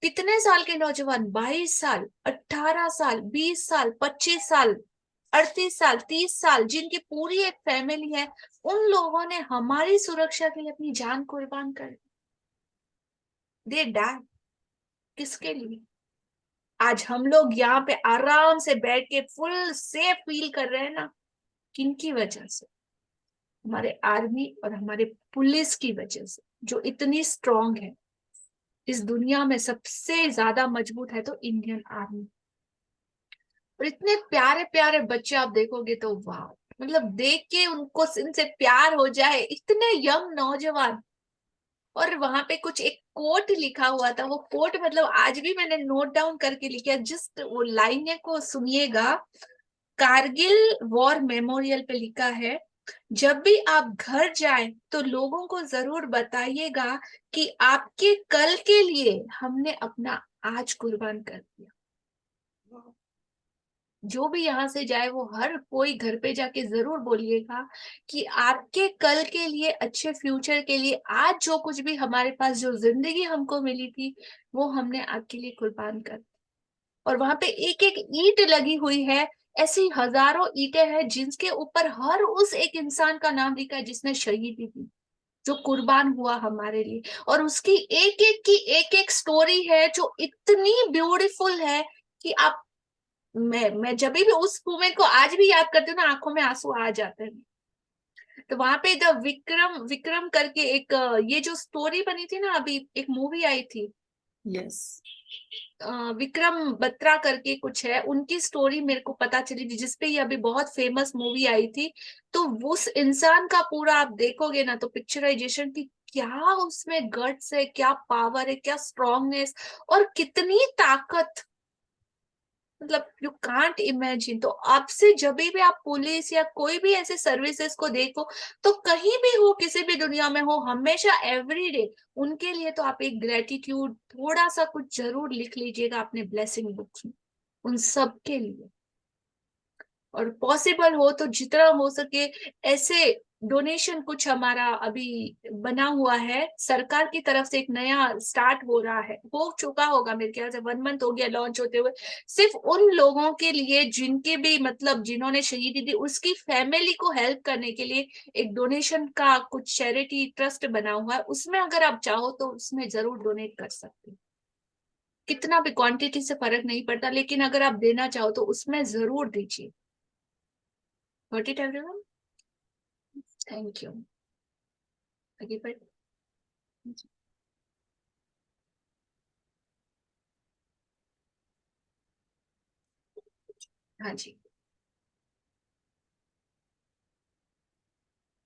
[SPEAKER 1] कितने साल के नौजवान, 22 साल, 18 साल, 20 साल, 25 साल, 38 साल, 30 साल, जिनकी पूरी एक फैमिली है, उन लोगों ने हमारी सुरक्षा के लिए अपनी जान कुर्बान कर दी। दे डाई किसके लिए? आज हम लोग यहाँ पे आराम से बैठ के फुल सेफ फील कर रहे हैं ना, किनकी वजह से? हमारे आर्मी और हमारे पुलिस की वजह से, जो इतनी स्ट्रांग है। इस दुनिया में सबसे ज्यादा मजबूत है तो इंडियन आर्मी। और इतने प्यारे प्यारे बच्चे आप देखोगे तो वाह, मतलब देख के उनको इनसे प्यार हो जाए, इतने यंग नौजवान। और वहां पे कुछ एक कोट लिखा हुआ था, वो कोट मतलब आज भी मैंने नोट डाउन करके लिखा, जस्ट वो लाइनें को सुनिएगा। कारगिल वॉर मेमोरियल पे लिखा है, जब भी आप घर जाएं तो लोगों को जरूर बताइएगा कि आपके कल के लिए हमने अपना आज कुर्बान कर दिया। जो भी यहाँ से जाए वो हर कोई घर पे जाके जरूर बोलिएगा कि आपके कल के लिए, अच्छे फ्यूचर के लिए, आज जो कुछ भी हमारे पास, जो जिंदगी हमको मिली थी, वो हमने आपके लिए कुर्बान कर दी। और वहां पे एक एक ईंट लगी हुई है, ऐसी हजारों ईंटें हैं जिसके ऊपर हर उस एक इंसान का नाम लिखा है जिसने शहीदी दी, जो कुर्बान हुआ हमारे लिए। और उसकी एक एक की एक एक स्टोरी है जो इतनी ब्यूटीफुल है कि आप, मैं जब भी उस मूवमेंट को आज भी याद करती हूँ ना, आंखों में आंसू आ जाते हैं। तो वहां पे द विक्रम विक्रम करके एक ये जो स्टोरी बनी थी ना, अभी एक मूवी आई थी,
[SPEAKER 2] यस,
[SPEAKER 1] विक्रम बत्रा करके कुछ है, उनकी स्टोरी मेरे को पता चली थी, जिसपे ये अभी बहुत फेमस मूवी आई थी। तो उस इंसान का पूरा आप देखोगे ना तो पिक्चराइजेशन की, क्या उसमें गट्स है, क्या पावर है, क्या स्ट्रांगनेस, और कितनी ताकत, मतलब यू कांट इमेजिन। तो आपसे जब भी आप पुलिस या कोई भी ऐसे सर्विसेज को देखो, तो कहीं भी हो, किसी भी दुनिया में हो, हमेशा एवरीडे उनके लिए तो आप एक ग्रेटिट्यूड थोड़ा सा कुछ जरूर लिख लीजिएगा अपने ब्लेसिंग बुक्स में, उन सब के लिए। और पॉसिबल हो तो जितना हो सके ऐसे डोनेशन, कुछ हमारा अभी बना हुआ है, सरकार की तरफ से एक नया स्टार्ट हो रहा है, हो चुका होगा मेरे ख्याल से 1 मंथ हो गया लॉन्च होते हुए, सिर्फ उन लोगों के लिए जिनके भी मतलब जिन्होंने शहीदी दी, उसकी फैमिली को हेल्प करने के लिए एक डोनेशन का कुछ चैरिटी ट्रस्ट बना हुआ है। उसमें अगर आप चाहो तो उसमें जरूर डोनेट कर सकते हो, कितना भी, क्वांटिटी से फर्क नहीं पड़ता, लेकिन अगर आप देना चाहो तो उसमें जरूर दीजिए। Got it, everyone? Thank you. आगे बढ़। हाँ जी,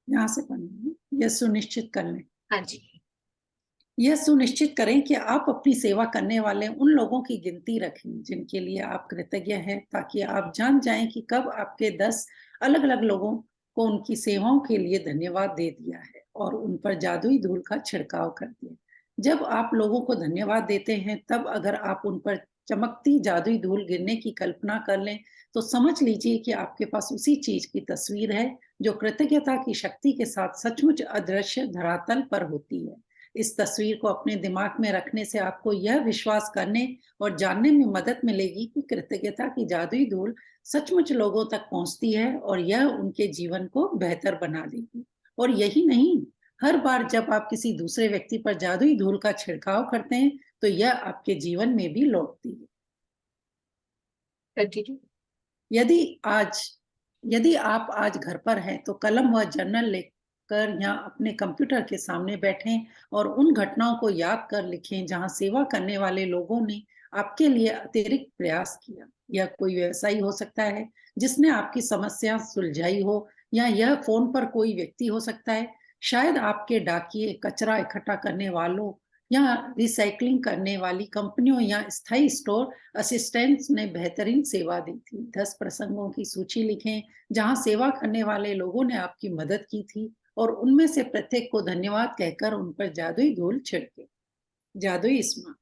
[SPEAKER 2] यहाँ से पढ़ेंगे। यह सुनिश्चित कर लें,
[SPEAKER 1] हाँ जी,
[SPEAKER 2] यह सुनिश्चित करें कि आप अपनी सेवा करने वाले उन लोगों की गिनती रखें जिनके लिए आप कृतज्ञ हैं, ताकि आप जान जाएं कि कब आपके 10 अलग अलग लोगों को उनकी सेवाओं के लिए धन्यवाद दे दिया है और उन पर जादुई धूल का छिड़काव कर दिया। जब आप लोगों को धन्यवाद देते हैं, तब अगर आप उन पर चमकती जादुई धूल गिरने की कल्पना कर लें, तो समझ लीजिए कि आपके पास उसी चीज की तस्वीर है जो कृतज्ञता की शक्ति के साथ सचमुच अदृश्य धरातल पर होती है। इस तस्वीर को अपने दिमाग में रखने से आपको यह विश्वास करने और जानने में मदद मिलेगी कि कृतज्ञता की जादुई धूल सचमुच लोगों तक पहुंचती है और यह उनके जीवन को बेहतर बना देगी। और यही नहीं, हर बार जब आप किसी दूसरे व्यक्ति पर जादुई धूल का छिड़काव करते हैं, तो यह आपके जीवन में भी लौटती है।
[SPEAKER 1] continue.
[SPEAKER 2] यदि आज यदि आप आज घर पर हैं तो कलम व जर्नल लेकर या अपने कंप्यूटर के सामने बैठें और उन घटनाओं को याद कर लिखें जहां सेवा करने वाले लोगों ने आपके लिए अतिरिक्त प्रयास किया। यह कोई व्यवसायी हो सकता है जिसने आपकी समस्या सुलझाई हो, या यह फोन पर कोई व्यक्ति हो सकता है, शायद आपके डाकिए, कचरा इकट्ठा करने वालों या रिसाइकलिंग करने वाली कंपनियों या स्थायी स्टोर असिस्टेंट्स ने बेहतरीन सेवा दी थी। 10 प्रसंगों की सूची लिखें जहां सेवा करने वाले लोगों ने आपकी मदद की थी और उनमें से प्रत्येक को धन्यवाद कहकर उन पर जादुई धूल छिड़के। जादुई स्मारक।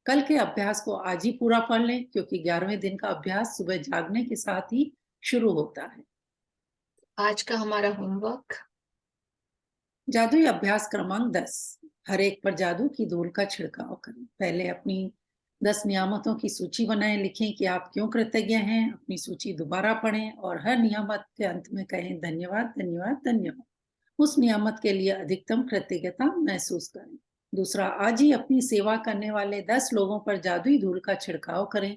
[SPEAKER 2] कल के अभ्यास को आज ही पूरा पढ़ लें क्योंकि 11वें दिन का अभ्यास सुबह जागने के साथ ही शुरू होता है।
[SPEAKER 1] आज का हमारा होमवर्क,
[SPEAKER 2] जादुई अभ्यास क्रमांक 10, हर एक पर जादू की धूल का छिड़काव करें। पहले अपनी 10 नियामतों की सूची बनाएं, लिखें कि आप क्यों कृतज्ञ हैं। अपनी सूची दोबारा पढ़ें और हर नियामत के अंत में कहें धन्यवाद, धन्यवाद, धन्यवाद। उस नियामत के लिए अधिकतम कृतज्ञता महसूस करें। दूसरा, आज ही अपनी सेवा करने वाले 10 लोगों पर जादुई धूल का छिड़काव करें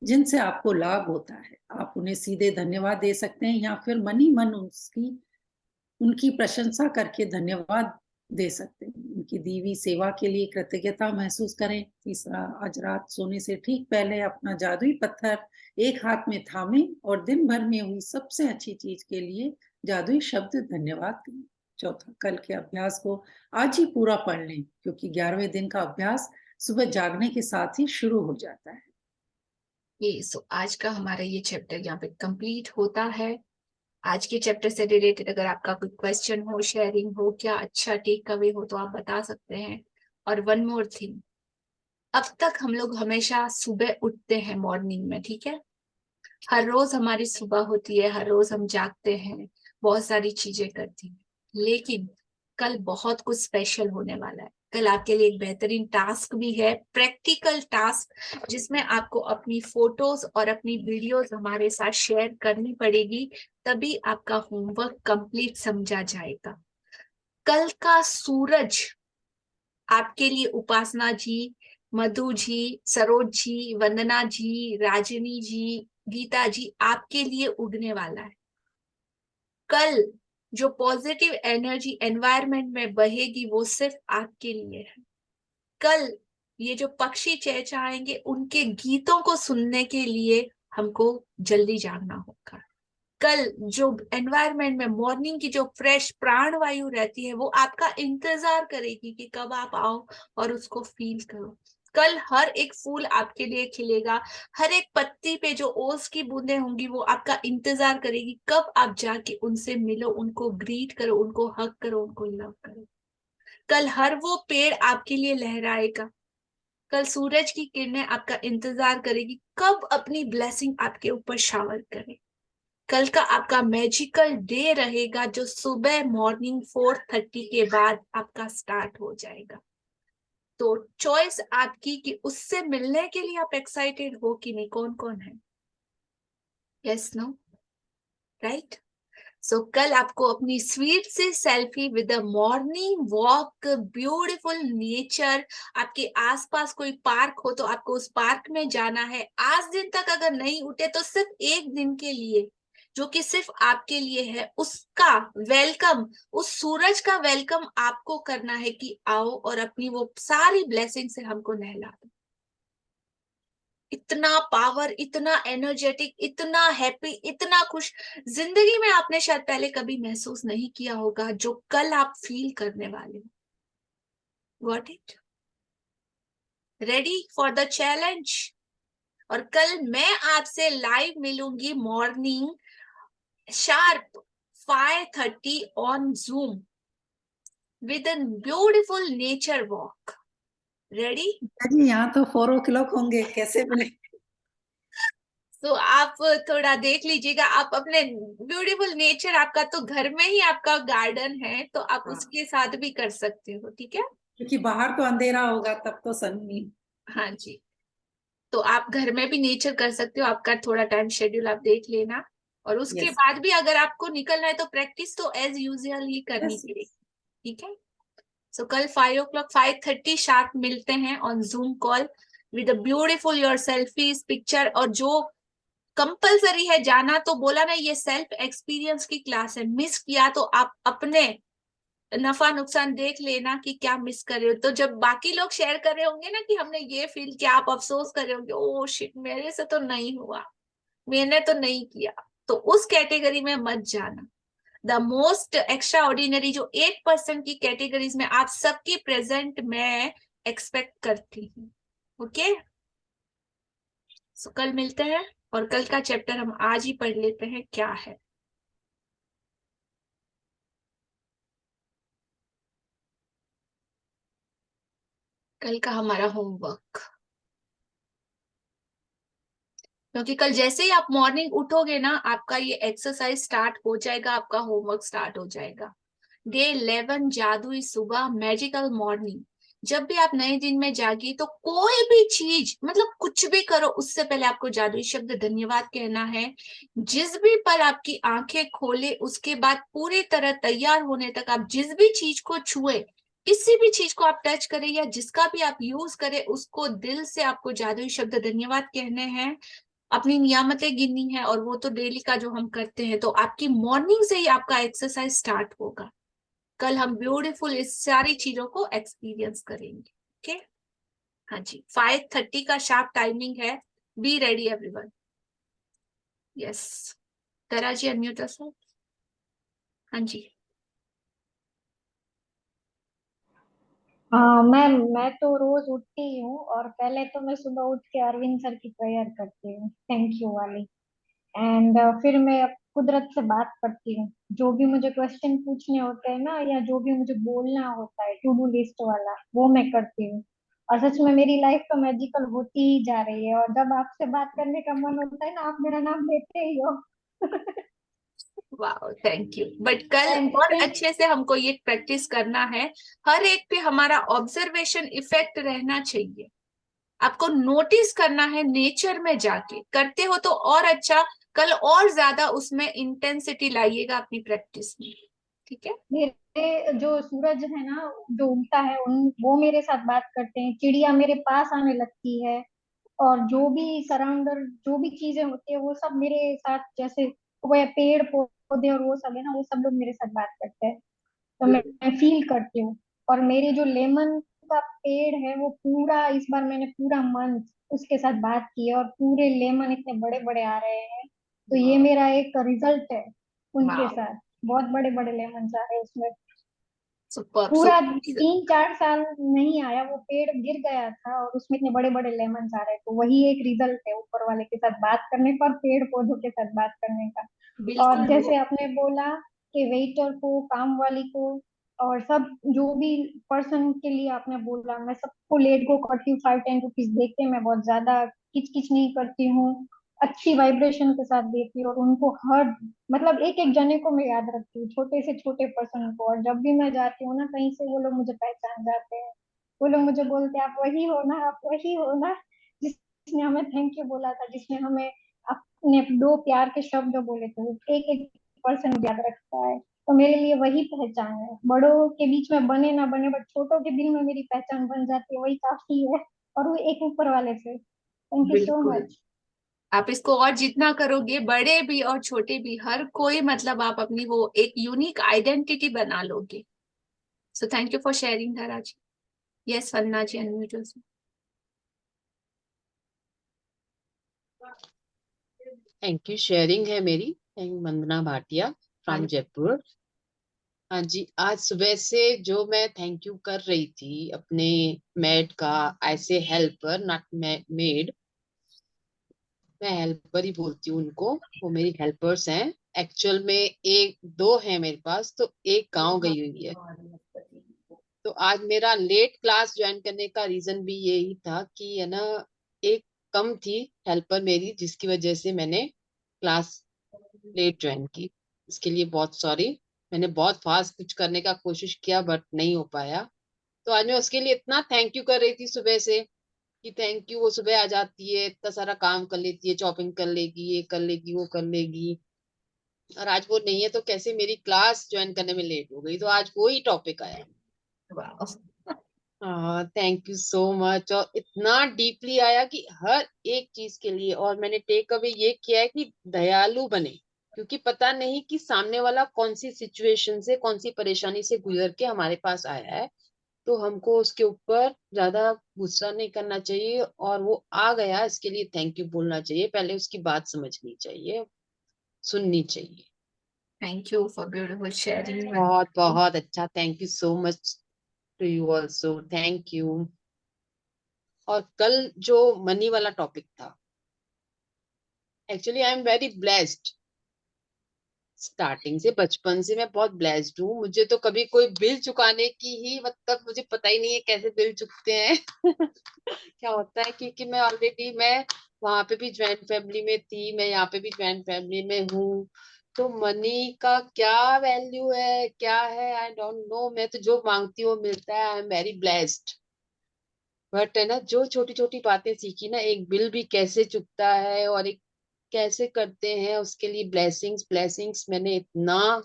[SPEAKER 2] जिनसे आपको लाभ होता है। आप उन्हें सीधे धन्यवाद दे सकते हैं या फिर मन ही मन उनकी प्रशंसा करके धन्यवाद दे सकते हैं। उनकी दी हुई सेवा के लिए कृतज्ञता महसूस करें। तीसरा, आज रात सोने से ठीक पहले अपना जादुई पत्थर एक हाथ में थामें और दिन भर में हुई सबसे अच्छी चीज के लिए जादुई शब्द धन्यवाद करें। चौथा, कल के अभ्यास को आज ही पूरा पढ़ लें क्योंकि 11वें दिन का अभ्यास सुबह जागने के साथ ही शुरू हो जाता है।
[SPEAKER 1] आज का हमारा ये चैप्टर यहाँ पे कंप्लीट होता है। आज के चैप्टर से रिलेटेड अगर आपका कोई क्वेश्चन हो, शेयरिंग हो, क्या अच्छा टेक अवे हो तो आप बता सकते हैं। और वन मोर थिंग, अब तक हम लोग हमेशा सुबह उठते हैं मॉर्निंग में, ठीक है। हर रोज हमारी सुबह होती है, हर रोज हम जागते हैं, बहुत सारी चीजें करती हैं, लेकिन कल बहुत कुछ स्पेशल होने वाला है। कल आपके लिए एक बेहतरीन टास्क भी है, प्रैक्टिकल टास्क, जिसमें आपको अपनी फोटोज और अपनी वीडियोस हमारे साथ शेयर करनी पड़ेगी, तभी आपका होमवर्क कंप्लीट समझा जाएगा। कल का सूरज आपके लिए उपासना जी, मधु जी, सरोज जी, वंदना जी, राजनी जी, गीता जी, आपके लिए उगने वाला है। कल जो पॉजिटिव एनर्जी एनवायरनमेंट में बहेगी वो सिर्फ आपके लिए है। कल ये जो पक्षी चहचहाएंगे उनके गीतों को सुनने के लिए हमको जल्दी जागना होगा। कल जो एनवायरनमेंट में मॉर्निंग की जो फ्रेश प्राण वायु रहती है वो आपका इंतजार करेगी कि कब आप आओ और उसको फील करो। कल हर एक फूल आपके लिए खिलेगा, हर एक पत्ती पे जो ओस की बूंदें होंगी वो आपका इंतजार करेगी कब आप जाके उनसे मिलो, उनको ग्रीट करो, उनको हग करो, उनको लव करो। कल हर वो पेड़ आपके लिए लहराएगा। कल सूरज की किरणें आपका इंतजार करेगी कब अपनी ब्लेसिंग आपके ऊपर शावर करे। कल का आपका मैजिकल डे रहेगा जो सुबह मॉर्निंग 4:30 के बाद आपका स्टार्ट हो जाएगा। तो चॉइस आपकी कि उससे मिलने के लिए आप एक्साइटेड हो कि नहीं, कौन कौन है? Yes, no, right. सो कल आपको अपनी स्वीट सी selfie with a morning walk, beautiful nature, आपके आसपास कोई पार्क हो तो आपको उस पार्क में जाना है। आज दिन तक अगर नहीं उठे तो सिर्फ एक दिन के लिए, जो कि सिर्फ आपके लिए है, उसका वेलकम, उस सूरज का वेलकम आपको करना है कि आओ और अपनी वो सारी ब्लेसिंग से हमको नहला दो। इतना पावर, इतना एनर्जेटिक, इतना हैप्पी, इतना खुश जिंदगी में आपने शायद पहले कभी महसूस नहीं किया होगा जो कल आप फील करने वाले हो। Got it? Ready for the challenge? और कल मैं आपसे लाइव मिलूंगी morning sharp 5:30 on Zoom with an beautiful nature walk. Ready?
[SPEAKER 2] जी, यहाँ तो 4 o'clock होंगे, कैसे मिले?
[SPEAKER 1] तो आप थोड़ा देख लीजिएगा, आप अपने ब्यूटीफुल नेचर, आपका तो घर में ही आपका गार्डन है तो आप
[SPEAKER 2] हाँ।
[SPEAKER 1] उसके साथ भी कर सकते हो, ठीक है।
[SPEAKER 2] क्योंकि बाहर तो अंधेरा होगा तब तो सन्नी।
[SPEAKER 1] हाँ जी, तो आप घर में भी नेचर कर सकते हो, आपका थोड़ा टाइम शेड्यूल आप देख लेना। और उसके
[SPEAKER 2] Yes.
[SPEAKER 1] बाद भी अगर आपको निकलना है तो प्रैक्टिस तो एज यूजुअल ही करनी
[SPEAKER 2] Yes.
[SPEAKER 1] पड़ेगी, ठीक है। सो कल 5 o'clock 5:30 शार्प मिलते हैं on zoom call with a beautiful your selfies picture, और जो कंपलसरी है जाना, तो बोला ना ये सेल्फ एक्सपीरियंस की क्लास है, मिस किया तो आप अपने नफा नुकसान देख लेना कि क्या मिस कर रहे हो। तो जब बाकी लोग शेयर कर रहे होंगे ना कि हमने ये फील किया, आप अफसोस कर रहे होंगे, ओ शिट मेरे से तो नहीं हुआ, मैंने तो नहीं किया, तो उस कैटेगरी में मत जाना। द मोस्ट एक्स्ट्रा ऑर्डिनरी जो 8% की कैटेगरीज में आप सबकी प्रेजेंट मैं एक्सपेक्ट करती हूँ। ओके, सो कल मिलते हैं, और कल का चैप्टर हम आज ही पढ़ लेते हैं क्या है। कल का हमारा होमवर्क, क्योंकि कल जैसे ही आप मॉर्निंग उठोगे ना, आपका ये एक्सरसाइज स्टार्ट हो जाएगा, आपका होमवर्क स्टार्ट हो जाएगा। डे 11 जादुई सुबह, मैजिकल मॉर्निंग। जब भी आप नए दिन में जागी तो कोई भी चीज, मतलब कुछ भी करो, उससे पहले आपको जादुई शब्द धन्यवाद कहना है। जिस भी पल आपकी आंखें खोले उसके बाद पूरी तरह तैयार होने तक आप जिस भी चीज को छुए, किसी भी चीज को आप टच करें या जिसका भी आप यूज करें, उसको दिल से आपको जादुई शब्द धन्यवाद कहने हैं। अपनी नियामतें गिननी है, और वो तो डेली का जो हम करते हैं। तो आपकी मॉर्निंग से ही आपका एक्सरसाइज स्टार्ट होगा। कल हम ब्यूटीफुल इस सारी चीजों को एक्सपीरियंस करेंगे। ओके, हाँ जी, 5:30 का शार्प टाइमिंग है। Be ready everyone. यस, तरा जी अनम्यूट सर। हाँ जी।
[SPEAKER 4] मैं तो रोज उठती ही हूँ, और पहले तो मैं सुबह उठ के अरविंद सर की प्रेयर करती हूँ, थैंक यू वाली। एंड फिर मैं कुदरत से बात करती हूँ, जो भी मुझे क्वेश्चन पूछने होते हैं ना, या जो भी मुझे बोलना होता है टू डू लिस्ट वाला, वो मैं करती हूँ। और सच में मेरी लाइफ तो मैजिकल होती ही जा रही है, और जब आपसे बात करने का मन होता है ना, आप मेरा नाम लेते ही हो।
[SPEAKER 1] वाह, थैंक यू। बट कल
[SPEAKER 4] एंड
[SPEAKER 1] और अच्छे से हमको ये प्रैक्टिस करना है। हर एक पे हमारा ऑब्जर्वेशन इफेक्ट रहना चाहिए। आपको नोटिस करना है, नेचर में जाके करते हो तो और अच्छा। कल और ज्यादा उसमें इंटेंसिटी लाइएगा अपनी प्रैक्टिस में, ठीक है।
[SPEAKER 4] मेरे जो सूरज है ना, जो उगता है, उन वो मेरे साथ बात करते हैं, चिड़िया मेरे पास आने लगती है, और जो भी सराउंडर जो भी चीजें होती है वो सब मेरे साथ, जैसे वो पेड़ पौधे और वो सब है ना, वो सब लोग मेरे साथ बात करते हैं। तो मैं फील करती हूँ। और मेरी जो लेमन का पेड़ है, वो पूरा इस बार मैंने पूरा मंथ उसके साथ बात की है, और पूरे लेमन इतने बड़े बड़े आ रहे हैं। तो ये मेरा एक रिजल्ट है उनके
[SPEAKER 1] वाह,
[SPEAKER 4] साथ, बहुत बड़े बड़े लेमन आ रहे हैं उसमें।
[SPEAKER 1] सुपर। सो
[SPEAKER 4] पूरा 3-4 साल नहीं आया, वो पेड़ गिर गया था और उसमें इतने बड़े बड़े लेमन आ रहे, तो वही एक रिजल्ट है ऊपर वाले के साथ बात करने का और पेड़ पौधों के साथ बात करने का। और
[SPEAKER 1] बिल्कुल वो,
[SPEAKER 4] जैसे आपने बोला कि वेटर को, काम वाली को, और सब जो भी पर्सन के लिए आपने बोला, मैं सबको लेट गो करती हूँ, 5-10 रुपीज देख के। मैं बहुत ज्यादा किच किच नहीं करती हूँ, अच्छी वाइब्रेशन के साथ देती हूँ, और उनको हर, मतलब एक एक जने को मैं याद रखती हूँ, छोटे से छोटे पर्सन को। और जब भी मैं जाती हूँ ना कहीं से, वो लोग मुझे पहचान जाते हैं। वो लोग मुझे बोलते हैं, आप वही हो ना, आप वही हो ना, जिसने हमें थैंक यू बोला था, जिसने हमें अपने 2 प्यार के शब्द बोले थे। एक एक पर्सन याद रखता है। तो मेरे लिए वही पहचान है, बड़ों के बीच में बने ना बने, बट छोटों के दिल में मेरी पहचान बन जाती है, वही काफी है। और वो एक ऊपर वाले से। थैंक यू सो
[SPEAKER 1] बिल्कुल।
[SPEAKER 4] मच।
[SPEAKER 1] आप इसको और जितना करोगे, बड़े भी और छोटे भी, हर कोई, मतलब आप अपनी वो एक यूनिक आइडेंटिटी बना लोगे। So thank you for sharing Dhara ji. Yes Vandana ji, unmute.
[SPEAKER 12] Thank you. Sharing है मेरी। Thank Vandana Bhatia from Jaipur. हाँ जी, आज सुबह से जो मैं थैंक यू कर रही थी अपने मेड का, ऐसे हेल्पर, नॉट मेड, मैं हेल्पर ही बोलती हूँ उनको, वो मेरी हेल्पर्स हैं। एक्चुअल में एक दो है मेरे पास, तो एक गांव गई हुई है। तो आज मेरा लेट क्लास ज्वाइन करने का रीजन भी यही था कि है ना, एक कम थी हेल्पर मेरी, जिसकी वजह से मैंने क्लास लेट ज्वाइन की। इसके लिए बहुत सॉरी। मैंने बहुत फास्ट कुछ करने का कोशिश किया बट नहीं हो पाया। तो आज मैं उसके लिए इतना थैंक यू कर रही थी सुबह से कि थैंक यू, वो सुबह आ जाती है, इतना सारा काम कर लेती है, चॉपिंग कर लेगी, ये कर लेगी, वो कर लेगी। और आज वो नहीं है तो कैसे मेरी क्लास ज्वाइन करने में लेट हो गई। तो आज वही टॉपिक आया।
[SPEAKER 1] वाह,
[SPEAKER 12] थैंक यू सो मच। और इतना डीपली आया कि हर एक चीज के लिए, और मैंने टेक अवे ये किया है कि दयालु बने, क्योंकि पता नहीं कि सामने वाला कौन सी सिचुएशन से, कौन सी परेशानी से गुजर के हमारे पास आया है। तो हमको उसके ऊपर ज्यादा गुस्सा नहीं करना चाहिए, और वो आ गया इसके लिए थैंक यू बोलना चाहिए, पहले उसकी बात समझनी चाहिए, सुननी चाहिए।
[SPEAKER 1] Thank you for beautiful sharing.
[SPEAKER 12] बहुत बहुत अच्छा, thank you so much to you also, thank you. और कल जो मनी वाला टॉपिक था, actually I am very blessed. Starting से, बचपन से मैं बहुत ब्लेस्ड हूँ। मुझे तो कभी कोई बिल चुकाने की ही, मतलब मुझे पता ही नहीं है कैसे बिल चुकते हैं। क्या होता है, क्योंकि मैं वहां पे भी ज्वाइंट फैमिली में थी, मैं यहाँ पे भी ज्वाइंट फैमिली में हूँ। तो मनी का क्या वैल्यू है, क्या है, आई डोंट नो। मैं तो जो मांगती हूँ मिलता है, आई एम वेरी ब्लेस्ड। बट है ना, जो छोटी छोटी बातें सीखी ना, एक बिल भी कैसे चुकता है और एक कैसे करते हैं, उसके लिए ब्लेसिंग्स ब्लेसिंग्स। मैंने इतना,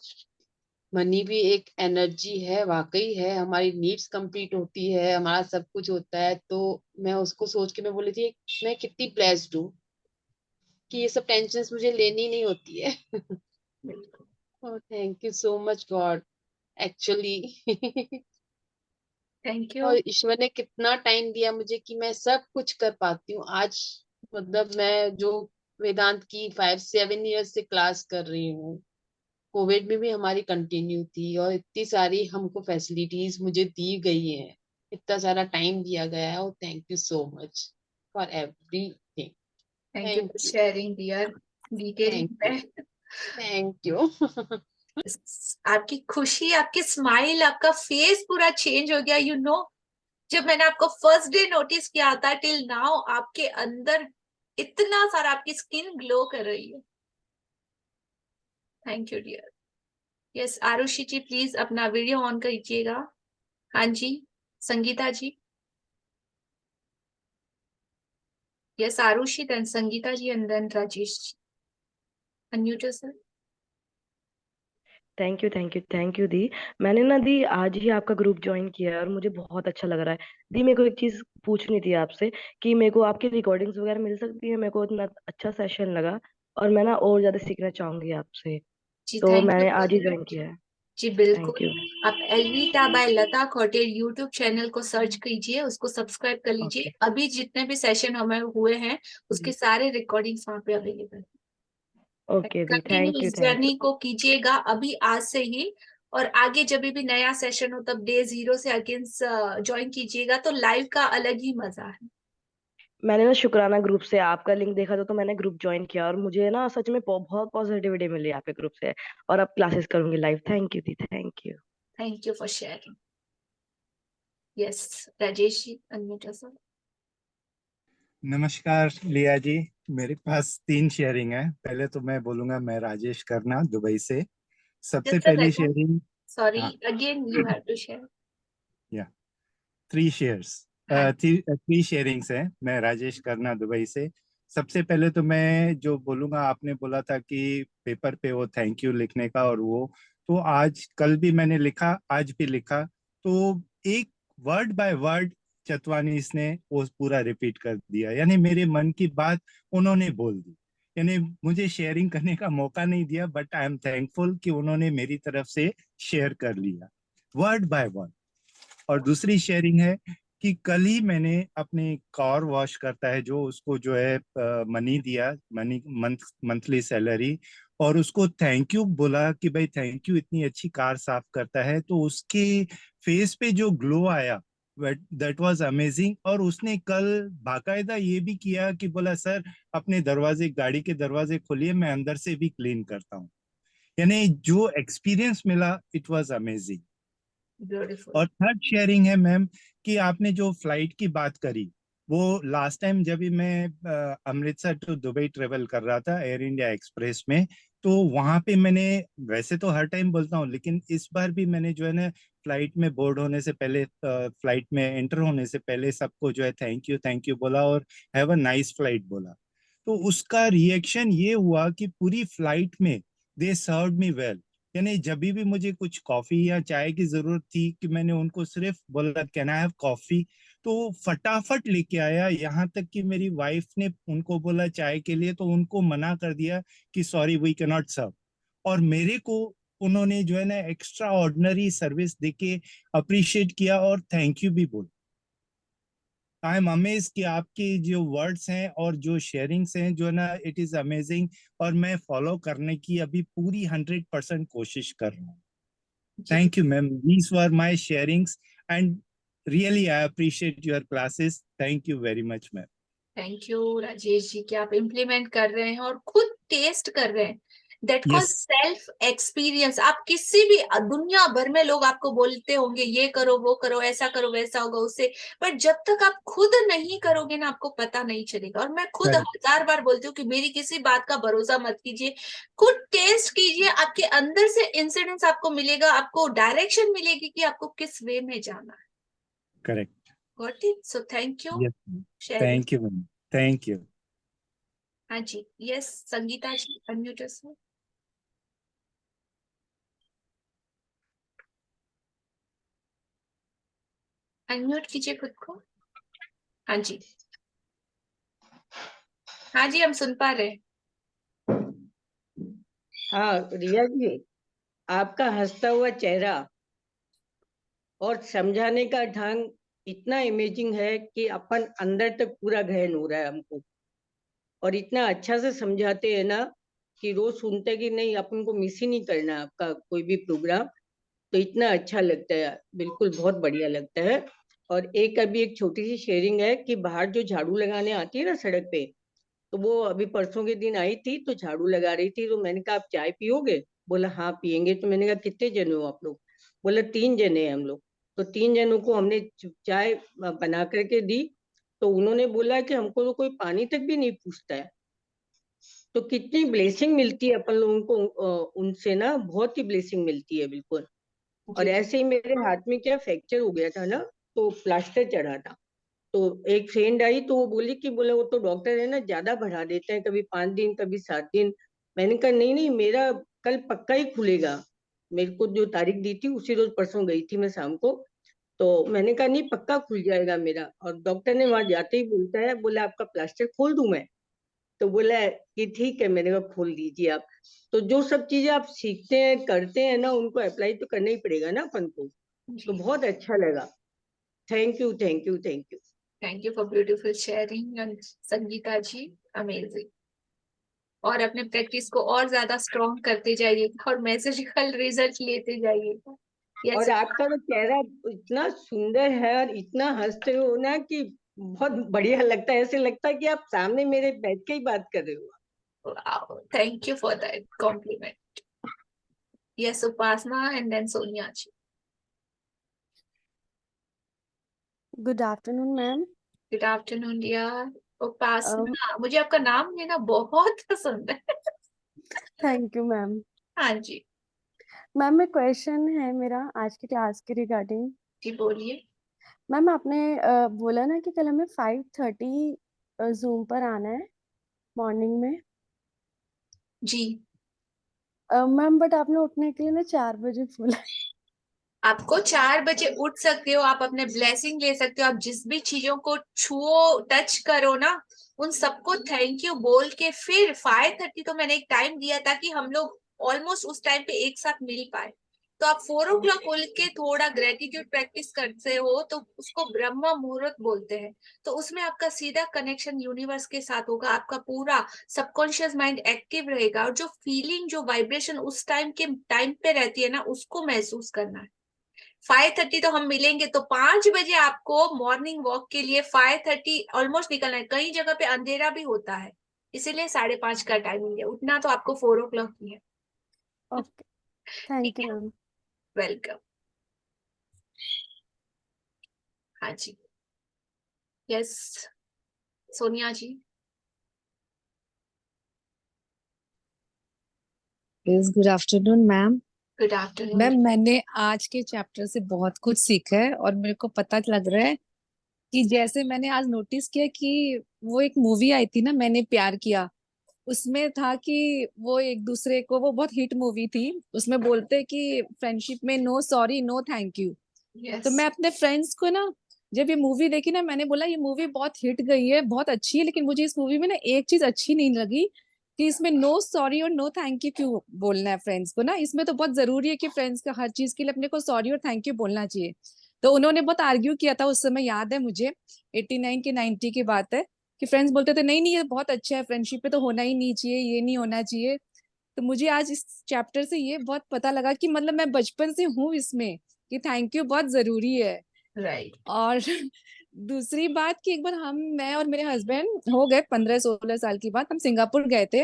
[SPEAKER 12] मनी भी एक एनर्जी है, वाकई है। हमारी नीड्स कंप्लीट होती है, हमारा सब कुछ होता है। तो मैं उसको सोच के मैं बोली थी, मैं कितनी ब्लेस्ड हूँ कि ये सब टेंशन मुझे लेनी नहीं होती है। Thank you so much God, actually.
[SPEAKER 1] Thank you.
[SPEAKER 12] और ईश्वर ने कितना टाइम दिया मुझे कि मैं सब कुछ कर पाती हूँ आज। मतलब मैं जो वेदांत की 5-7 ईयर्स से क्लास कर रही हूँ, कोविड में भी हमारी कंटिन्यू थी, और इतनी सारी हमको फैसिलिटीज मुझे दी गई है, इतना सारा टाइम दिया गया है। और thank you so much for everything.
[SPEAKER 1] Thank you
[SPEAKER 12] thank
[SPEAKER 1] for
[SPEAKER 12] you,
[SPEAKER 1] sharing dear, detailing
[SPEAKER 12] thank you,
[SPEAKER 1] में।
[SPEAKER 12] Thank you.
[SPEAKER 1] आपकी खुशी, आपकी स्माइल, आपका फेस पूरा चेंज हो गया, यू नो। जब मैंने आपको फर्स्ट डे नोटिस किया था टिल नाउ, आपके अंदर इतना सारा, आपकी स्किन ग्लो कर रही है। Thank you dear. Yes Arushi ji, please अपना वीडियो ऑन कीजिएगा। हाँ जी, Sangeeta ji. Yes Arushi, then Sangeeta ji, and then Rajesh ji. Unmute yourself.
[SPEAKER 13] Thank you दी। मैंने ना दी आज ही आपका ग्रुप ज्वाइन किया है और मुझे बहुत अच्छा लग रहा है। दी मेरे को एक चीज पूछनी थी आपसे कि मेरे को आपकी रिकॉर्डिंग्स वगैरह मिल सकती है? मेरे को इतना अच्छा सेशन लगा और मैं ना और ज्यादा सीखना चाहूंगी आपसे,
[SPEAKER 1] जी
[SPEAKER 13] तो
[SPEAKER 1] थैंक यू
[SPEAKER 13] मैंने आज ही
[SPEAKER 1] सो
[SPEAKER 13] ज्वाइन
[SPEAKER 1] मच।
[SPEAKER 13] किया है।
[SPEAKER 1] जी
[SPEAKER 13] थैंक
[SPEAKER 1] बिल्कुल।
[SPEAKER 13] यू।
[SPEAKER 1] आप एलवीटा बाय लता खौटेर यूट्यूब चैनल को सर्च कीजिए, उसको सब्सक्राइब कर लीजिए।
[SPEAKER 13] ओके।
[SPEAKER 1] अभी जितने भी सेशन हमें हुए हैं उसके सारे रिकॉर्डिंग्स वहां पे अवेलेबल है।
[SPEAKER 13] ओके दी,
[SPEAKER 1] कंटिन्यू इस
[SPEAKER 13] थैंक
[SPEAKER 1] जर्नी
[SPEAKER 13] यू।
[SPEAKER 1] को कीजिएगा अभी, आज से ही। और आगे जब भी नया सेशन हो तब डे 0 से अगेन ज्वाइन कीजिएगा, तो लाइव का अलग ही मजा है।
[SPEAKER 13] मैंने ना शुक्राना ग्रुप से आपका लिंक देखा था तो मैंने ग्रुप ज्वाइन किया और मुझे ना सच में बहुत पॉजिटिविटी मिली आपके ग्रुप से। और अब क्लासेस करूंगी लाइव। थैंक यू दी, thank you.
[SPEAKER 1] Thank you for sharing. Yes Rajesh ji, unmute yourself.
[SPEAKER 14] नमस्कार लिया जी। मेरे पास 3 शेयरिंग है। पहले तो मैं बोलूंगा, मैं राजेश करना दुबई से। सबसे
[SPEAKER 1] जस्ट अ
[SPEAKER 14] पहली
[SPEAKER 1] सेकंड,
[SPEAKER 14] शेयरिंग।
[SPEAKER 1] सॉरी,
[SPEAKER 14] हाँ,
[SPEAKER 1] again you have to share.
[SPEAKER 14] या 3 शेयर्स,
[SPEAKER 1] हाँ
[SPEAKER 14] 3 शेयरिंग्स है। मैं राजेश करना दुबई से। सबसे पहले तो मैं जो बोलूंगा, आपने बोला था कि पेपर पे वो थैंक यू लिखने का, और वो तो आज कल भी मैंने लिखा, आज भी लिखा। तो एक वर्ड बाय वर्ड चतवानी ने वो पूरा रिपीट कर दिया, यानी मेरे मन की बात उन्होंने बोल दी। यानी मुझे शेयरिंग करने का मौका नहीं दिया, बट आई एम थैंकफुल कि उन्होंने मेरी तरफ से शेयर कर लिया वर्ड बाय वर्ड। और दूसरी शेयरिंग है कि कल ही मैंने अपनी कार वॉश करता है जो, उसको जो है मनी दिया, मनी मंथली सैलरी, और उसको थैंक यू बोला कि भाई थैंक यू, इतनी अच्छी कार साफ करता है। तो उसके फेस पे जो ग्लो आया, दैट वाज अमेजिंग। और उसने कल बाकायदा ये भी किया कि बोला, सर अपने दरवाजे, गाड़ी के दरवाजे खोलिए, मैं अंदर से भी क्लीन करता हूँ। यानी जो एक्सपीरियंस मिला, इट वाज अमेजिंग।
[SPEAKER 1] ब्यूटीफुल।
[SPEAKER 14] और थर्ड शेयरिंग है मैम, कि आपने जो फ्लाइट की बात करी, वो लास्ट टाइम जब भी मैं अमृतसर टू दुबई ट्रेवल कर रहा था एयर इंडिया एक्सप्रेस में, तो वहां पे मैंने, वैसे तो हर टाइम बोलता हूँ, लेकिन इस बार भी मैंने जो है ना, फ्लाइट में बोर्ड होने से पहले, फ्लाइट में एंटर होने से पहले सबको जो है थैंक यू बोला, और हैव अ नाइस फ्लाइट बोला। तो उसका रिएक्शन ये हुआ कि पूरी फ्लाइट में दे सर्व्ड मी वेल। यानी जब भी मुझे कुछ कॉफी या चाय की जरूरत थी कि मैंने उनको सिर्फ बोला कैन आई हैव कॉफी, तो वो फटाफट लेके आया। यहाँ तक कि मेरी वाइफ ने उनको बोला चाय के लिए तो उनको मना कर दिया कि sorry we can not serve, और मेरे को उन्होंने जो है ना एक्स्ट्रा ऑर्डिनरी सर्विस देके अप्रिशिएट किया और थैंक यू भी बोला। आई एम अमेज कि आपके जो वर्ड्स हैं और जो शेयरिंग्स हैं जो है ना इट इज अमेजिंग, और मैं फॉलो करने की अभी पूरी 100% कोशिश कर रहा हूँ। Thank you ma'am, these were my sharings and really I appreciate your classes. Thank you very much ma'am.
[SPEAKER 1] Thank you Rajesh ji कि आप इम्प्लीमेंट कर रहे हैं और खुद टेस्ट कर रहे हैं। That calls
[SPEAKER 14] Yes.
[SPEAKER 1] Self experience. आप किसी भी दुनिया भर में लोग आपको बोलते होंगे ये करो वो करो ऐसा करो वैसा होगा उससे, पर जब तक आप खुद नहीं करोगे ना आपको पता नहीं चलेगा। और मैं खुद
[SPEAKER 14] Correct.
[SPEAKER 1] 1000 बार बोलती हूँ कि मेरी किसी बात का भरोसा मत कीजिए, खुद टेस्ट कीजिए। आपके अंदर से इंसिडेंट्स आपको मिलेगा, आपको डायरेक्शन मिलेगी कि आपको किस वे में जाना है।
[SPEAKER 14] Correct.
[SPEAKER 1] Got it? So thank you
[SPEAKER 14] yes,
[SPEAKER 1] sharing.
[SPEAKER 14] Thank you ma'am, thank you.
[SPEAKER 1] हाँ जी, यस संगीता जी अनम्यूट योरसेल्फ। अनम्यूट कीजिए खुद को। हाँ जी, हाँ जी हम सुन पा रहे हैं।
[SPEAKER 15] हाँ रिया जी, आपका हंसता हुआ चेहरा और समझाने का ढंग इतना इमेजिंग है कि अपन अंदर तक पूरा गहन हो रहा है हमको, और इतना अच्छा से समझाते हैं ना कि रोज सुनते कि नहीं अपन को मिस ही नहीं करना है आपका कोई भी प्रोग्राम। तो इतना अच्छा लगता है, बिल्कुल बहुत बढ़िया लगता है। और एक अभी एक छोटी सी शेयरिंग है कि बाहर जो झाड़ू लगाने आती है ना सड़क पे, तो वो अभी परसों के दिन आई थी तो झाड़ू लगा रही थी, तो मैंने कहा आप चाय पियोगे? बोला हाँ पियेंगे। तो मैंने कहा कितने जने हो आप लोग? बोला 3 जने हैं हम लोग। तो 3 जनों को हमने चाय बना करके दी, तो उन्होंने बोला कि हमको तो कोई पानी तक भी नहीं पूछता है। तो कितनी ब्लेसिंग मिलती है अपन लोगों को उनसे ना, बहुत ही ब्लेसिंग मिलती है बिल्कुल। और ऐसे ही मेरे हाथ में क्या फ्रैक्चर हो गया था ना, तो प्लास्टर चढ़ा था। तो एक फ्रेंड आई तो वो बोली कि बोले वो तो डॉक्टर है ना ज्यादा बढ़ा देते हैं, कभी 5 दिन कभी 7 दिन। मैंने कहा नहीं नहीं, मेरा कल पक्का ही खुलेगा। मेरे को जो तारीख दी थी उसी रोज, परसों गई थी मैं शाम को, तो मैंने कहा नहीं पक्का खुल जाएगा मेरा। और डॉक्टर ने वहां जाते ही बोलता है, बोला आपका प्लास्टर खोल दूं मैं? तो बोला कि ठीक है। मैंने कहा खोल दीजिए आप। तो जो सब चीजें आप सीखते हैं करते हैं ना, उनको अप्लाई तो करना ही पड़ेगा ना अपन को। तो बहुत अच्छा लगा। Thank you thank you thank you.
[SPEAKER 1] Thank you for beautiful sharing Sangeeta ji, amazing. और अपने प्रैक्टिस को और ज्यादा स्ट्रॉन्ग करते जाइएगा और मैजिकल रिजल्ट लेते जाइएगा। यस
[SPEAKER 15] और आपका तो चेहरा इतना सुंदर है और इतना हंसते हो ना कि बहुत बढ़िया लगता है, ऐसे लगता है कि आप सामने मेरे बैठ के ही बात कर रहे हो।
[SPEAKER 1] Thank you for that compliment. Yes Upasana and then Sonia ji.
[SPEAKER 16] Good afternoon ma'am.
[SPEAKER 1] Good afternoon dear. Upasana, मुझे आपका नाम लेना बहुत पसंद है।
[SPEAKER 16] Thank you ma'am.
[SPEAKER 1] हाँ जी,
[SPEAKER 16] मैम एक क्वेश्चन है मेरा आज की क्लास के रिगार्डिंग।
[SPEAKER 1] जी बोलिए।
[SPEAKER 16] मैम आपने बोला ना कि कल हमें 5:30 जूम पर आना है मॉर्निंग में।
[SPEAKER 1] जी
[SPEAKER 16] मैम बट आपने उठने के लिए ना 4 बजे बोला।
[SPEAKER 1] आपको 4 बजे उठ सकते हो, आप अपने ब्लेसिंग ले सकते हो, आप जिस भी चीजों को छुओ टच करो ना उन सबको थैंक यू बोल के फिर 5:30 तो मैंने एक टाइम दिया था कि हम लोग ऑलमोस्ट उस टाइम पे एक साथ मिल पाए। तो आप 4 o'clock बोल के थोड़ा ग्रेटिट्यूड प्रैक्टिस करते हो तो उसको ब्रह्म मुहूर्त बोलते हैं। तो उसमें आपका सीधा कनेक्शन यूनिवर्स के साथ होगा, आपका पूरा सबकॉन्शियस माइंड एक्टिव रहेगा और जो फीलिंग जो वाइब्रेशन उस टाइम के टाइम पे रहती है ना उसको महसूस करना है। 5:30 तो हम मिलेंगे, तो 5 बजे आपको मॉर्निंग वॉक के लिए 5:30 ऑलमोस्ट निकलना है। कई जगह पे अंधेरा भी होता है, इसीलिए 5:30 का टाइमिंग है। उठना तो आपको 4 o'clock ही है।
[SPEAKER 16] Okay thank you ma'am.
[SPEAKER 1] Welcome. हाँ जी, yes Sonia ji.
[SPEAKER 17] Good afternoon ma'am.
[SPEAKER 1] Good afternoon.
[SPEAKER 17] Ma'am मैंने आज के चैप्टर से बहुत कुछ सीखा है और मेरे को पता लग रहा है कि जैसे मैंने आज नोटिस किया कि वो एक मूवी आई थी ना मैंने प्यार किया, उसमें था कि वो एक दूसरे को, वो बहुत हिट मूवी थी, उसमें बोलते कि फ्रेंडशिप में no sorry no thank you. तो मैं
[SPEAKER 1] यस,
[SPEAKER 17] अपने फ्रेंड्स को ना, जब ये मूवी देखी ना, मैंने बोला ये मूवी बहुत हिट गई है, बहुत अच्छी है, लेकिन मुझे इस मूवी में ना एक चीज अच्छी नहीं लगी कि इसमें नो सॉरी और नो थैंक यू क्यों बोलना है फ्रेंड्स को ना। इसमें तो बहुत जरूरी है कि फ्रेंड्स का हर चीज के लिए अपने को सॉरी और थैंक यू बोलना चाहिए। तो उन्होंने बहुत आर्ग्यू किया था उस समय, याद है मुझे, 89 की 90 की बात है, कि फ्रेंड्स बोलते थे नहीं नहीं ये बहुत अच्छा है, फ्रेंडशिप पे तो होना ही नहीं चाहिए, ये नहीं होना चाहिए। तो मुझे आज इस चैप्टर से ये बहुत पता लगा कि मतलब मैं बचपन से हूँ इसमें, कि थैंक यू बहुत जरूरी है।
[SPEAKER 1] राइट।
[SPEAKER 17] और दूसरी बात कि एक बार मैं और मेरे हस्बैंड हो गए 15-16 साल की बात, हम सिंगापुर गए थे।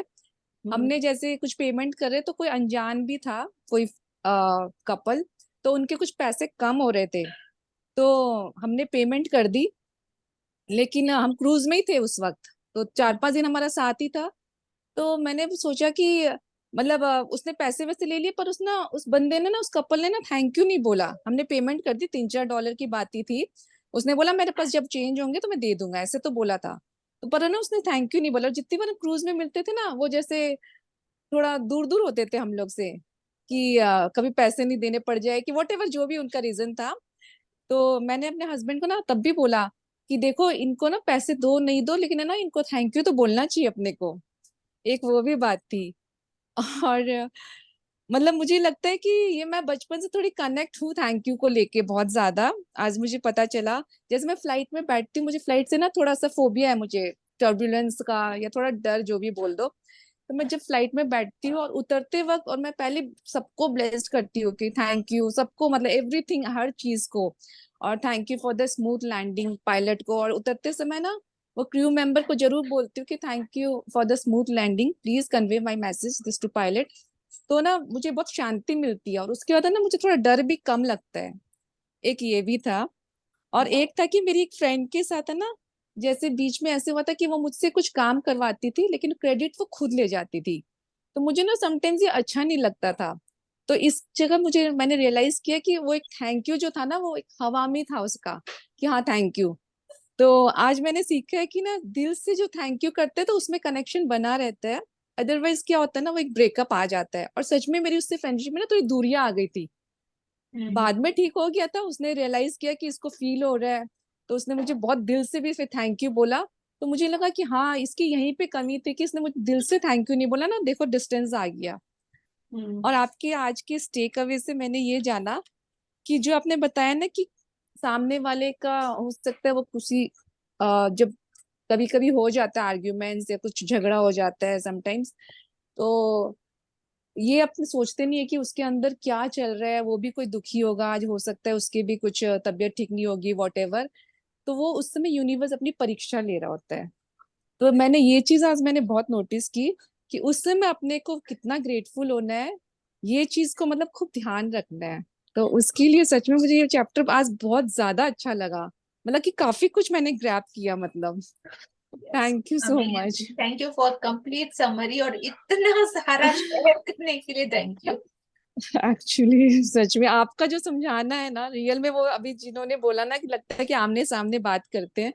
[SPEAKER 17] हमने जैसे कुछ पेमेंट करे तो कोई अनजान भी था, कोई कपल, तो उनके कुछ पैसे कम हो रहे थे, तो हमने पेमेंट कर दी। लेकिन हम क्रूज में ही थे उस वक्त, तो 4-5 दिन हमारा साथ ही था। तो मैंने सोचा कि मतलब उसने पैसे वैसे ले लिए, पर उस बंदे ने ना, उस कपल ने ना थैंक यू नहीं बोला। हमने पेमेंट कर दी, $3-4 की बात ही थी। उसने बोला मेरे पास जब चेंज होंगे तो मैं दे दूंगा, ऐसे तो बोला था। तो पर ना उसने थैंक यू नहीं बोला। और जितनी बार क्रूज में मिलते थे ना, वो जैसे थोड़ा दूर दूर होते थे हम लोग से, कि कभी पैसे नहीं देने पड़ जाए, कि वॉट एवर जो भी उनका रीजन था। तो मैंने अपने हस्बैंड को ना तब भी बोला कि देखो इनको ना पैसे दो नहीं दो, लेकिन है ना इनको थैंक यू तो बोलना चाहिए अपने को। एक वो भी बात थी। और मतलब मुझे लगता है कि ये मैं बचपन से थोड़ी कनेक्ट हूँ थैंक यू को लेके बहुत ज्यादा। आज मुझे पता चला, जैसे मैं फ्लाइट में बैठती हूँ, मुझे फ्लाइट से ना थोड़ा सा फोबिया है, मुझे टर्बुलेंस का या थोड़ा डर जो भी बोल दो। तो मैं जब फ्लाइट में बैठती हूँ और उतरते वक्त, और मैं पहले सबको ब्लेस्ड करती हूँ कि थैंक यू सबको, मतलब एवरीथिंग, हर चीज को। और thank you for the smooth landing pilot को। और उतरते समय ना वो क्रू मेंबर को जरूर बोलती हूँ कि thank you for the smooth landing, please convey my message this to pilot. तो ना मुझे बहुत शांति मिलती है, और उसके बाद है ना मुझे थोड़ा डर भी कम लगता है। एक ये भी था। और एक था कि मेरी एक फ्रेंड के साथ है ना, जैसे बीच में ऐसे हुआ था कि वो मुझसे कुछ काम करवाती थी, लेकिन क्रेडिट वो खुद ले जाती थी। तो मुझे ना समटाइम्स ये अच्छा नहीं लगता था। तो इस जगह मैंने रियलाइज किया कि वो एक थैंक यू जो था ना, वो एक हवा में था उसका, कि हाँ थैंक यू। तो आज मैंने सीखा है कि ना दिल से जो थैंक यू करते हैं तो उसमें कनेक्शन बना रहता है। अदरवाइज क्या होता है ना, वो एक ब्रेकअप आ जाता है। और सच में मेरी उससे फ्रेंडशिप में ना थोड़ी दूरियां आ गई थी। बाद में ठीक हो गया था, उसने रियलाइज किया कि इसको फील हो रहा है, तो उसने मुझे बहुत दिल से भी फिर थैंक यू बोला। तो मुझे लगा कि हाँ इसकी यहीं पे कमी थी कि इसने मुझे दिल से थैंक यू नहीं बोला ना, देखो डिस्टेंस आ गया। और आपके आज के टेक अवे से मैंने ये जाना कि जो आपने बताया ना कि सामने वाले का हो सकता है वो किसी जब कभी कभी हो जाता है आर्ग्यूमेंट्स या कुछ झगड़ा हो जाता है समटाइम्स, तो ये अपने सोचते नहीं है कि उसके अंदर क्या चल रहा है, वो भी कोई दुखी होगा, आज हो सकता है उसकी भी कुछ तबीयत ठीक नहीं होगी, वॉट एवर। तो वो उस समय यूनिवर्स अपनी परीक्षा ले रहा होता है। तो मैंने ये चीज आज मैंने बहुत नोटिस की कि उस समय अपने को कितना ग्रेटफुल होना है, ये चीज को मतलब खूब ध्यान रखना है। तो उसके लिए सच में मुझे ये चैप्टर आज बहुत ज्यादा अच्छा लगा, मतलब कि काफी कुछ मैंने ग्रैब किया मतलब। Thank you so much.
[SPEAKER 1] Thank you for complete summary, और इतना सारा शेयर करने के लिए थैंक यू।
[SPEAKER 17] एक्चुअली सच में आपका जो समझाना है ना रियल में, वो अभी जिन्होंने बोला ना कि लगता है कि आमने सामने बात करते हैं,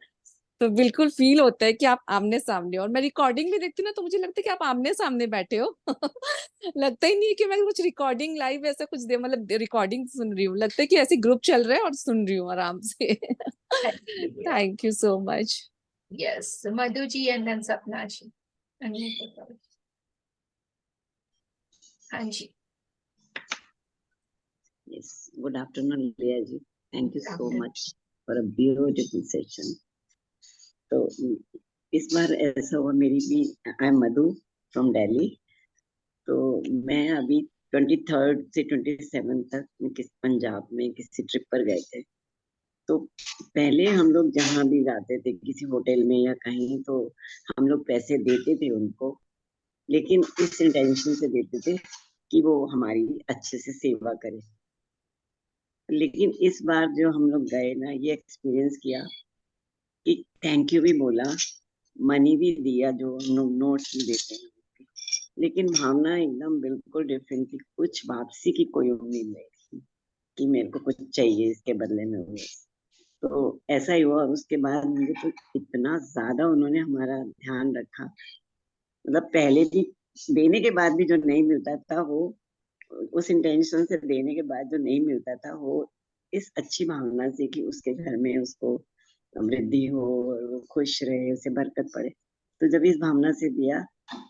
[SPEAKER 17] तो बिल्कुल फील होता है कि आप आमने सामने हो। और मैं रिकॉर्डिंग भी देखती हूँ ना, तो मुझे लगता है कि आप आमने सामने बैठे हो। लगता ही नहीं है कि मैं कुछ रिकॉर्डिंग लाइव ऐसा कुछ दे, मतलब रिकॉर्डिंग सुन रही हूँ, लगता है कि ऐसे ग्रुप चल रहा है और सुन रही हूँ आराम से। Thank you so much.
[SPEAKER 1] Yes, Madhu ji and then Sapna ji. हाँ जी।
[SPEAKER 18] Yes, good afternoon, Leah ji. Thank you so much for a beautiful session. तो इस बार ऐसा हुआ मेरी भी, I am Madhu from Delhi. तो मैं अभी 23rd से 27 तक पंजाब में किसी ट्रिप पर गए थे। तो पहले हम लोग जहाँ भी जाते थे किसी होटल में या कहीं, तो हम लोग पैसे देते थे उनको, लेकिन इस इंटेंशन से देते थे कि वो हमारी अच्छे से सेवा करे। लेकिन इस बार जो हम लोग गए ना, ये एक्सपीरियंस किया कि थैंक यू भी बोला, मनी भी दिया जो हम लोग नोट्स भी देते हैं, लेकिन भावना एकदम बिल्कुल डिफरेंट थी। कुछ वापसी की कोई उम्मीद नहीं थी कि मेरे को कुछ चाहिए इसके बदले में वो। तो ऐसा ही हुआ। उसके बाद मुझे तो इतना ज्यादा उन्होंने हमारा ध्यान रखा मतलब पहले भी देने के बाद भी जो नहीं मिलता था, वो उस इंटेंशन से देने के बाद जो नहीं मिलता था, वो इस अच्छी भावना से कि उसके घर में उसको वृद्धि हो और वो खुश रहे, उसे बरकत पड़े। तो जब इस भावना से दिया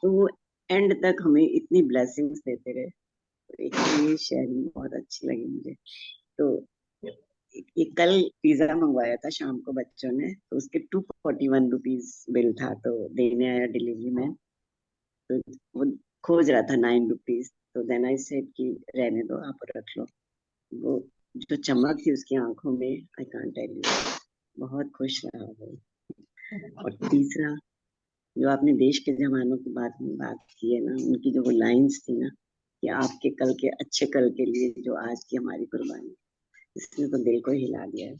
[SPEAKER 18] तो वो एंड तक हमें इतनी ब्लेसिंग्स देते रहे। तो एक ये शेयरिंग बहुत अच्छी लगी मुझे। तो ये कल पिज्जा मंगवाया था शाम को बच्चों ने, तो उसके 241 रुपीज बिल था, तो देने आया डिलीवरी मैन, तो वो खोज रहा था 9 रुपीज। तो देन आई सेड कि रहने दो, आप रख लो। वो जो चमक थी उसकी आंखों में, आई कांट टेल यू, बहुत खुश रहा वो। और तीसरा, जो आपने देश के जवानों की बात की है ना, उनकी जो वो लाइंस थी ना, कि आपके कल के अच्छे कल के लिए जो आज की हमारी कुर्बानी, इसने तो दिल को हिला दिया है।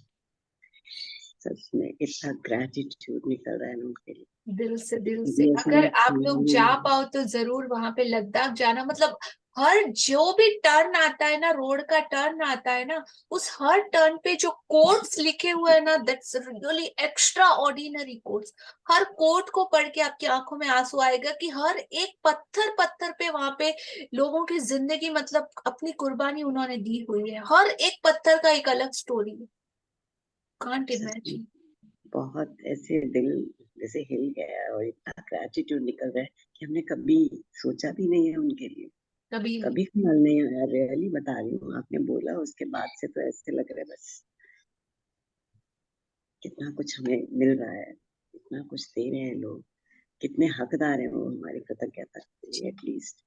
[SPEAKER 18] सच में इतना ग्रेटिट्यूड निकल रहा है ना उनके लिए,
[SPEAKER 1] दिल से
[SPEAKER 18] मुझे ऐसा
[SPEAKER 1] अगर
[SPEAKER 18] लगता
[SPEAKER 1] आप लोग जा पाओ तो जरूर वहां पे लद्दाख जाना। मतलब हर जो भी टर्न आता है ना, रोड का टर्न आता है ना, उस हर टर्न पे जो कोट्स लिखे हुए हैं ना, that's really extraordinary quotes. हर कोट को पढ़ के आपकी आंखों में आंसू आएगा कि हर एक पत्थर पत्थर पे वहां पे लोगों की जिंदगी, मतलब अपनी कुर्बानी उन्होंने दी हुई है। हर एक पत्थर का एक अलग स्टोरी है। Can't imagine.
[SPEAKER 18] बहुत ऐसे दिल जैसे हिल गया और इतना ग्रेटिट्यूड निकल रहा है कि हमने कभी सोचा भी नहीं है उनके लिए, कभी ख्याल नहीं आया। रियली बता रही हूँ, आपने बोला उसके बाद से तो ऐसे लग रहा है बस कितना कुछ हमें मिल रहा है, इतना कुछ दे रहे हैं लोग, कितने हकदार हैं वो हमारी कृतज्ञता के लिए। At least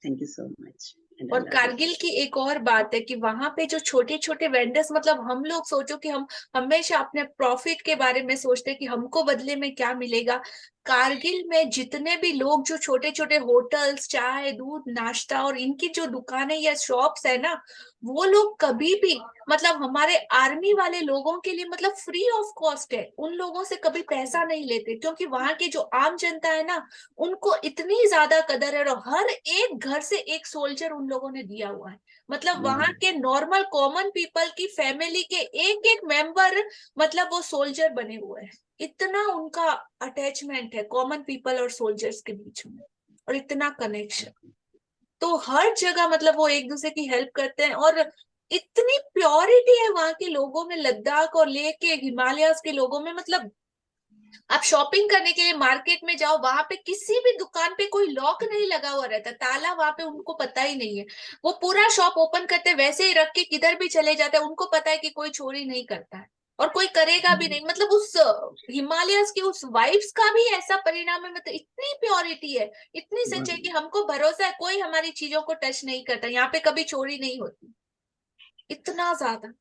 [SPEAKER 18] thank you so much.
[SPEAKER 1] और कारगिल की एक और बात है कि वहां पे जो छोटे छोटे वेंडर्स, मतलब हम लोग सोचो कि हम हमेशा अपने प्रॉफिट के बारे में सोचते हैं कि हमको बदले में क्या मिलेगा। कारगिल में जितने भी लोग जो छोटे छोटे होटल्स, चाय, दूध, नाश्ता और इनकी जो दुकानें या शॉप्स है ना, वो लोग कभी भी, मतलब हमारे आर्मी वाले लोगों के लिए मतलब फ्री ऑफ कॉस्ट है। उन लोगों से कभी पैसा नहीं लेते, क्योंकि वहां के जो आम जनता है ना, उनको इतनी ज्यादा कदर है। और हर एक घर से एक सोल्जर उन लोगों ने दिया हुआ है। मतलब वहां के नॉर्मल कॉमन पीपल की फैमिली के एक एक मेंबर, मतलब वो सोल्जर बने हुए हैं। इतना उनका अटैचमेंट है कॉमन पीपल और सोल्जर्स के बीच में, और इतना कनेक्शन। तो हर जगह मतलब वो एक दूसरे की हेल्प करते हैं, और इतनी प्योरिटी है वहां के लोगों में, लद्दाख और लेह के हिमालयास के लोगों में। मतलब आप शॉपिंग करने के लिए मार्केट में जाओ, वहां पे किसी भी दुकान पे कोई लॉक नहीं लगा हुआ रहता, ताला वहां पे उनको पता ही नहीं है। वो पूरा शॉप ओपन करते वैसे ही रख के किधर भी चले जाते हैं। उनको पता है कि कोई चोरी नहीं करता है और कोई करेगा भी नहीं। मतलब उस हिमालयस की उस वाइब्स का भी ऐसा परिणाम है। मतलब इतनी प्योरिटी है, इतनी सच्चाई कि हमको भरोसा है कोई हमारी चीजों को टच नहीं करता, यहाँ पे कभी चोरी नहीं होती। इतना ज्यादा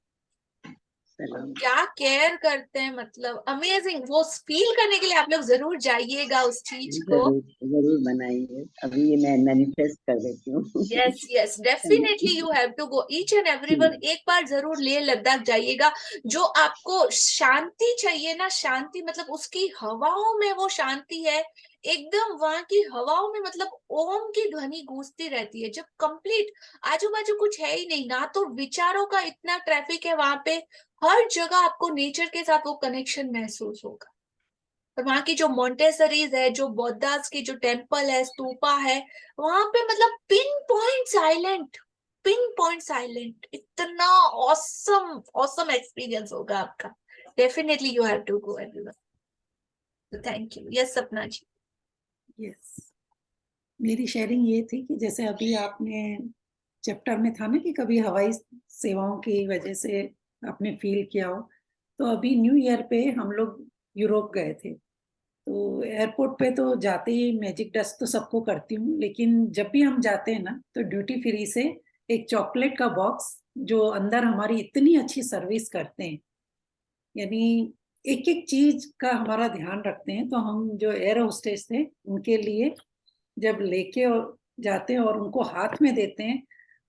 [SPEAKER 1] क्या केयर करते हैं, मतलब अमेजिंग। वो फील करने के लिए आप लोग जरूर जाइएगा उस चीज को।
[SPEAKER 18] जरूर बनाएंगे, अभी ये मैं मैनिफेस्ट कर देती हूँ।
[SPEAKER 1] Yes yes, definitely you have to go, each and everyone एक बार जरूर लेह लद्दाख जाइएगा। जो आपको शांति चाहिए ना, शांति मतलब उसकी हवाओं में वो शांति है एकदम। वहां की हवाओं में मतलब ओम की ध्वनि गूंजती रहती है, जब कंप्लीट आजू बाजू कुछ है ही नहीं ना, तो विचारों का इतना ट्रैफिक है वहां पे। हर जगह आपको नेचर के साथ वो कनेक्शन महसूस होगा। और वहां की जो मोंटेसरीज है, जो बौद्धास की जो टेम्पल है, स्तूपा है, वहां पे मतलब पिन पॉइंट साइलेंट। इतना ऑसम ऑसम एक्सपीरियंस होगा आपका। Definitely you have to go everyone. Thank you. Yes Sapna ji.
[SPEAKER 2] Yes, मेरी शेयरिंग ये थी कि जैसे अभी आपने चैप्टर में था ना कि कभी हवाई सेवाओं की वजह से आपने फील किया हो, तो अभी न्यू ईयर पे हम लोग यूरोप गए थे। तो एयरपोर्ट पे तो जाते ही मैजिक डस्ट तो सबको करती हूँ, लेकिन जब भी हम जाते हैं ना तो ड्यूटी फ्री से एक चॉकलेट का बॉक्स, जो अंदर हमारी इतनी अच्छी सर्विस करते हैं, यानी एक एक चीज का हमारा ध्यान रखते हैं। तो हम जो एयर होस्टेस थे उनके लिए जब लेके जाते हैं और उनको हाथ में देते हैं,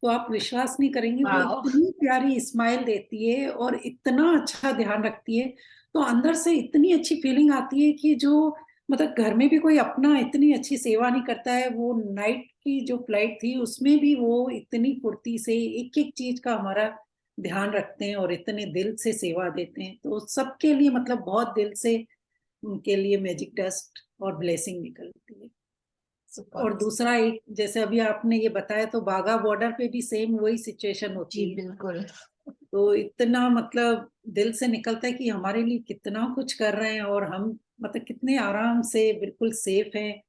[SPEAKER 2] तो आप विश्वास नहीं करेंगे, वो इतनी प्यारी स्माइल देती है और इतना अच्छा ध्यान रखती है। तो अंदर से इतनी अच्छी फीलिंग आती है कि जो मतलब घर में भी कोई अपना इतनी अच्छी सेवा नहीं करता है। वो नाइट की जो फ्लाइट थी उसमें भी वो इतनी फुर्ती से एक एक चीज का हमारा ध्यान रखते हैं और इतने दिल से सेवा देते हैं। तो सबके लिए मतलब बहुत दिल से उनके लिए मैजिक डस्ट और ब्लेसिंग निकलती है। और दूसरा एक, जैसे अभी आपने ये बताया, तो बाघा बॉर्डर पे भी सेम वही सिचुएशन होती है।
[SPEAKER 1] बिल्कुल।
[SPEAKER 2] तो इतना मतलब दिल से निकलता है कि हमारे लिए कितना कुछ कर रहे हैं और हम मतलब कितने आराम से बिल्कुल सेफ हैं।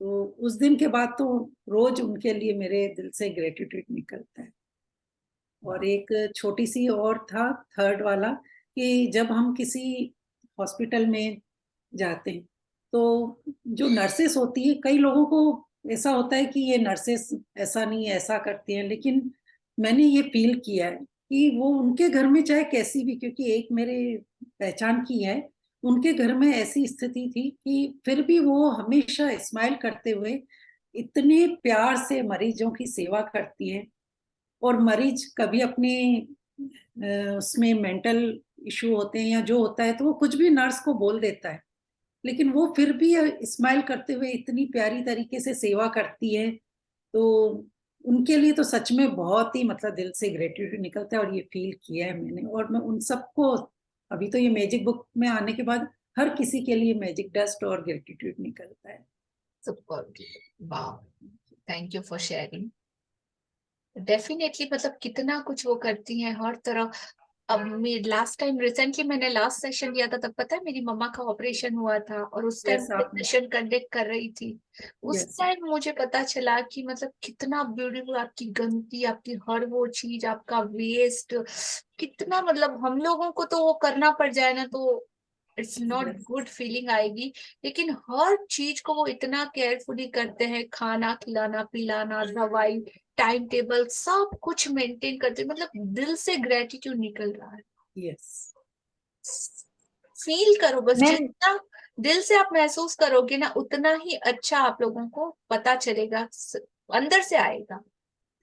[SPEAKER 2] तो उस दिन के बाद तो रोज उनके लिए मेरे दिल से ग्रेटिट्यूड निकलता है। और एक छोटी सी और था, थर्ड वाला, कि जब हम किसी हॉस्पिटल में जाते हैं तो जो नर्सेस होती है, कई लोगों को ऐसा होता है कि ये नर्सेस ऐसा नहीं ऐसा करती हैं, लेकिन मैंने ये फील किया है कि वो उनके घर में चाहे कैसी भी, क्योंकि एक मेरे पहचान की है, उनके घर में ऐसी स्थिति थी कि फिर भी वो हमेशा स्माइल करते हुए इतने प्यार से मरीजों की सेवा करती हैं। और मरीज कभी अपने उसमें मेंटल इशू होते हैं या जो होता है, तो वो कुछ भी नर्स को बोल देता है, लेकिन वो फिर भी स्माइल करते हुए इतनी प्यारी तरीके से सेवा करती है। तो उनके लिए तो सच में बहुत ही मतलब दिल से ग्रेटिट्यूड निकलता है, और ये फील किया है मैंने। और मैं उन सबको, अभी तो ये मैजिक बुक में आने के बाद हर किसी के लिए मैजिक डस्ट और ग्रेटिट्यूड निकलता है।
[SPEAKER 1] वाह, thank you for sharing. Definitely मतलब कितना कुछ वो करती हैं हर तरह। अब लास्ट टाइम रिसेंटली मैंने लास्ट सेशन लिया था, तब पता है मेरी मम्मा का ऑपरेशन हुआ था, और उस टाइम सेशन कंडक्ट कर रही थी। उस टाइम मुझे पता चला कि मतलब कितना ब्यूटीफुल आपकी गंदगी, आपकी हर वो चीज, आपका वेस्ट कितना, मतलब हम लोगों को तो वो करना पड़ जाए ना तो इट्स नॉट गुड फीलिंग आएगी, लेकिन हर चीज को वो इतना केयरफुली करते हैं। खाना खिलाना, पिलाना, दवाई, टाइम टेबल, सब कुछ मेंटेन करते हैं। मतलब दिल से ग्रेटिट्यूड निकल रहा है।
[SPEAKER 2] यस,
[SPEAKER 1] फील करो बस, जितना दिल से आप महसूस करोगे ना, उतना ही अच्छा आप लोगों को पता चलेगा, अंदर से आएगा।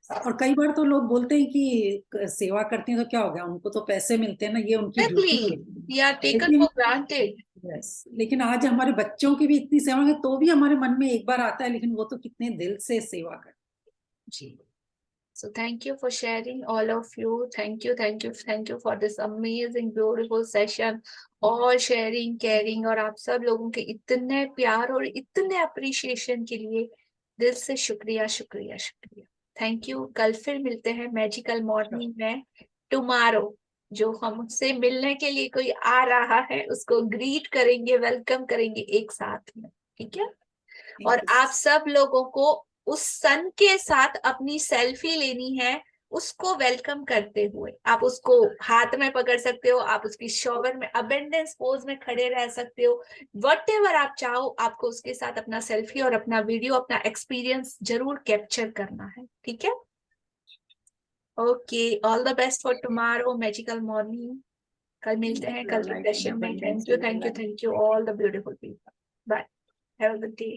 [SPEAKER 2] और कई बार तो लोग बोलते हैं कि सेवा करते हैं तो क्या हो गया, उनको तो पैसे मिलते हैं ना, ये उनकी ड्यूटी है।
[SPEAKER 1] Taken for granted.
[SPEAKER 2] यस, लेकिन आज हमारे बच्चों की भी इतनी सेवा है, तो भी हमारे मन में एक बार आता है, लेकिन वो तो कितने दिल से सेवा करते हैं।
[SPEAKER 1] जी, so thank you for sharing, all of you. Thank you for this amazing beautiful session, all sharing, caring, और आप सब लोगों के इतने प्यार और इतने अप्रिशिएशन के लिए दिल से शुक्रिया शुक्रिया शुक्रिया। Thank you. कल फिर मिलते हैं मैजिकल मॉर्निंग में। टुमारो जो हमसे मिलने के लिए कोई आ रहा है उसको ग्रीट करेंगे, वेलकम करेंगे एक साथ में, ठीक है? और आप सब लोगों को उस सन के साथ अपनी सेल्फी लेनी है, उसको वेलकम करते हुए। आप उसको हाथ में पकड़ सकते हो, आप उसकी शॉवर में अबेंडेंस पोज में खड़े रह सकते हो, व्हाटएवर आप चाहो, आपको उसके साथ अपना सेल्फी और अपना वीडियो, अपना एक्सपीरियंस जरूर कैप्चर करना है, ठीक है? Okay, all the best for tomorrow magical morning. कल मिलते हैं कल के सेशन में। Thank you all the beautiful people. Bye, have a good day.